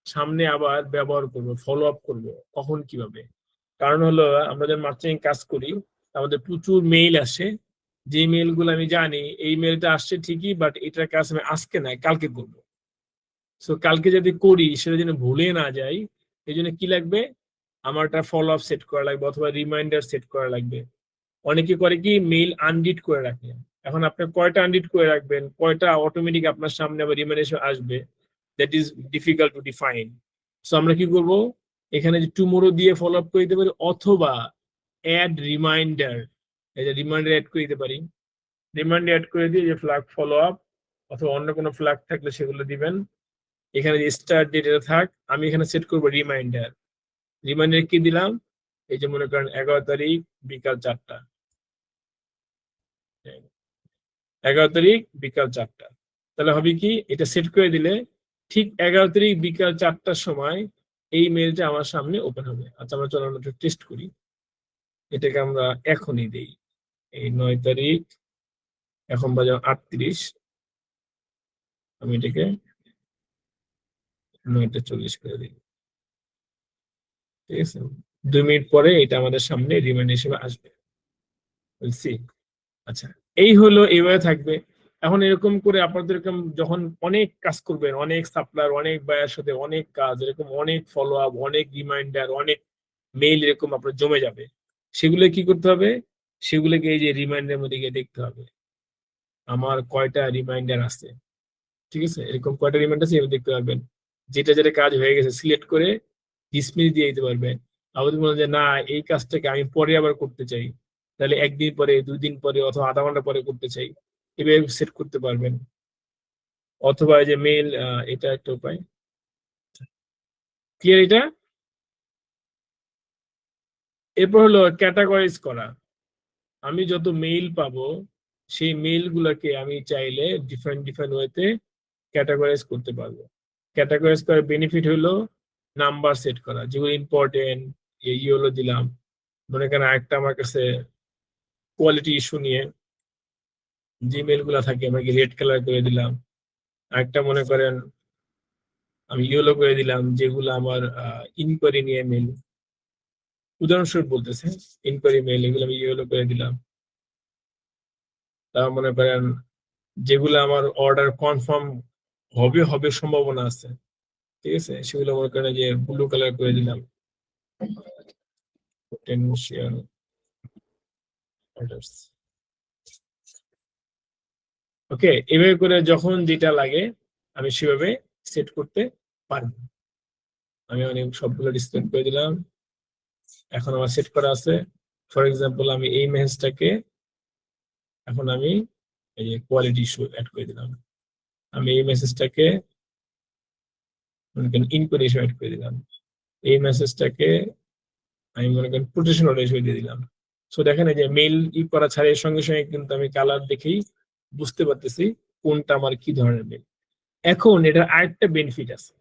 সামনে আবার ব্যবহার করব, ফলো আপ করবো, কখন কিভাবে? কারণ হলো আমরা যখন মার্কেটিং কাজ করি, আমাদের প্রচুর মেইল আসে, যে মেইল গুলো আমি জানি এই মেইলটা আসছে ঠিকই, বাট এটার কাজ আমি আজকে নাই কালকে করবো। সো কালকে যদি করি সেটা যেন ভুলে না যাই, এই জন্য কি লাগবে, আমার একটা ফলো আপ সেট করা লাগবে, অথবা রিমাইন্ডার সেট করা লাগবে। অনেকে করে কি মেইল আনডিট করে রাখে। এখন আপনি কয়টা আনডিট করে রাখবেন, কয়টা অটোমেটিক আপনার সামনে আবার রিমাইন্ডার আসবে, that is difficult to define. So আমরা কি করব, এখানে যে টুমোরো দিয়ে ফলো আপ করে দিতে পারি, অথবা অ্যাড রিমাইন্ডার, এই যে রিমাইন্ডার অ্যাড করে দিতে পারি। রিমাইন্ডার অ্যাড করে দিয়ে যে ফ্ল্যাগ ফলো আপ, অথবা অন্য কোনো ফ্ল্যাগ থাকলে সেগুলো দিবেন। এখানে যে স্টার্ট ডেট এটা থাক, আমি এখানে সেট করবো রিমাইন্ডার। রিমাইন্ডার কি দিলাম, এই যে মনে করেন 11 তারিখ বিকাল 4টা, 11 তারিখ বিকাল 4টা। তাহলে হবে কি, এটা সেট করে দিলে ঠিক 11 তারিখ বিকাল 4টার সময় এই মেলটা আমার সামনে ওপেন হবে। আচ্ছা, আমরা চলো টেস্ট করি, এটাকে আমরা এখনই দেই। এই 9 তারিখ, এখন বাজে 38, আমি এটাকে 9:40 করে দিই। ঠিক আছে, 2 মিনিট পরে এটা আমাদের সামনে রিমাইন্ডার হিসেবে আসবে। বুঝছি? আচ্ছা, এই হলো, এইভাবে থাকবে। এখন এরকম করে আপনাদের এরকম যখন অনেক কাজ করবেন, অনেক সাপ্লায়ার, অনেক বায়ার সাথে অনেক কাজ, এরকম অনেক ফলো আপ, অনেক রিমাইন্ডার, অনেক মেইল এরকম আপনার জমে যাবে। সেগুলো কি করতে হবে? সেগুলোকে এই যে রিমাইন্ডার মধ্যে গিয়ে দেখতে হবে আমার কয়টা রিমাইন্ডার আছে। ঠিক আছে, এরকম কয়টা রিমাইন্ডার আছে এভাবে দেখতে পারবেন। যেটা যেটা কাজ হয়ে গেছে সিলেক্ট করে ডিসমিস দিয়ে দিতে পারবেন। আবার যদি বলেন যে না, এই কাজটাকে আমি পরে আবার করতে চাই, তাহলে 1 দিন পরে, 2 দিন পরে, অথবা আধা ঘন্টা পরে করতে চাই, এভাবে সেট করতে পারবেন। অথবা এই যে মেইল, এটা একটা উপায়। ক্লিয়ার এটা? এরপর হলো ক্যাটাগরাইজ করা। আমি যত মেইল পাবো সেই মেইল গুলাকে আমি চাইলে ডিফারেন্ট ডিফারেন্ট ওয়েতে ক্যাটাগরাইজ করতে পারবো। ক্যাটাগরাইজ করার বেনিফিট হলো নাম্বার সেট করা, যেগুলো ইম্পর্টেন্ট ইয়েলো দিলাম। মনে করেন আরেকটা আমার কাছে কোয়ালিটি ইস্যু নিয়ে যে মেইল গুলা থাকে আমাকে রেড কালার করে দিলাম। আরেকটা মনে করেন আমি ইয়েলো করে দিলাম যেগুলো আমার ইনকোয়ারি নিয়ে মেইল, উদাহরণস্বরূপ বলতেছে ইনকোয়ারি মেইল, এগুলো আমি ইয়েলো করে দিলাম। তার মনে করেন যেগুলো আমার অর্ডার কনফার্ম হবে হবে সম্ভাবনা আছে, ঠিক আছে, সেগুলো মনে করেন যে ব্লু কালার করে দিলাম। potential orders। ওকে, এভাবে করে যখন যেটা লাগে আমি সেভাবে সেট করতে পারবো। আমি অনেক সবগুলো ডিসপ্লে করে দিলাম, এখন আমার সেট করা আছে। ফর এক্সাম্পল আমি এই মেসেজটাকে এখন আমি এই যে কোয়ালিটি ইস্যু অ্যাড করে দিলাম। আমি এই মেসেজটাকে মনে করেন ইনকোয়ারি ইস্যু অ্যাড করে দিলাম। এই মেসেজটাকে আমি মনে করেন প্রোটেকশন অর্ডার ইস্যু দিয়ে দিলাম। সো দেখেন এই যে মেইল করা ছাড়া এর সঙ্গে সঙ্গে কিন্তু আমি কালার দেখেই বুঝতে পারতেছি কোনটা আমার কি ধরনের মেইল। এখন এটার আরেকটা বেনিফিট আছে।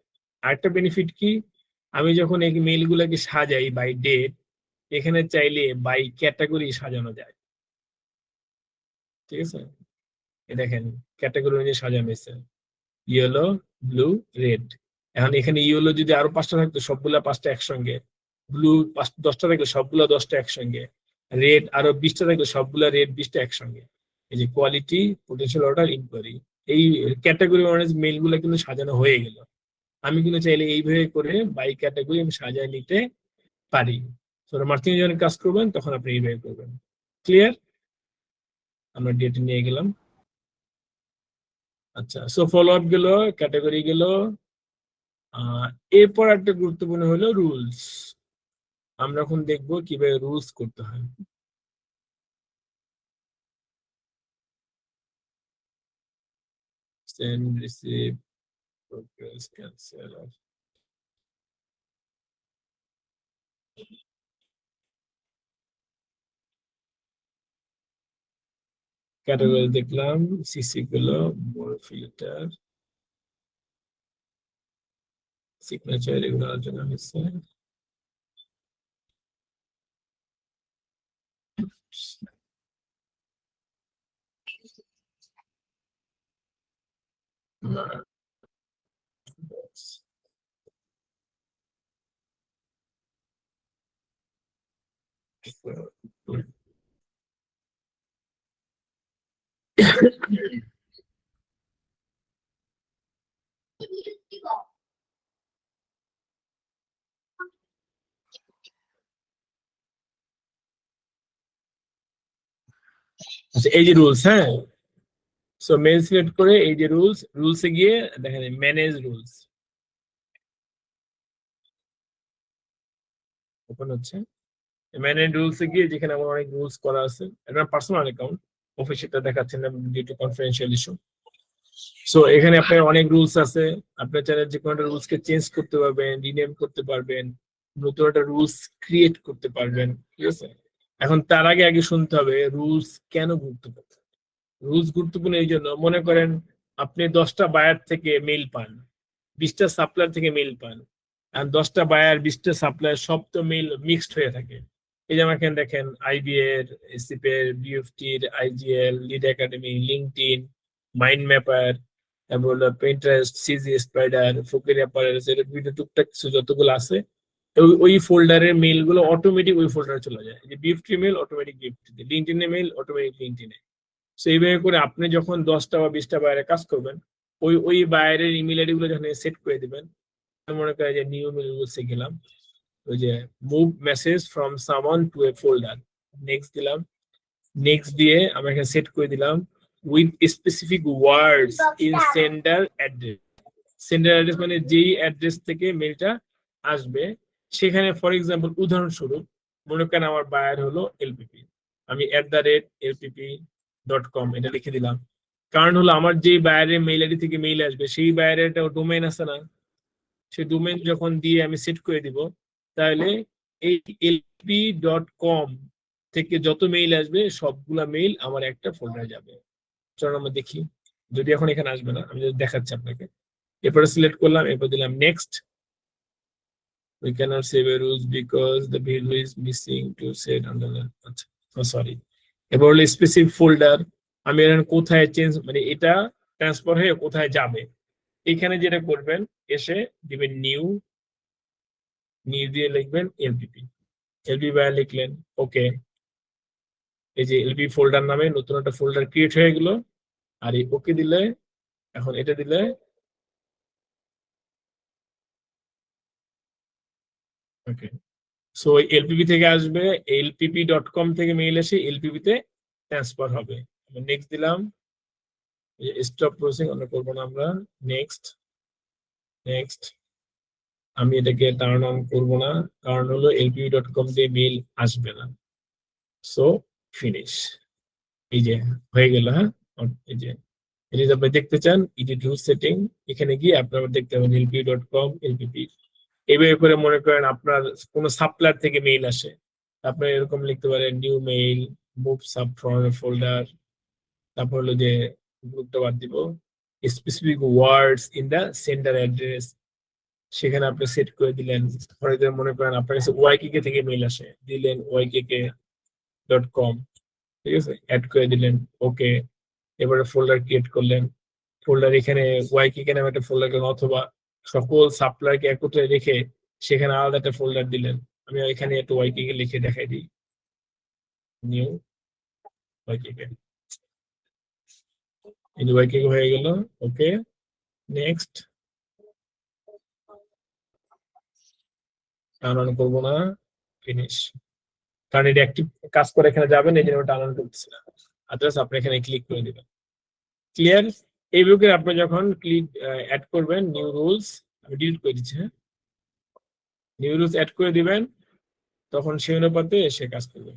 আরেকটা বেনিফিট কি, আমি যখন এই মেইল গুলাকে সাজাই বাই ডেট, এখানে চাইলে বাই ক্যাটাগরি সাজানো যায়। ঠিক আছে, দেখেন ক্যাটাগরি অনুযায়ী সাজানো হয়েছে, ইয়েলো, ব্লু, রেড। এখন এখানে ইয়েলো যদি আরো 5টা থাকতো সবগুলা 5টা একসঙ্গে, ব্লু 10টা থাকলে সবগুলা 10টা একসঙ্গে, রেড আরো 20টা থাকলে সবগুলা রেড 20টা একসঙ্গে। এই যে কোয়ালিটি, পোটেনশিয়াল অর্ডার, ইনকোয়ারি, এই ক্যাটাগরি ওয়াইজ মেইল গুলা কিন্তু সাজানো হয়ে গেল। আমি কিন্তু চাইলে এইভাবে করে বাই ক্যাটাগরি আমি সাজায় নিতে পারি। মার্কেটিং যখন কাজ করবেন তখন আপনি এইভাবে করবেন। ক্লিয়ার? আমরা ডেট নিয়ে গেলাম। আচ্ছা, সো ফলো আপ গেল, ক্যাটাগরি গেল। এরপর একটা গুরুত্বপূর্ণ হলো রুলস। আমরা এখন দেখবো কিভাবে রুলস করতে হয়। Send, receive, progress, cancel. Category দেখলাম, সিসি গুলো, মোর ফিল্টার, সিগনেচার, এগুলো আলোচনা হয়েছে। আচ্ছা, এই যে রুলস, হ্যাঁ, সো মেল সিলেক্ট করে এই যে রুলস, রুলসে গিয়ে দেখেন ম্যানেজ রুলস ওপেন হচ্ছে। ম্যানেজ রুলসে গিয়ে যেখানে আমার অনেক রুলস করা আছে, এটা পার্সোনাল অ্যাকাউন্ট, অফিসিয়ালটা দেখাচ্ছেন না due to confidential issue. So এখানে আপনার অনেক রুলস আছে, আপনার চাইলে যে কোনো একটা রুলস কে চেঞ্জ করতে পারবেন, রিনেম করতে পারবেন, নতুন একটা রুলস ক্রিয়েট করতে পারবেন। ঠিক আছে, এখন তার আগে আগে শুনতে হবে রুলস কেন গুরুত্বপূর্ণ। রুলস গুরুত্বপূর্ণ এই জন্য, মনে করেন আপনি 10টা বায়ার থেকে মেইল পান, 20টা সাপ্লায়ার থেকে মেইল পান, আর 10টা বায়ার 20টা সাপ্লায়ার সব তো মেইল মিক্সড হয়ে থাকে। এই যে আমার এখানে দেখেন আইবি এর, এসিপি এর, বিএফটি এর, IGL, lead academy, LinkedIn, mind mapper, তারপর হলো Pinterest, CG spider, Fakir apparels, এর বিভিন্ন টুকটাক কিছু যতগুলো আছে ওই ফোল্ডারের মেইল গুলো অটোমেটিক ওই ফোল্ডারে চলে যায়। যে BFT mail automatic BFT, LinkedIn mail automatic লিঙ্কডইনে। সো এইভাবে করে আপনি যখন 10টা বা 20টা বাইরে কাজ করবেন, ওই বাইরের ইমেল আইডি গুলো যখন সেট করে দিবেন, মনে করে যে নিউ মেল গেলাম, ওই যে move message from someone to A folder, next দিলাম, নেক্সট দিয়ে আমরা এখানে সেট করে দিলাম with specific words in sender address. Sender address মানে যেই অ্যাড্রেস থেকে মেলটা আসবে, সেখানে ফর এক্সাম্পল উদাহরণস্বরূপ মনে করেন আমার বায়ার হলো এলপিপি, আমি @lpp.com এটা লিখে দিলাম। কারণ হলো আমার যে বায়ারের মেইল আইডি থেকে মেইল আসবে সেই বায়ারের একটা ডোমেইন আছে না, সেই ডোমেইন যখন দিয়ে আমি সেট করে দিব, তাহলে এই lp.com থেকে যত মেইল আসবে সবগুলা মেইল আমার একটা ফোল্ডারে যাবে। চলো আমরা দেখি, যদি এখন এখানে আসবে না, আমি যদি দেখাচ্ছি আপনাকে। এরপরে সিলেক্ট করলাম, এরপর দিলাম next. We cannot save a rules because the value is missing to set under the, আচ্ছা সরি। এবার হলো স্পেসিফিক ফোল্ডার, আমি এখানে কোথায় চেঞ্জ মানে এটা ট্রান্সফার হয়ে কোথায় যাবে, এখানে যেটা করবেন এসে দিবেন নিউ, নিউ দিয়ে লিখবেন এলপিপি, এলপি বায়ার লিখলেন, ওকে। এই যে এলপি ফোল্ডার নামে নতুন একটা ফোল্ডার ক্রিয়েট হয়ে গেল। আর এই ওকে দিলে, এখন এটা দিলে ওকে। সো এলপিপি থেকে আসবে, lpp.com থেকে মেইল এসে এলপিপি তে ট্রান্সফার হবে। নেক্সট দিলাম, স্টপ প্রসেসিং আমরা করবো না, আমরা নেক্সট, নেক্সট। আমি এটাকে টার্ন অন করবো না, কারণ হলো lpp.com দিয়ে মেইল আসবে না। সো ফিনিশ, এই যে হয়ে গেল। হ্যাঁ, এই যে এটা যদি আপনি দেখতে চান এডিট রুল সেটিং, এখানে গিয়ে আপনারা দেখতে পাবেন lpp.com, lpp। এইভাবে করে মনে করেন আপনার কোনো সাপ্লায়ার থেকে মেইল আসে, আপনি এরকম লিখতে পারেন new mail, move sub from folder, তারপর হলো যে গ্রুপটা বাদ দিব, specific words in the sender address, সেখানে আপনি সেট করে দিলেন। ফর এক্সাম্পল মনে করেন আপনার কাছে ওয়াইকে থেকে মেইল আসে, দিলেন yk.com, ঠিক আছে, অ্যাড করে দিলেন, ওকে। এবারে ফোল্ডার ক্রিয়েট করলেন, ফোল্ডার এখানে ওয়াইকে নামে একটা ফোল্ডার, অথবা সকল সাপ্লায়ারকে একত্রে রেখে সেখানে আলাদা একটা ফোল্ডার দিলেন। আমি এখানে একটু ওয়াইকে লিখে দেখাই দিই, নিউ ওয়াইকে, এই ওয়াইকে হয়ে গেল, ওকে। নেক্সট, টার্ন অন করবো না, ফিনিশ। কারণ এটা অ্যাক্টিভ কাজ করে এখানে যাবেন, এই জন্য টার্ন অন করতেছি না। আদারওয়াইজ আপনি এখানে ক্লিক করে দিবেন। ক্লিয়ার? এই বুকে আপনি যখন ক্লিক অ্যাড করবেন নিউ রুলস, আমি ডিলিট করে দিচ্ছি, হ্যাঁ, নিউ রুলস অ্যাড করে দিবেন, তখন সেই অনুপাতে সে কাজ করবে।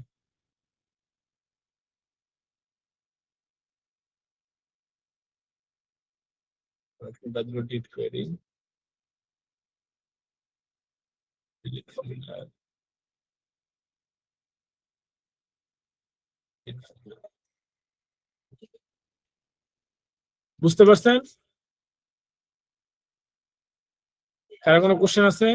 ডিলিট করে দিই, ডিলিট ফোল্ডার, বুঝতে পারছেন? কারো কোনো কোশ্চেন আছে?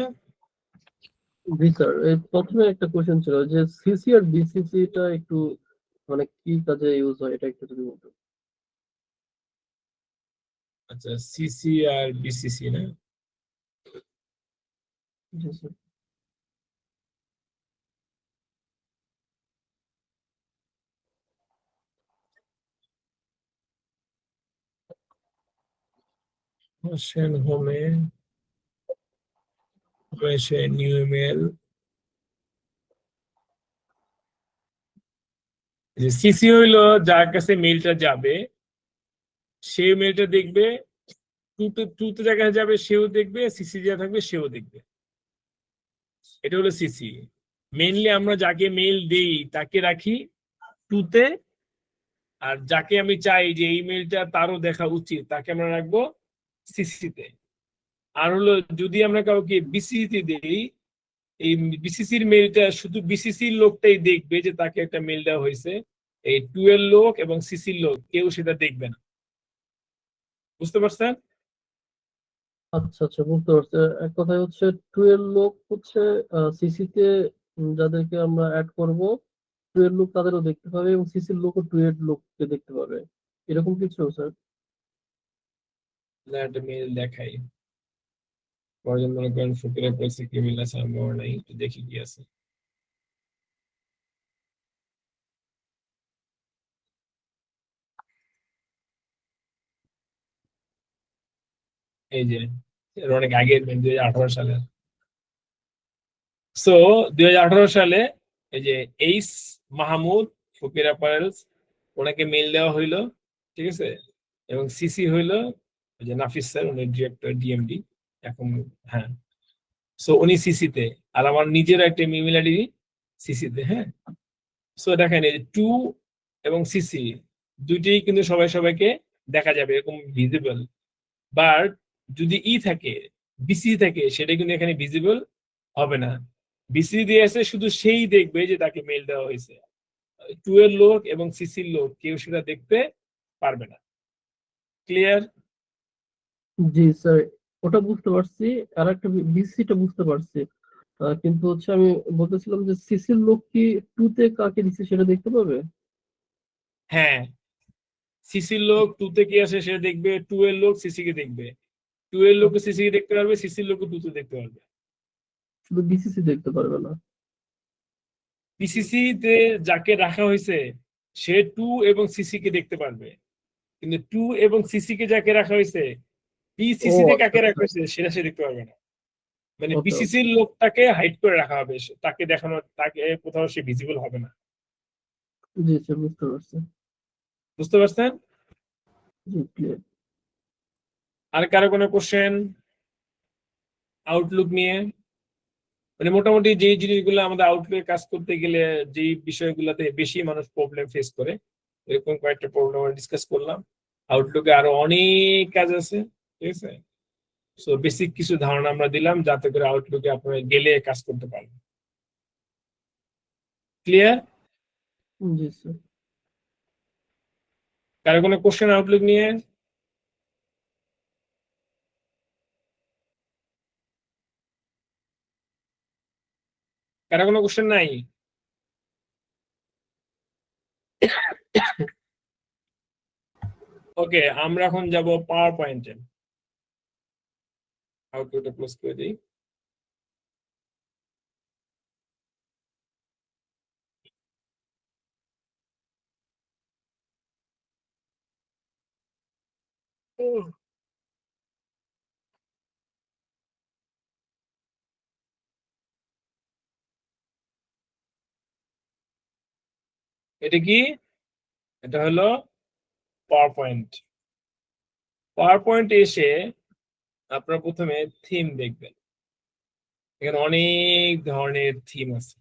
জি স্যার, এই প্রথমে একটা কোশ্চেন ছিল যে সিসি আর বিসিসি টা একটু মানে কি কাজে ইউজ হয়, এটা একটু যদি বলতেন। আচ্ছা, সিসি আর বিসিসি না? জি স্যার। হোসেন হোমে এসে নিউ ইমেল, সিসি হইলো যার কাছে মেইলটা যাবে সে মেইলটা দেখবে, টুতে যার কাছে যাবে সেও দেখবে, সিসি যা থাকবে সেও দেখবে, এটা হলো সিসি। মেইনলি আমরা যাকে মেইল দেই তাকে রাখি টুতে, আর যাকে আমি চাই যে এই মেইলটা তারও দেখা উচিত তাকে আমরা রাখবো সিসিতে। আর হলো যদি আমরা কাউকে বিসিসিতে দেই, এই বিসিসির মেইলটা শুধু বিসিসির লোকটাই দেখবে যে তাকে একটা মেইল দেওয়া হয়েছে, এই টু এর লোক এবং সিসির লোক কেউ সেটা দেখবে না। বুঝতে পারছেন? আচ্ছা আচ্ছা, বুঝতে পারছি। এক কথায় হচ্ছে টু এর লোক হচ্ছে সিসি তে যাদেরকে আমরা অ্যাড করব, টু এর লোক তাদেরও দেখতে পাবে এবং সিসির লোকও টু এর লোককে দেখতে পাবে, এরকম কিছু স্যার? না, একটা মেল দেখাই। পরে মনে করেন ফকিরের পয়সা কি মিল আছে, আমি নাই, একটু দেখি কি আছে। এই যে, এটা অনেক আগের মেল, 2018 সালে। সো 2018 সালে এই যে এইস মাহমুদ, ফকির অ্যাপারেলস, ওনাকে মেল দেওয়া হইলো, ঠিক আছে। এবং সিসি হইলো ওই যে নাফিস স্যার, উনি ডিরেক্টর ডিএমডি এখন। হ্যাঁ, সো উনি সিসিতে, আর আমার নিজের একটা ইমেল আইডি সিসিতে। হ্যাঁ, সো দেখেন এই টু এবং সিসি দুইটাই কিন্তু সবাই সবাইকে দেখা যাবে এরকম ভিজিবল। বাট যদি থাকে, বিসি থাকে, সেটা কিন্তু এখানে ভিজিবল হবে না। বিসি দিয়ে আছে, শুধু সেই দেখবে যে তাকে মেল দেওয়া হয়েছে। টু এর লোক এবং সিসির লোক কেউ সেটা দেখতে পারবে না। ক্লিয়ার? জি স্যার, ওটা বুঝতে পারছি। আর একটা বিসিটা বুঝতে পারছি। কিন্তু হচ্ছে আমি বলতেছিলাম যে সিসির লোক কি টু তে কাকে দিচ্ছে সেটা দেখতে পাবে? হ্যাঁ, সিসির লোক টু তে কি আসে সেটা দেখবে, টু এর লোক সিসি কে দেখবে, টু এর লোক আচ্ছা, সিসি কে দেখতে পারবে, সিসির লোক টু তে দেখতে পারবে। শুধু বিসিসি দেখতে পারবে না? পিসিসি তে যাকে রাখা হয়েছে সে টু এবং সিসি কে দেখতে পারবে, কিন্তু টু এবং সিসি কে যাকে রাখা হয়েছে, ও পিসিসি তে আচ্ছা কাকে রাখা আচ্ছা। হয়েছে সেটা সে দেখতে পারবে না। মানে ওকে ওকে। পিসিসির লোকটাকে হাইড করে রাখা হবে, তাকে দেখানো, তাকে কোথাও সে ভিজিবল হবে না। জি স্যার, বুঝতে পারছি। বুঝতে পারছেন? জি, ক্লিয়ার। আর কারো কোনো কোশ্চেন আউটলুক নিয়ে? মানে মোটামুটি যেই জিনিসগুলো আমাদের আউটলুকে কাজ করতে গেলে যেই বিষয়গুলোতে বেশি মানুষ প্রবলেম ফেস করে, এরকম কয়েকটা প্রবলেম আমরা ডিসকাস করলাম। আউটলুকে আরো অনেক কাজ আছে, ঠিক আছে। সো বেসিক কিছু ধারণা আমরা দিলাম যাতে করে আউটলুকে আপনারা গেলে কাজ করতে পারবেন। ক্লিয়ার? জি স্যার। কারো কোনো কোশ্চেন আউটলুক নিয়ে? কারো কোনো কোশ্চেন নাই? ওকে, আমরা এখন যাব পাওয়ার পয়েন্টে। আউটলুকটা ক্লোজ করে দিই। এটা কি? এটা হলো পাওয়ার পয়েন্ট। পাওয়ার পয়েন্টে এসে আপনারা প্রথমে থিম দেখবেন। এখানে অনেক ধরনের থিম আছে।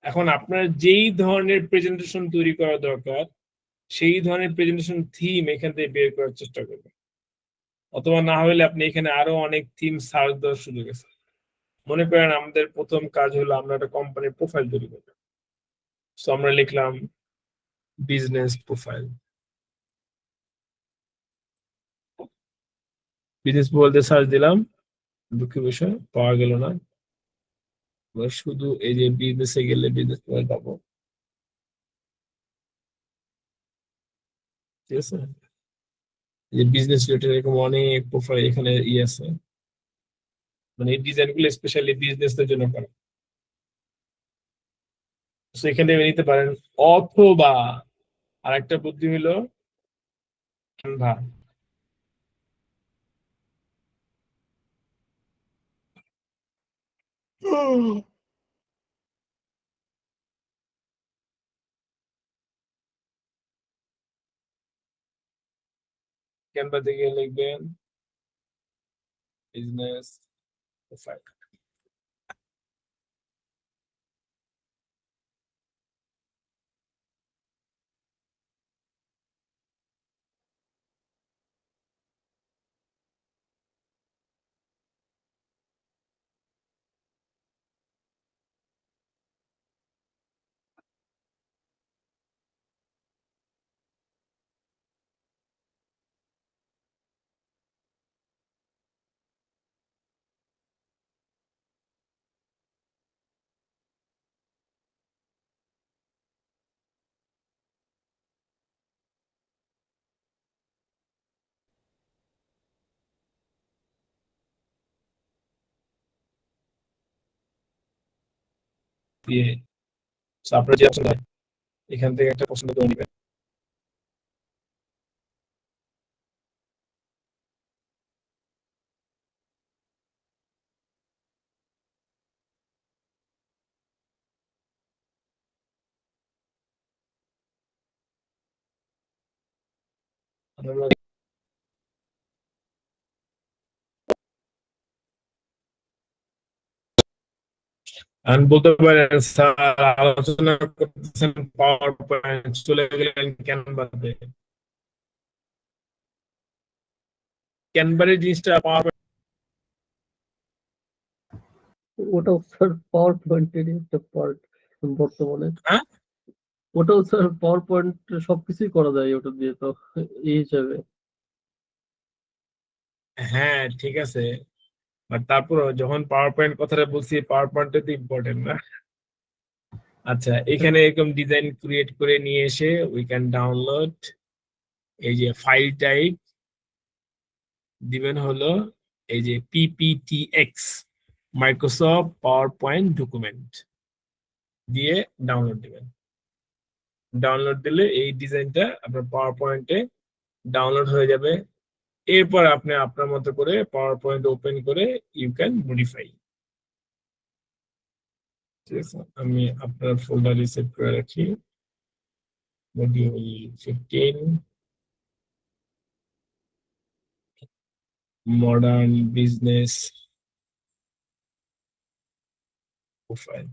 এখন আপনার যেই ধরনের প্রেজেন্টেশন তৈরি করা দরকার, সেই ধরনের প্রেজেন্টেশন থিম এখান থেকে বের করার চেষ্টা করবেন। অথবা না হলে আপনি এখানে আরো অনেক থিম সার্চ দেওয়ার সুযোগ আছে। মনে করেন আমাদের প্রথম কাজ হলো আমরা একটা কোম্পানির প্রোফাইল তৈরি করবো। সো আমরা লিখলাম বিজনেস প্রোফাইল। বিজনেস বলতে সার্চ দিলাম, দুঃখের বিষয় পাওয়া গেল না। এবার শুধু এই যে বিজনেসে গেলে বিজনেস প্রোফাইল পাবো, ঠিক আছে। এই যে বিজনেস রিলেটেড এরকম অনেক প্রোফাইল এখানে আছে। মানে এই ডিজাইন গুলো স্পেশালি বিজনেসদের জন্য করা। তো এখানে নিতে পারেন। অথবা আরেকটা বুদ্ধি হলো ক্যানভা। ক্যানভা থেকে লিখবেন বিজনেস প্রোফাইল। দিয়ে so আপনার যে অপশন এখান থেকে একটা পছন্দ করে নেবেন। আমি বলতে পারেন স্যার আলোচনা করতেছেন পাওয়ার পয়েন্ট চলে গেলেন ক্যানভাতে। ক্যানভারের জিনিসটা পাওয়ার ওটাও স্যার পাওয়ার পয়েন্টেরই একটা পার্ট বর্তমানে। হ্যাঁ ওটাও স্যার পাওয়ার পয়েন্ট সবকিছুই করা যায় ওটা দিয়ে, তো এই হিসাবে। হ্যাঁ ঠিক আছে, বাট তারপর যখন পাওয়ার পয়েন্ট কথাটা বলছি পাওয়ার পয়েন্টটা তো ইম্পর্টেন্ট না। আচ্ছা এখানে এরকম ডিজাইন ক্রিয়েট করে নিয়ে এসে উই ক্যান ডাউনলোড। এই যে ফাইল টাইপ দিবেন হলো এই যে PPTX Microsoft power point document দিয়ে ডাউনলোড দিবেন। ডাউনলোড দিলে এই ডিজাইনটা আপনার পাওয়ার পয়েন্টে ডাউনলোড হয়ে যাবে। এরপর আপনি আপনার মতো করে পাওয়ার পয়েন্ট ওপেন করে ইউ ক্যান মডিফাই। ঠিক আছে, আমি আপনার ফোল্ডারে সেভ করে রাখি মডিউল 15 মডার্ন বিজনেস প্রোফাইল।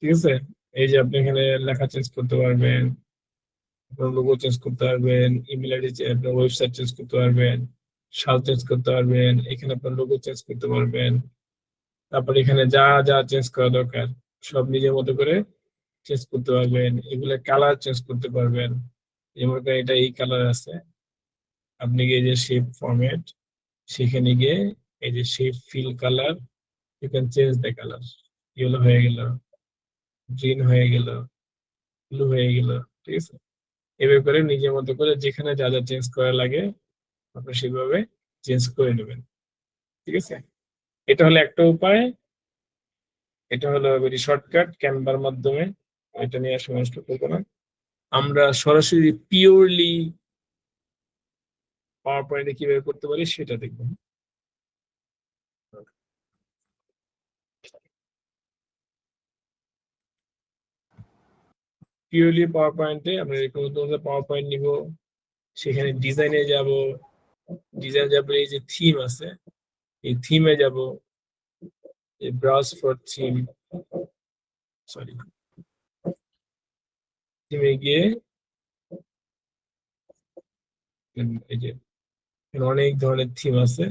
ঠিক আছে, এই যে আপনি এখানে লেখা চেঞ্জ করতে পারবেন, আপনার লোগো চেঞ্জ করতে পারবেন, ইমেল আইডি আপনার ওয়েবসাইট চেঞ্জ করতে পারবেন, সাল চেঞ্জ করতে পারবেন, এখানে আপনার লোগো চেঞ্জ করতে পারবেন। তারপর এখানে যা যা চেঞ্জ করা দরকার সব নিজের মতো করে চেঞ্জ করতে পারবেন। এগুলা কালার চেঞ্জ করতে পারবেন, যেমন এটা এই কালার আছে, আপনি গিয়ে যে শেপ ফরম্যাট সেখানে গিয়ে এই যে shape fill colour you can change the colour. Yellow হয়ে গেল, গ্রিন হয়ে গেল, ব্লু হয়ে গেল। ঠিক আছে, এভাবে করে নিজের মতো করে যেখানে যা যা চেঞ্জ করা লাগে আপনি সেভাবে চেঞ্জ করে নেবেন। ঠিক আছে, এটা হলো একটা উপায়। এটা হলো ভেরি শর্টকাট ক্যানভার মাধ্যমে, এটা নিয়ে সময় নষ্ট করবো না। আমরা সরাসরি পিওরলি পাওয়ার পয়েন্টে কিভাবে করতে পারি সেটা দেখবো। পিওরলি পাওয়ার পয়েন্টে আমরা এরকম পাওয়ার পয়েন্ট নিব, সেখানে ডিজাইনে যাব, ডিজাইন যাব, এই যে থিম আছে এই থিমে যাব, এই ব্রাউজ ফর থিম, সরি থিমে গিয়ে এই যে অনেক ধরনের থিম আছে,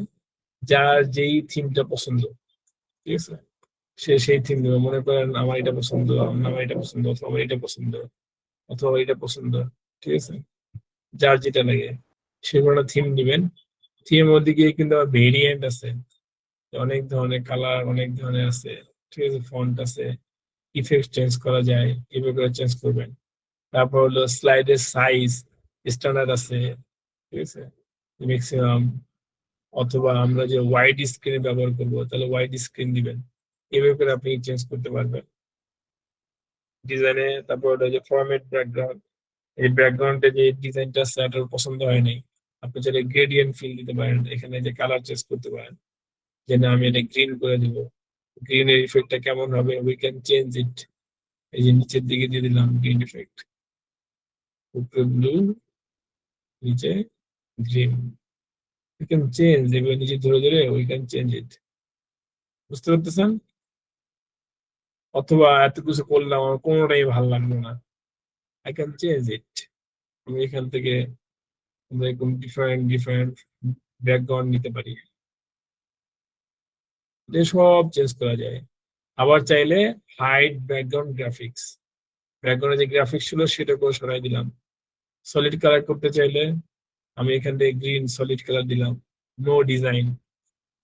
যার যেই থিমটা পছন্দ। ঠিক আছে, সে সেই থিম নেবে। মনে করেন আমার এটা পছন্দ, আমার এটা পছন্দ, অথবা আমার এটা পছন্দ, অথবা এটা পছন্দ। ঠিক আছে, যার যেটা লাগে সেগুলো থিম দিবেন। থিমের মধ্যে গিয়ে কিন্তু ভেরিয়েন্ট আছে, অনেক ধরনের কালার, অনেক ধরনের আছে। ঠিক আছে, ফন্ট আছে, ইফেক্ট চেঞ্জ করা যায়, এভাবে করে চেঞ্জ করবেন। তারপর হলো স্লাইডের সাইজ স্ট্যান্ডার্ড আছে। ঠিক আছে, ম্যাক্সিমাম, অথবা আমরা যে ওয়াইড স্ক্রিন ব্যবহার করবো তাহলে ওয়াইড স্ক্রিন দিবেন। এভাবে করে আপনি চেঞ্জ করতে পারবেন ডিজাইনে। তারপর ওটা যে ফরম্যাট ব্যাকগ্রাউন্ড, এই ব্যাকগ্রাউন্ডে যে ডিজাইনটা আছে এটা পছন্দ হয়নি, আপনি চাইলে গ্রেডিয়েন্ট ফিল দিতে পারেন, এখানে যে কালার চেঞ্জ করতে পারেন, যে না আমি এটা গ্রিন করে দিব, গ্রিনের ইফেক্টটা কেমন হবে উই ক্যান চেঞ্জ ইট। এই যে নিচের দিকে দিয়ে দিলাম গ্রিন ইফেক্ট, উপরে ব্লু, নিচে গ্রিন, উই ক্যান চেঞ্জ, এগুলো নিচে ধরে ধরে উই ক্যান চেঞ্জ ইট। বুঝতে পারতেছেন? অথবা এত কিছু করলাম আমার কোনোটাই ভালো লাগলো না, আই ক্যান চেঞ্জ ইট। আমি এখান থেকে আমরা এরকম ডিফারেন্ট ডিফারেন্ট ব্যাকগ্রাউন্ড নিতে পারি, সব চেঞ্জ করা যায়। আবার চাইলে হাইড ব্যাকগ্রাউন্ড গ্রাফিক্স, ব্যাকগ্রাউন্ডে যে গ্রাফিক্স ছিল সেটাকেও সরাই দিলাম। সলিড কালার করতে চাইলে আমি এখান থেকে গ্রিন সলিড কালার দিলাম, নো ডিজাইন।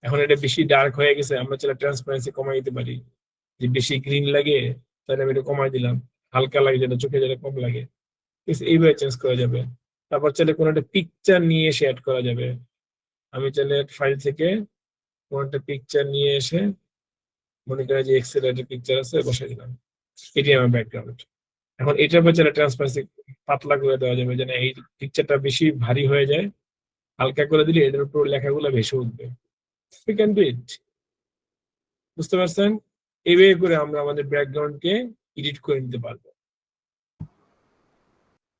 এখন এটা বেশি ডার্ক হয়ে গেছে, আমরা চাইলে ট্রান্সপারেন্সি কমাই দিতে পারি, যে বেশি গ্রিন লাগে তাহলে আমি এটা কমাই দিলাম, হালকা লাগে যেটা চোখে যেটা কম লাগে, এইভাবে চেঞ্জ করা যাবে। তারপর চাইলে কোনো একটা পিকচার নিয়ে এসে অ্যাড করা যাবে। আমি চাইলে ফাইল থেকে কোনো একটা পিকচার নিয়ে এসে, মনে করেন যে এক্সেল একটা পিকচার আছে, বসাই দিলাম, এটি আমার ব্যাকগ্রাউন্ড। এখন এটার উপর চাইলে ট্রান্সপারেন্সি পাতলা করে দেওয়া যাবে, যেন এই পিকচারটা বেশি ভারী হয়ে যায়, হালকা করে দিলে এদের উপর লেখাগুলো ভেসে উঠবে। We can do it. বুঝতে পারছেন? এইভাবে করে আমরা আমাদের ব্যাকগ্রাউন্ডকে এডিট করে নিতে পারবো।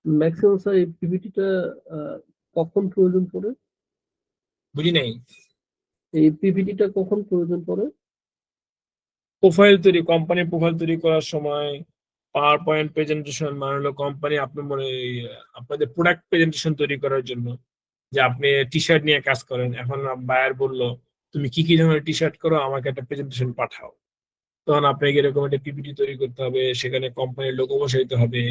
ম্যাক্সিমাম স্যার এই পিপিটিটা কখন প্রয়োজন পড়ে? বুঝি নাই। এই পিপিটিটা কখন প্রয়োজন পড়ে? প্রোফাইল তৈরি, কোম্পানির প্রোফাইল তৈরি করার সময়, পাওয়ার পয়েন্ট প্রেজেন্টেশন, মানে হলো কোম্পানি আপনি আপনাদের প্রোডাক্ট প্রেজেন্টেশন তৈরি করার জন্য, যে আপনি টি শার্ট নিয়ে কাজ করেন, এখন বায়ার বললো তুমি কি কি ধরনের টি শার্ট করো, আমাকে একটা প্রেজেন্টেশন পাঠাও। তখন আপনাকে এরকম একটা পিপিটি তৈরি করতে হবে, সেখানে কোম্পানির লোগো বসাইতে হবে,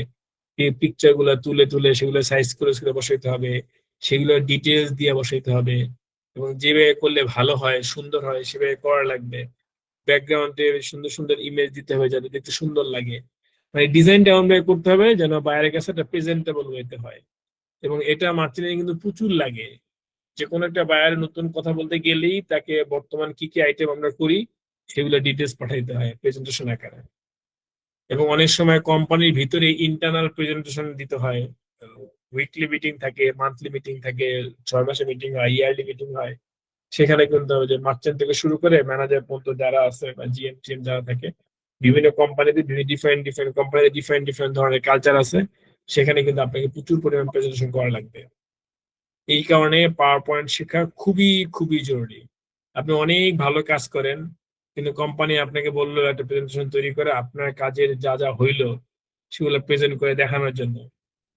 পিকচার গুলা তুলে তুলে সেগুলো সাইজ করে বসাইতে হবে, সেগুলো ডিটেলস দিয়ে বসাইতে হবে, এবং যেভাবে করলে ভালো হয় সুন্দর হয় সেভাবে করা লাগবে। ব্যাকগ্রাউন্ডে সুন্দর সুন্দর ইমেজ দিতে হবে যাতে দেখতে সুন্দর লাগে, মানে ডিজাইনটা এমন ভাবে করতে হবে যেন বাইরের কাছে একটা প্রেজেন্টেবল হইতে হয়। এবং এটা মার্কেটিং কিন্তু প্রচুর লাগে, যে কোনো একটা বায়ার নতুন কথা বলতে গেলেই তাকে বর্তমান কি কি আইটেম আমরা করি সেগুলো ডিটেলস পাঠাইতে হয় প্রেজেন্টেশন আকারে। এবং অনেক সময় কোম্পানির ভিতরে ইন্টারনাল প্রেজেন্টেশন দিতে হয়, উইকলি মিটিং থাকে, মান্থলি মিটিং থাকে, 6 মাসে মিটিং হয়, ইয়ারলি মিটিং হয়, সেখানে কিন্তু যে মার্চেন্ট থেকে শুরু করে ম্যানেজার পর্যন্ত যারা আছে বা জিএম টিএম যারা থাকে, বিভিন্ন কোম্পানিতে ডিফারেন্ট ডিফারেন্ট কোম্পানিতে ডিফারেন্ট ডিফারেন্ট ধরনের কালচার আছে, সেখানে কিন্তু আপনাকে প্রচুর পরিমাণ প্রেজেন্টেশন করা লাগবে। এই কারণে পাওয়ার পয়েন্ট শেখা খুবই খুবই জরুরি। আপনি অনেক ভালো কাজ করেন, কিন্তু কোম্পানি আপনাকে বললো একটা প্রেজেন্টেশন তৈরি করে আপনার কাজের যা যা হইলো সেগুলো প্রেজেন্ট করে দেখানোর জন্য,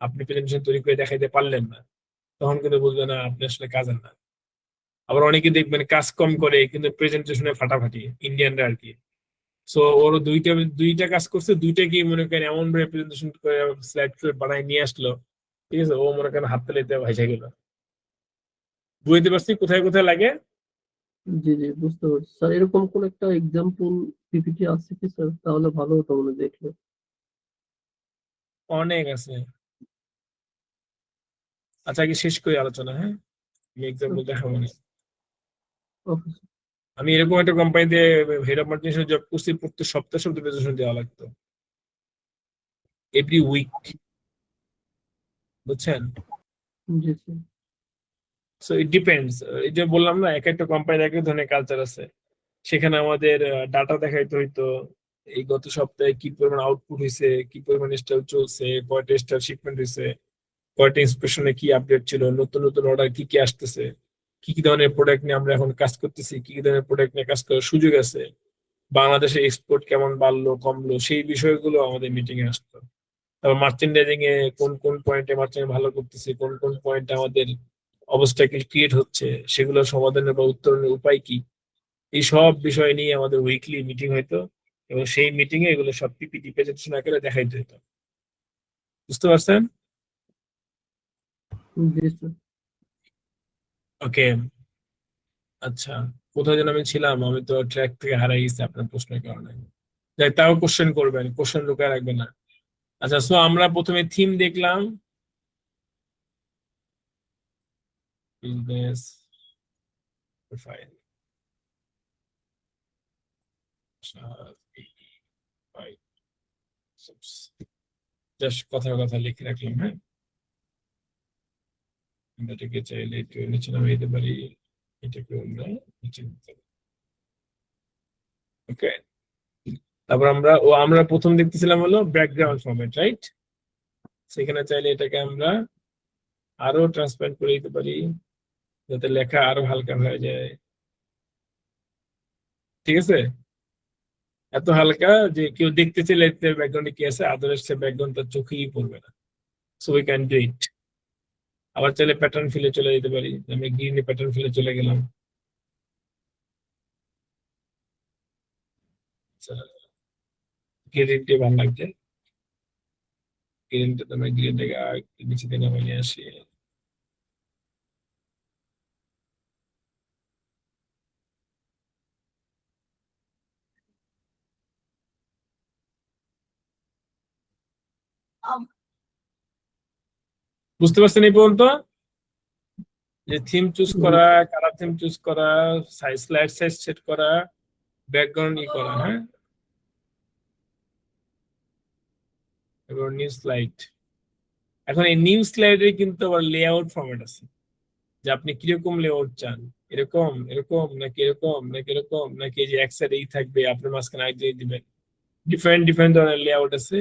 আপনি প্রেজেন্টেশন তৈরি করে দেখাইতে পারলেন না, তখন কিন্তু বুঝবে না আপনি আসলে কাজের না। আবার অনেকে দেখবেন কাজ কম করে কিন্তু প্রেজেন্টেশনে ফাটাফাটি, ইন্ডিয়ানরা আর কি। সো ওর দুইটা কাজ করছে, দুইটাকে মনে করেন এমন ভাবে প্রেজেন্টেশন করে স্লাইড করে বানায় নিয়ে আসলো, ঠিক আছে, ও মনে করেন হাত তালিতে ভাইসা গেল। বুঝতে পারছি কোথায় কোথায় লাগে। জি জি, বুঝতে পারছি স্যার। এরকম কোন একটা এক্সাম্পল পিপিটি আছে কি স্যার? তাহলে ভালো হতো মনে দেখলে। অনেক আছে। আচ্ছা আগে শেষ করি আলোচনা, হ্যাঁ, আমি এক্সাম্পল দেখাবো না। Okay sir. আমি এরকম একটা কোম্পানিতে হেড অফ মার্কেটিং জব করছি, প্রত্যেক সপ্তাহে সপ্তাহে প্রেজেন্টেশন দেওয়া লাগতো, এভরি উইক, বুঝছেন? জি স্যার। সো ইট ডিপেন্ডস, এই যে বললাম না এক একটা কোম্পানির এক এক ধরনের কালচার আছে, সেখানে আমাদের ডাটা দেখাইতে হইতো, এই গত সপ্তাহে কি পরিমাণ আউটপুট হয়েছে, কি পরিমাণ স্টল চলছে, কয়টা স্টল শিপমেন্ট হয়েছে, কয়টা ইন্সপেকশনে কি আপডেট ছিল, নতুন নতুন অর্ডার কি কি আসতেছে, কি কি ধরনের প্রোডাক্ট নিয়ে আমরা এখন কাজ করতেছি, কি কি ধরনের প্রোডাক্ট নিয়ে কাজ করার সুযোগ আছে, বাংলাদেশে এক্সপোর্ট কেমন বাড়লো কমলো, সেই বিষয়গুলো আমাদের মিটিং এ আসতো। তারপর মার্চেন্ডাইজিং এ কোন কোন পয়েন্টে মার্চেন্ট ভালো করতেছে, কোন কোন পয়েন্টে আমাদের অবস্টাকেল ক্রিয়েট হচ্ছে, সেগুলো সমাধানের বা উত্তরণের উপায় কি, এই সব বিষয় নিয়ে আমাদের উইকলি মিটিং হইতো, এবং সেই মিটিং এ এগুলো সব পিপিটি প্রেজেন্টেশন আকারে দেখাইতে হতো। বুঝতে পারছেন? জি স্যার। ওকে, আচ্ছা, কোথায় যেন আমি ছিলাম, আমি তো ট্র্যাক থেকে হারাই গেছি আপনার প্রশ্নের কারণে। যাই, তাও কোশ্চেন করবেন, কোশ্চেন লুকায় রাখবেন না। আচ্ছা, সো আমরা প্রথমে থিম দেখলাম, বিজনেস প্রোফাইল, জাস্ট কথা কথা লিখে রাখলাম, হ্যাঁ, এটাকে চাইলে একটু নিচে নামিয়ে দিতে পারি, এটাকে আমরা নিচে নিতে পারি। ওকে, তারপর আমরা প্রথম দেখতেছিলাম হলো ব্যাকগ্রাউন্ড ফরম্যাট, রাইট? সেখানে চাইলে এটাকে আমরা আরো ট্রান্সপারেন্ট করে দিতে পারি যাতে লেখা আরো হালকা হয়ে যায়, ঠিক আছে, এত হালকা যে কেউ দেখতে চাইলে ব্যাকগ্রাউন্ডে কি আছে, আদারওয়াইজ সে ব্যাকগ্রাউন্ড তার চোখেই পড়বে না। So we can do it. আবার চাইলে প্যাটার্ন ফিলে চলে যেতে পারি, আমি গ্রিনে প্যাটার্ন ফিলে চলে গেলাম। গ্রেডিংটা ভালো লাগছে, গ্রেডিংটা তো আমরা গ্রেডিংটাকে একটু নিচে দিয়ে নামিয়ে নিয়ে আসি। বুঝতে পারছেন এই পর্যন্ত? যে থিম চুজ করা, কালার থিম চুজ করা, সাইজ স্লাইড সাইজ সেট করা, ব্যাকগ্রাউন্ড করা, হ্যাঁ, এবার নিউ স্লাইড। এখন এই নিউ স্লাইডে কিন্তু আবার লেআউট ফরম্যাট আছে, যে আপনি কিরকম লেআউট চান, এরকম এরকম নাকি এরকম নাকি এরকম নাকি এই যে এক সাইড এই থাকবে আপনার মাঝখানে আগে দিয়ে দিবেন। ডিফারেন্ট ডিফারেন্ট ধরনের লেআউট আছে,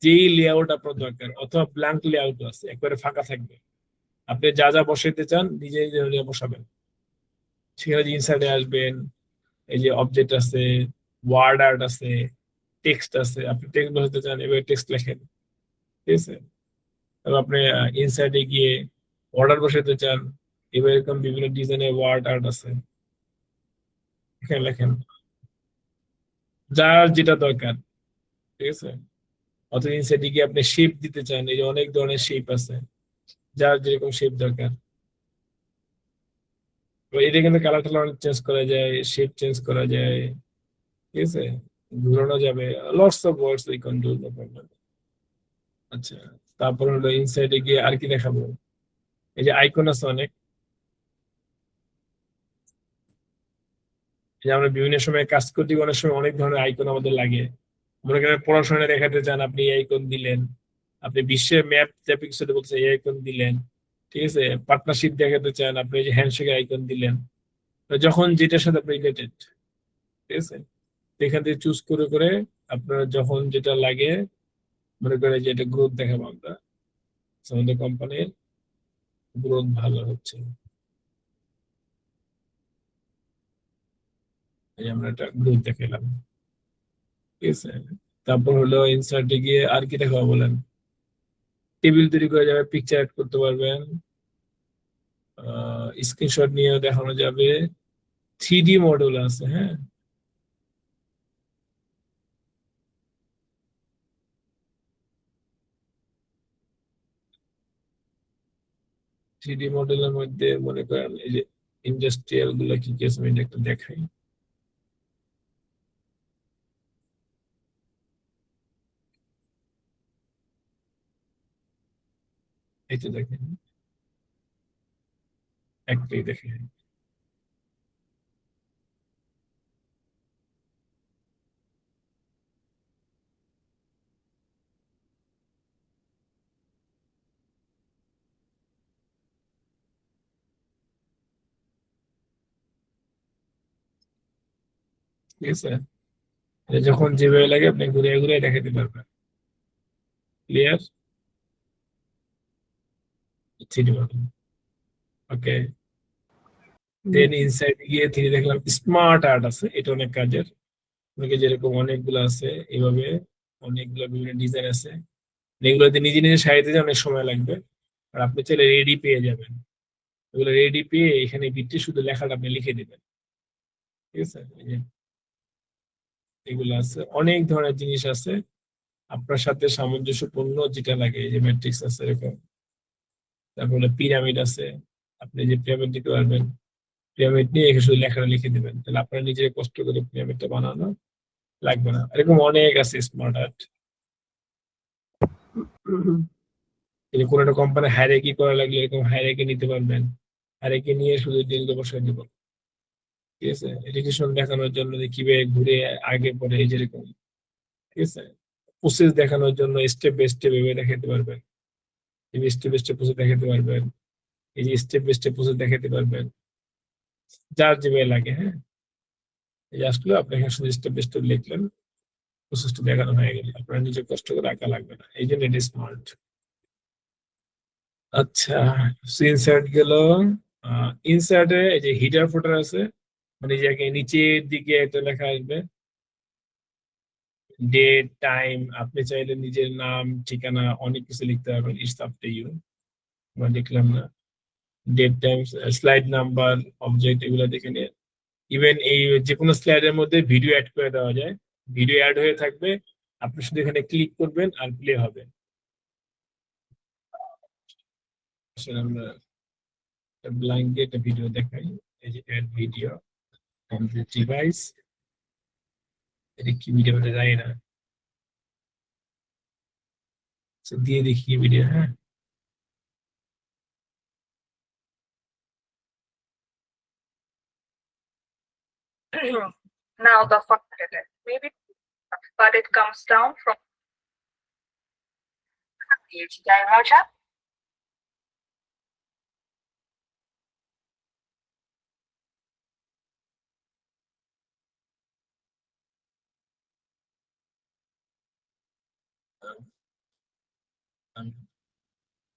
যেই লেআউট আপনার দরকার, অথবা ব্ল্যাঙ্ক লেআউট আছে, একবারে ফাঁকা থাকবে, আপনি যা যা বসাইতে চান নিজে নিজে বসাবেন। সেখানে ইনসার্টে আসবেন, এই যে অবজেক্ট আছে, ওয়ার্ড আর্ট আছে, টেক্সট আছে, আপনি টেক্সট বসাতে চান এবার টেক্সট লেখেন, ঠিক আছে। তারপর আপনি ইনসার্টে গিয়ে অর্ডার বসাতে চান, এবার এরকম বিভিন্ন ডিজাইনের ওয়ার্ড আর্ট আছে, এখানে লেখেন যার যেটা দরকার, ঠিক আছে। অথবা ইনসার্টে গিয়ে আপনি শেপ দিতে চান, এই যে অনেক ধরনের শেপ আছে, যার যেরকম শেপ দরকার। এটা কিন্তু কালার টালার চেঞ্জ করা যায়, শেপ চেঞ্জ করা যায়, ঠিক আছে, ঘুরানো যাবে, lots of words we can do, no problem. আচ্ছা, তারপর হলো ইনসাইডে গিয়ে আর কি দেখাবো, এই যে আইকন আছে অনেক, যে আমরা বিভিন্ন সময় কাজ করতে গিয়ে অনেক সময় অনেক ধরনের আইকন আমাদের লাগে। মনে করেন পড়াশোনা দেখাতে চান, আপনি এই আইকন দিলেন, আপনি বিশ্বের ম্যাপ ট্যাপিং সাথে বলছে এই আইকন দিলেন, ঠিক আছে, পার্টনারশিপ দেখাতে চান, আপনি এই যে হ্যান্ডশেকের আইকন দিলেন, তো যখন যেটার সাথে আপনি রিলেটেড, ঠিক আছে, তো এখান থেকে চুজ করে করে আপনার যখন যেটা লাগে, মনে করেন যে এটা গ্রোথ দেখাবো আমরা, আমাদের কোম্পানির গ্রোথ ভালো হচ্ছে, এই আমরা একটা গ্রোথ দেখালাম, ঠিক আছে। তারপর হলো ইনসার্টে গিয়ে আর কি দেখাবো বলেন, টেবিল তৈরি করা যাবে, পিকচার অ্যাড করতে পারবেন, স্ক্রিনশট নিয়ে দেখানো যাবে, 3D মডেল আছে, হ্যাঁ, থ্রিডি মডেলের মধ্যে মনে করেন এই যে ইন্ডাস্ট্রিয়াল গুলো কি কি আছে আমি এটা একটু দেখাই। এই তো দেখেন, একটাই দেখেন, ঠিক আছে। এটা যখন যেভাবে লাগে আপনি ঘুরে ঘুরে দেখাতে পারবেন, ক্লিয়ার, থ্রিডি মডেল, ওকে। দেন ইনসাইড গিয়ে থ্রি দেখলাম স্মার্ট আর্ট আছে, এটা অনেক কাজের, অনেকে যেরকম অনেকগুলো আছে এইভাবে, অনেকগুলো বিভিন্ন ডিজাইন আছে, এগুলোতে নিজে নিজে সাজাতে যে অনেক সময় লাগবে, আর আপনি চাইলে রেডি পেয়ে যাবেন, এগুলো রেডি পেয়ে এখানে ভিত্তি শুধু লেখাটা আপনি লিখে দিবেন, ঠিক আছে। এই যে এগুলো আছে, অনেক ধরনের জিনিস আছে আপনার সাথে সামঞ্জস্যপূর্ণ যেটা লাগে, এই যে ম্যাট্রিক্স আছে এরকম, তারপরে পিরামিড আছে, আপনি যে পিরামিড দিতে পারবেন, পিরামিড নিয়ে এখানে শুধু লেখাটা লিখে দিবেন, তাহলে আপনার নিজের কষ্ট করে পিরামিডটা বানানো লাগবে না, এরকম অনেক আছে স্মার্ট আর্ট। কোন একটা কোম্পানি হায়ারার্কি করা লাগলে এরকম হায়ারার্কি নিতে পারবেন, হায়ারার্কি নিয়ে শুধু ডিলটা বসাই দিব, ঠিক আছে, এডুকেশন দেখানোর জন্য যে কিভাবে ঘুরে আগে পরে এই যেরকম, ঠিক আছে, প্রসেস দেখানোর জন্য স্টেপ বাই স্টেপ এভাবে দেখাতে পারবেন, স্টেপ বাই স্টেপ প্রসেস দেখাতে পারবেন, এই যে স্টেপ বাই স্টেপ প্রসেস দেখাতে পারবেন, যার যেভাবে লাগে, হ্যাঁ, এই যে আসলে আপনি এখানে শুধু স্টেপ বাই স্টেপ লিখলেন, প্রসেসটা দেখানো হয়ে গেল, আপনার নিজে কষ্ট করে আঁকা লাগবে না, এই জন্য এটা স্মার্ট। আচ্ছা, ইনসার্ট গেল, ইনসার্টে এই যে হিটার ফুটার আছে, মানে যে নিচের দিকে একটা লেখা আসবে, ডেট টাইম, আপনি চাইলে নিজের নাম ঠিকানা অনেক কিছু লিখতে পারবেন, ইটস আপ টু ইউ, আমরা লিখলাম না, date time, slide number, object, এগুলো দেখে নিয়ে, ইভেন এই যে কোনো স্লাইডের মধ্যে ভিডিও অ্যাড করে দেওয়া যায়, ভিডিও অ্যাড হয়ে থাকবে, আপনি শুধু এখানে ক্লিক করবেন আর প্লে হবে। আসলে আমরা ব্লাইন্ডে একটা ভিডিও দেখাই, এই যে add video on the device. এটা কি ভিডিও বলে জানি না, তো দিয়ে দেখি কি ভিডিও। হ্যাঁ, Now the functed it. Maybe, but it comes down from the Raja.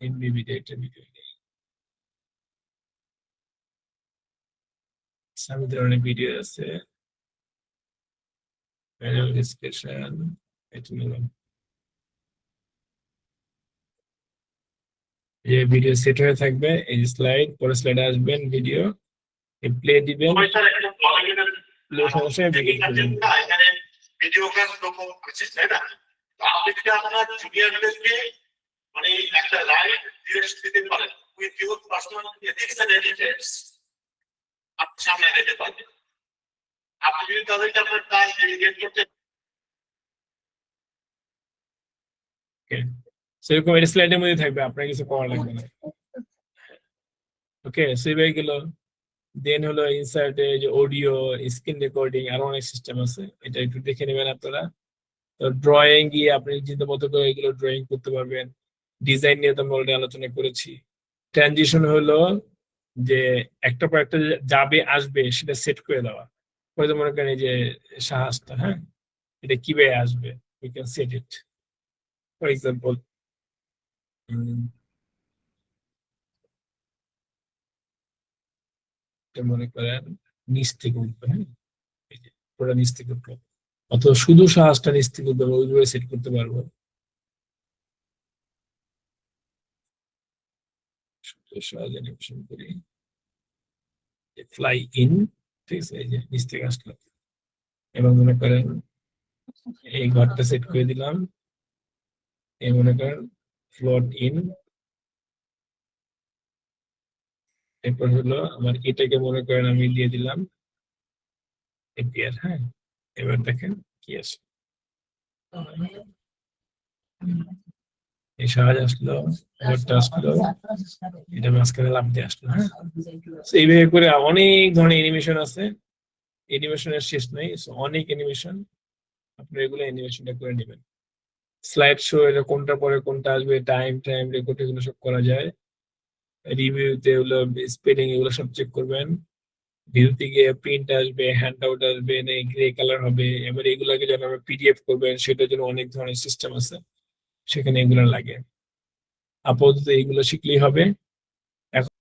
MB video, একটা ভিডিও নেই, সব ধরনের ভিডিও আছে, প্যানেল ডিসকাশন, এটা নিলাম। এই ভিডিও সেট হয়ে থাকবে, এই যে স্লাইড, পরে স্লাইডে আসবেন, ভিডিও প্লে দিবেন, প্লে সমস্যা ভিডিও দিবেন। ভিডিও ক্লাস লোক হচ্ছে তাই না? তো আপনি যদি আপনার জুনিয়রদেরকে মানে একটা লাইভ ডিরেক্ট দিতে পারেন with your personal ethics and etiquettes, আপনি সামনে যেতে পারবেন। আপনি যদি তাদেরকে আপনার কাজ ডেলিগেট করতে সেরকম এটা স্লাইডের মধ্যে থাকবে, আপনার কিছু করা লাগবে না। ওকে, সেভ হয়ে গেল। দেন হলো ইনসার্টে যে অডিও, স্ক্রিন রেকর্ডিং, আরো অনেক সিস্টেম আছে, এটা একটু দেখে নেবেন আপনারা। তো ড্রয়িং গিয়ে আপনি চিন্তা মতো করে এগুলো ড্রয়িং করতে পারবেন। ডিজাইন নিয়ে তো আমরা অলরেডি আলোচনা করেছি। ট্রানজিশন হলো যে একটা পর একটা যাবে আসবে সেটা সেট করে দেওয়া। হয়তো মনে করেন এই যে সাহসটা, হ্যাঁ, এটা কিভাবে আসবে, we can set it. For example, মনে করেন নিচ থেকে উঠবে, হ্যাঁ, এই যে পুরো নিচ থেকে উঠবে, অথবা শুধু সাহসটা নিচ থেকে উঠবে, ওইভাবে সেট করতে পারবো। সহজ অ্যানিমেশন করি, ফ্লাই ইন, ঠিক আছে, এই যে নিচ থেকে আসলো, এবং মনে করেন এই ঘরটা সেট করে দিলাম, এই মনে করেন ফ্লোট ইন, এরপর হলো আমার এটাকে মনে করেন আমি দিয়ে দিলাম এপিআর। হ্যাঁ, এবার দেখেন কি আছে, এই সহজ আসলো, ঘরটা আসলো, এটা মাঝখানে লাভ দিয়ে আসলো। হ্যাঁ, তো এইভাবে করে অনেক ধরনের অ্যানিমেশন আছে, অ্যানিমেশনের শেষ নাই, অনেক অ্যানিমেশন, আপনি এগুলো অ্যানিমেশনটা করে নেবেন। স্লাইড শো, এটা কোনটা পরে কোনটা আসবে, টাইম টাইম রেকর্ড, এগুলো সব করা যায়। রিভিউতে এগুলো স্পেলিং এগুলো সব চেক করবেন। ভিউতে গিয়ে প্রিন্ট আসবে, হ্যান্ড আউট আসবে, না গ্রে কালার হবে, এবার এগুলাকে যখন আমরা পিডিএফ করবেন সেটার জন্য অনেক ধরনের সিস্টেম আছে, সেখানে এগুলো লাগে। আপাতত এইগুলো শিখলেই হবে। এখন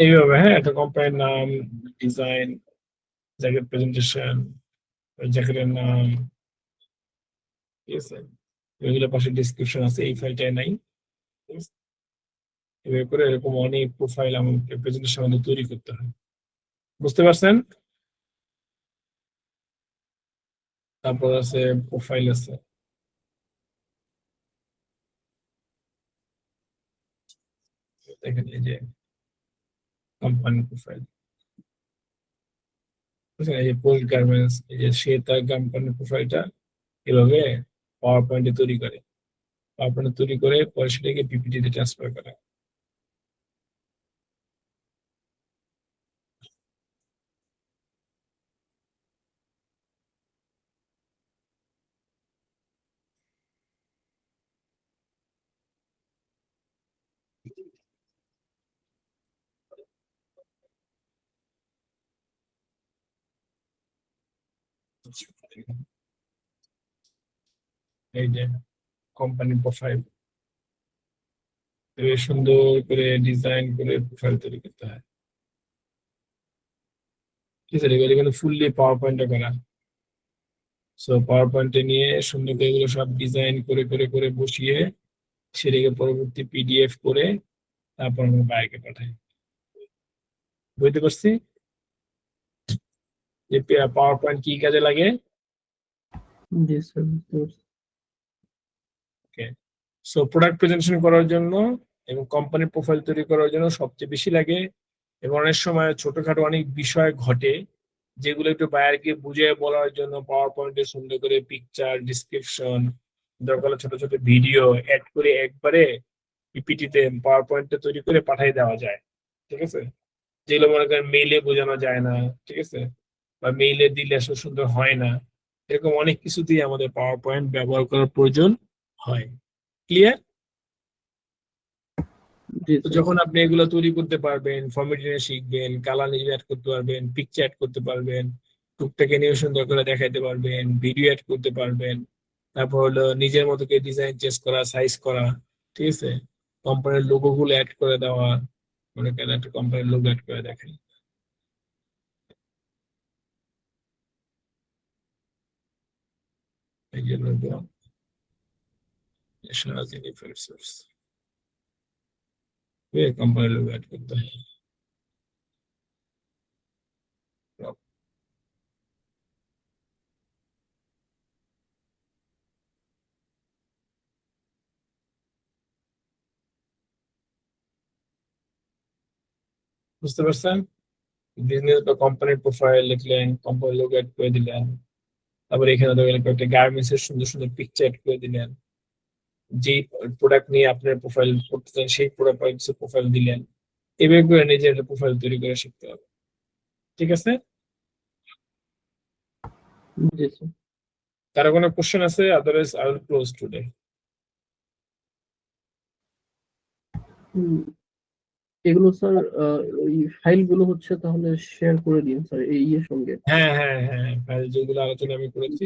এইভাবে, হ্যাঁ, একটা কোম্পানির নাম, ডিজাইন, জ্যাকেট প্রেজেন্টেশন, জ্যাকেটের নাম, ঠিক আছে, এগুলোর পাশে ডিসক্রিপশন আছে, এই ফাইলটাই নাই। ঠিক আছে? এভাবে করে এরকম অনেক প্রোফাইল আমাকে প্রেজেন্টেশন আমাদের তৈরি করতে হয়, বুঝতে পারছেন? তারপর আছে প্রোফাইল আছে, দেখেন এই যে কোম্পানি প্রোফাইল, বুঝলেন? এই যে পোস্ট গার্মেন্টস, এই যে সে তার কোম্পানির প্রোফাইলটা এভাবে পাওয়ার পয়েন্টে তৈরি করে, পাওয়ার পয়েন্টে তৈরি করে পরে সেটাকে পিপিটি তে ট্রান্সফার করে। এই যে কোম্পানি প্রোফাইল, সুন্দর করে ডিজাইন করে প্রোফাইল তৈরি করতে হয়, ঠিক আছে? এগুলো ফুললি পাওয়ার পয়েন্টে করা। সো পাওয়ার পয়েন্টে নিয়ে সুন্দর করে এগুলো সব ডিজাইন করে করে করে বসিয়ে সেটাকে পরবর্তী পিডিএফ করে তারপর আমরা বাইরে পাঠাই। বুঝতে পারছি? যে পাওয়ার পয়েন্ট কি কাজে লাগে। জি স্যার, বুঝতে পারছি। সো প্রোডাক্ট প্রেজেন্টেশন করার জন্য এবং কোম্পানির প্রোফাইল তৈরি করার জন্য সবচেয়ে বেশি লাগে। এবং অনেক সময় ছোটখাটো অনেক বিষয় ঘটে যেগুলো একটু বায়ারকে বুঝিয়ে বলার জন্য পাওয়ার পয়েন্টে সুন্দর করে পিকচার, ডিসক্রিপশন, দরকার হলে ছোট ছোট ভিডিও অ্যাড করে একবারে পিপিটিতে পাওয়ার পয়েন্টে তৈরি করে পাঠিয়ে দেওয়া যায়। ঠিক আছে, যেগুলো মনে করেন মেইলে বোঝানো যায় না, ঠিক আছে, বা মেইলে দিলে আসলে সুন্দর হয় না, এরকম অনেক কিছুতেই আমাদের পাওয়ার পয়েন্ট ব্যবহার করার প্রয়োজন হয়। ক্লিয়ার? জি তো স্যার। যখন আপনি এগুলো তৈরি করতে পারবেন, ফরম্যাটিং শিখবেন, কালার নিজে অ্যাড করতে পারবেন, পিকচার অ্যাড করতে পারবেন, টুকটাক অ্যানিমেশন দরকার হলে দেখাইতে পারবেন, ভিডিও অ্যাড করতে পারবেন, তারপর হলো নিজের মতো করে ডিজাইন চেঞ্জ করা, সাইজ করা, ঠিক আছে, কোম্পানির লোগো গুলো অ্যাড করে দেওয়া, মনে করেন একটা কোম্পানির লোগো অ্যাড করে দেখাই। এই যে লোগো ন্যাশনাল ইনফ্লুয়েন্সার্স, কোম্পানির লোগো অ্যাড করতে হয়। বুঝতে পারছেন? বিজনেস বা কোম্পানির প্রোফাইল লিখলেন, কোম্পানির লোগো অ্যাড করে দিলেন, তারপরে এখানে ধরেন কয়েকটা গার্মেন্টস এর সুন্দর সুন্দর পিকচার অ্যাড করে দিলেন, যে প্রোডাক্ট নিয়ে আপনার প্রোফাইল করতে চান সেই প্রোডাক্ট প্রোফাইল দিলেন, এভাবে করে নিজের একটা প্রোফাইল তৈরি করে শিখতে হবে। ঠিক আছে? জি স্যার। কারো কোনো কোশ্চেন আছে? Otherwise I will close today. এগুলো স্যার ওই ফাইল গুলো হচ্ছে তাহলে শেয়ার করে দিন স্যার এই ইয়ের সঙ্গে। হ্যাঁ হ্যাঁ হ্যাঁ, ফাইল যেগুলো আলোচনা আমি করেছি